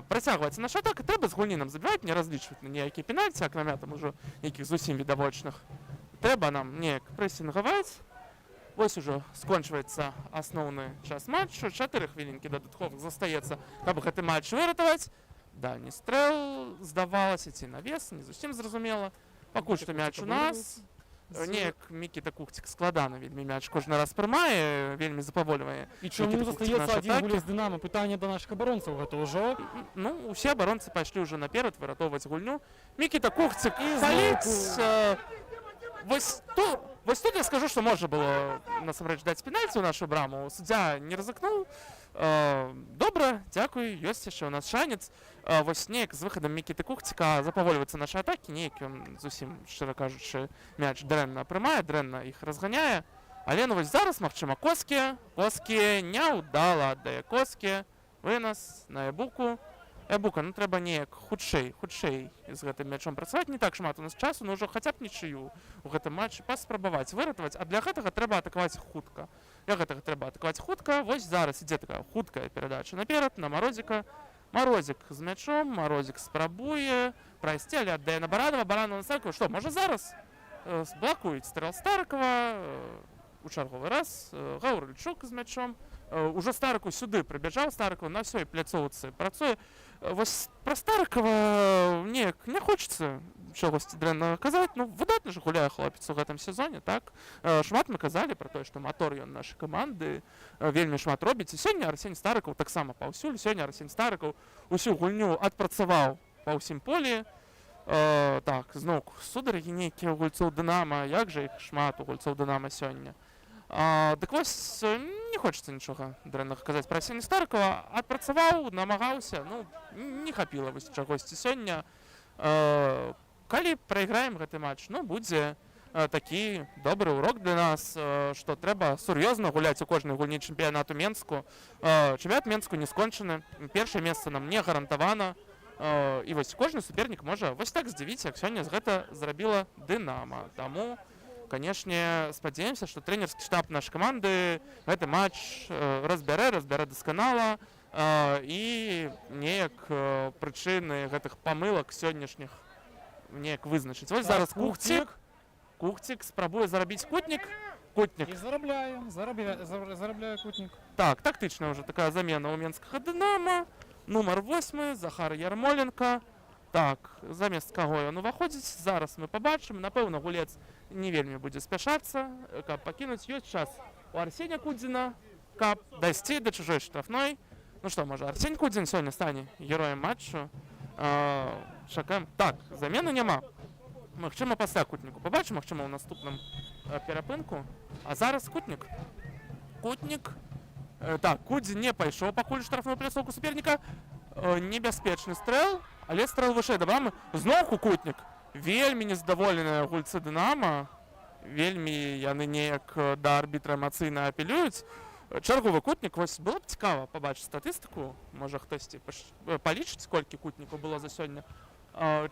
Працягваецца наша атака, трэба з гульні нам забіваць, не разлічваць на ніякія пенальці, акрамя там ужо нейкіх зусім відавочных. Трэба нам неяк прэсінгаваць. Вось ужо скончваецца асноўны час матчу. 4 хвілінкі дадатковых застаецца, каб гэты матч выратаваць. Дальні стрэл, здавалася, ці навес, не зусім зразумела. Пакуль што мяч у нас. Неяк Мікіта Кухцік складана вельмі мяч кожны раз прымае, вельмі запавольвае. І чаму застаецца адзін гулец Дынама? Пытанне да нашых абаронцаў, гэта ўжо... Ну, усе абаронцы пайшлі ўжо наперад выратоўваць гульню. Мікіта Кухцік І паліць... Вось тут я скажу, што можна было насамрэч даць пенальці ў нашу браму. Суддзя не рызыкнуў. Добра, дзякуй, ёсць яшчэ ў нас шанец. Вось неяк з выхадам Мікіты Кухціка запавольваюцца нашы атакі, неяк ён зусім, шчыра кажучы, мяч дрэнна прымае, дрэнна іх разганяе. Але ну вось зараз, магчыма, Коскі няўдала аддае Коскі. Вынас на Эбуку. Эбука, ну трэба неяк хутчэй з гэтым мячом працаваць. Не так шмат у нас часу, но ўжо хаця б нічыю у гэтым матчы паспрабаваць выратаваць. А для гэтага трэба атакаваць хутка. Вось зараз ідзе такая хуткая перадача наперад на Марозіка. Марозік з мячом, Марозік спрабуе прайсці, але аддае на Баранова. Баранова на Старыкова. Што, можа зараз блакуюць стрэл Старыкова у чарговы раз. Гаврыльчук з мячом. Ужо Старыкаў сюды прыбяжаў, Старыкаў на ўсёй пляцоўцы працуе. Вось пра Старыкова неяк не хочацца чагосьці дрэннага казаць. Ну, выдатна ж гуляе хлопец у гэтым сезоне, так? Шмат мы казалі пра тое, што матор ён нашай каманды, вельмі шмат робіць. І сёння Арсень Старыкаў таксама паўсюль. Сёння Арсень Старыкаў усю гульню адпрацаваў па ўсім полі. Так, зноў сударыгі нейкія ў гульцоў Дынама. Як жа іх шмат у гульцоў Дынама сёння? Дык вось не хочацца нічога дрэннага казаць пра Арсеня Старыкова. Адпрацаваў, намагаўся, ну, не хапіла вось чагосьці сёння. Калі прайграем гэты матч, ну, будзе такі добры урок для нас, што трэба сур'ёзна гуляць у кожнай гульні чэмпіянату Менску. Чэмпіянат Менску не скончаны, першае месца нам не гарантавана. І вось кожны супернік можа вось так здзівіць, як сёння гэта зрабіла Дынама. Таму канешне, спадзяемся, што трэнерскі штаб нашай каманды гэты матч разбярэ дасканала і неяк прычыны гэтых памылак сённяшніх неяк вызначыць. Вось зараз Кухцік спрабуе зарабіць Кутнік. І зарабляе Кутнік. Так, тактычная ўжо такая замена ў менскага Дынама. Нумар 8, Захар Ярмоленко. Так, замест каго ён уваходзіць, зараз мы пабачым. Напэўна, гулец не вельмі будзе спяшацца, каб пакінуць. Ёсць час у Арсеня Кудзіна, каб дайсці да чужой штрафной. Ну што, можа, Арсень Кудзін сёння стане героем матчу. Чакаем. Так, замены няма. Магчыма, пасля Кутніку пабачым, магчыма, ў наступным перапынку. А зараз Кутнік. Так, Кудзін не пайшоў пакуль штрафную пляцоўку суперніка. Небяспечны стрэл, але стрэл вышэй да брамы. Зноўку Кутнік. вельмі нездаволеныя гульцы Дынама, вельмі яны неяк да арбітра эмацыйна апелююць. Чарговы кутнік, вось было б цікава пабачыць статыстыку, можа хтосьці палічыць, колькі кутнікаў было за сёння.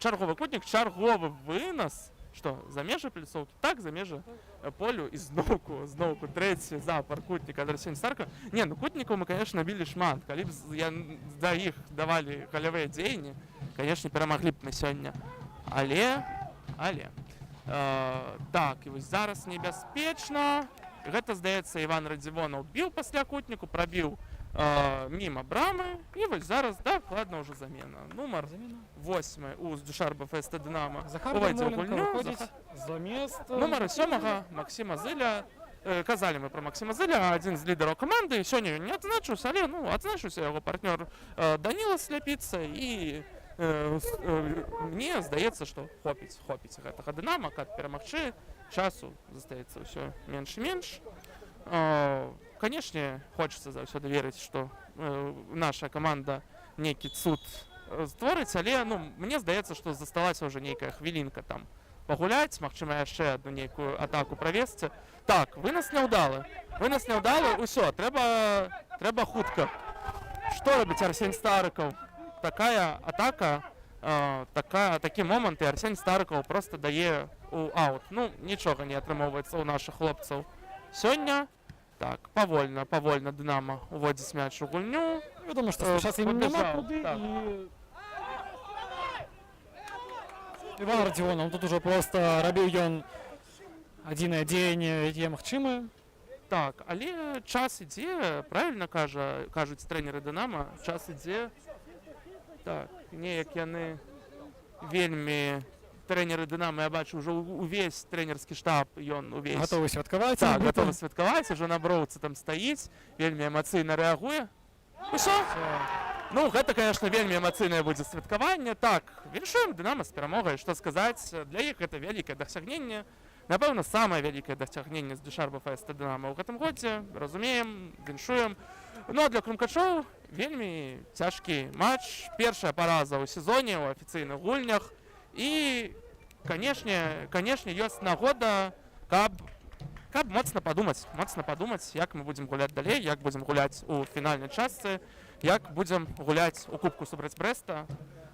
Чарговы кутнік, чарговы вынас, што, за межы пляцоўкі? Так, за межы полю і зноўку трэці запар кутніка ад Арсенія Старка. Не, ну кутнікаў мы, конечно, білі шмат. Калі б да іх давалі галявыя дзеянні, конечно, перамаглі б на сёння. Але. Так, і вось зараз небяспечна. Гэта, здаецца, Іван Радзівонаў біў пасля кутніку, прабіў міма брамы, і вось зараз дакладна ўжо замена. Нумар 8 у Дюшарба ФСТ Дынама увайдзе ў гульню. Нумар 7 Максіма Зыля. Казалі мы пра Максіма Зыля, адзін з лідараў каманды. Сёння ён не адзначыўся, але адзначыўся яго партнёр Даніла Сляпіца, і мне здаецца, што хопіць гэтага Дынама, каб перамагчы. Часу застаецца ўсё менш і менш. Канешне, хочацца заўсёды верыць, што наша каманда нейкі цуд створыць, але мне здаецца, што засталася ўжо нейкая хвілінка там пагуляць, магчыма, яшчэ адну нейкую атаку правесці. Так, вынас няўдалы, ўсё, трэба хутка. Што робіць Арсень Старыкаў? Такая атака, такі момант, і Арсень Старыкаў проста дае у аут. Ну, нічога не атрымоўваецца ў нашых хлопцаў сёння. Так, павольна Дынама уводзіць мяч у гульню. Вядома, што спяшацца ім няма куды, і Іван Радзівонаў тут ужо проста рабіў ён адзінае дзеянне, якія магчымыя. Так, але час ідзе, правільна кажуць трэнеры Дынама, час ідзе. Так, неяк яны вельмі... Трэнеры Дынама, я бачу, ўжо увесь трэнерскі штаб, ён увесь... Гатовы святкаваць. Так, гатовы святкаваць, ужо на броўцы там стаіць, вельмі эмацыйна рэагуе. Усё? Ну, гэта, конечно, вельмі эмацыйнае будзе святкаванне. Так, віншуем Дынама з перамогай, што сказаць, для іх гэта вялікае дасягненне. Напэўна, самае вялікае дасягненне з Дюшарба ФСТ Дынама ў гэтым годзе. Разумеем, віншуем. Ну, а для крумкачоў вельмі цяжкі матч. Першая параза ў сезоне, у афіцыйных гульнях. І, канешне, ёсць нагода, каб моцна падумаць, як мы будзем гуляць далей, як будзем гуляць у фінальнай частцы, як будзем гуляць у кубку супраць Брэста.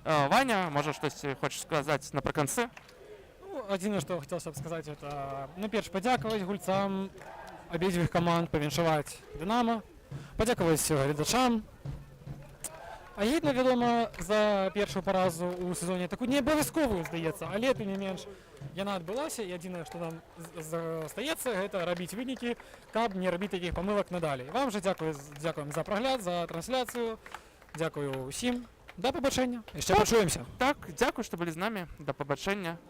Ваня, можа, штосьці хочаш сказаць напрыканцы? Адзінае, што хацелася б сказаць, это, перш падзякаваць гульцам абедзвюх каманд, павіншаваць Дынама, падзякаваць гледачам. Агідна, вядома, за першую паразу ў сезоне, такую неабавязковую, здаецца, але, тым не менш, яна адбылася, і адзінае, што нам застаецца, гэта рабіць вынікі, каб не рабіць такіх памылак надалей. Вам жа дзякуем за прагляд, за трансляцыю, дзякую ўсім, да пабачэння, яшчэ пачуемся. Так, дзякуй, што былі з намі, да пабачэння.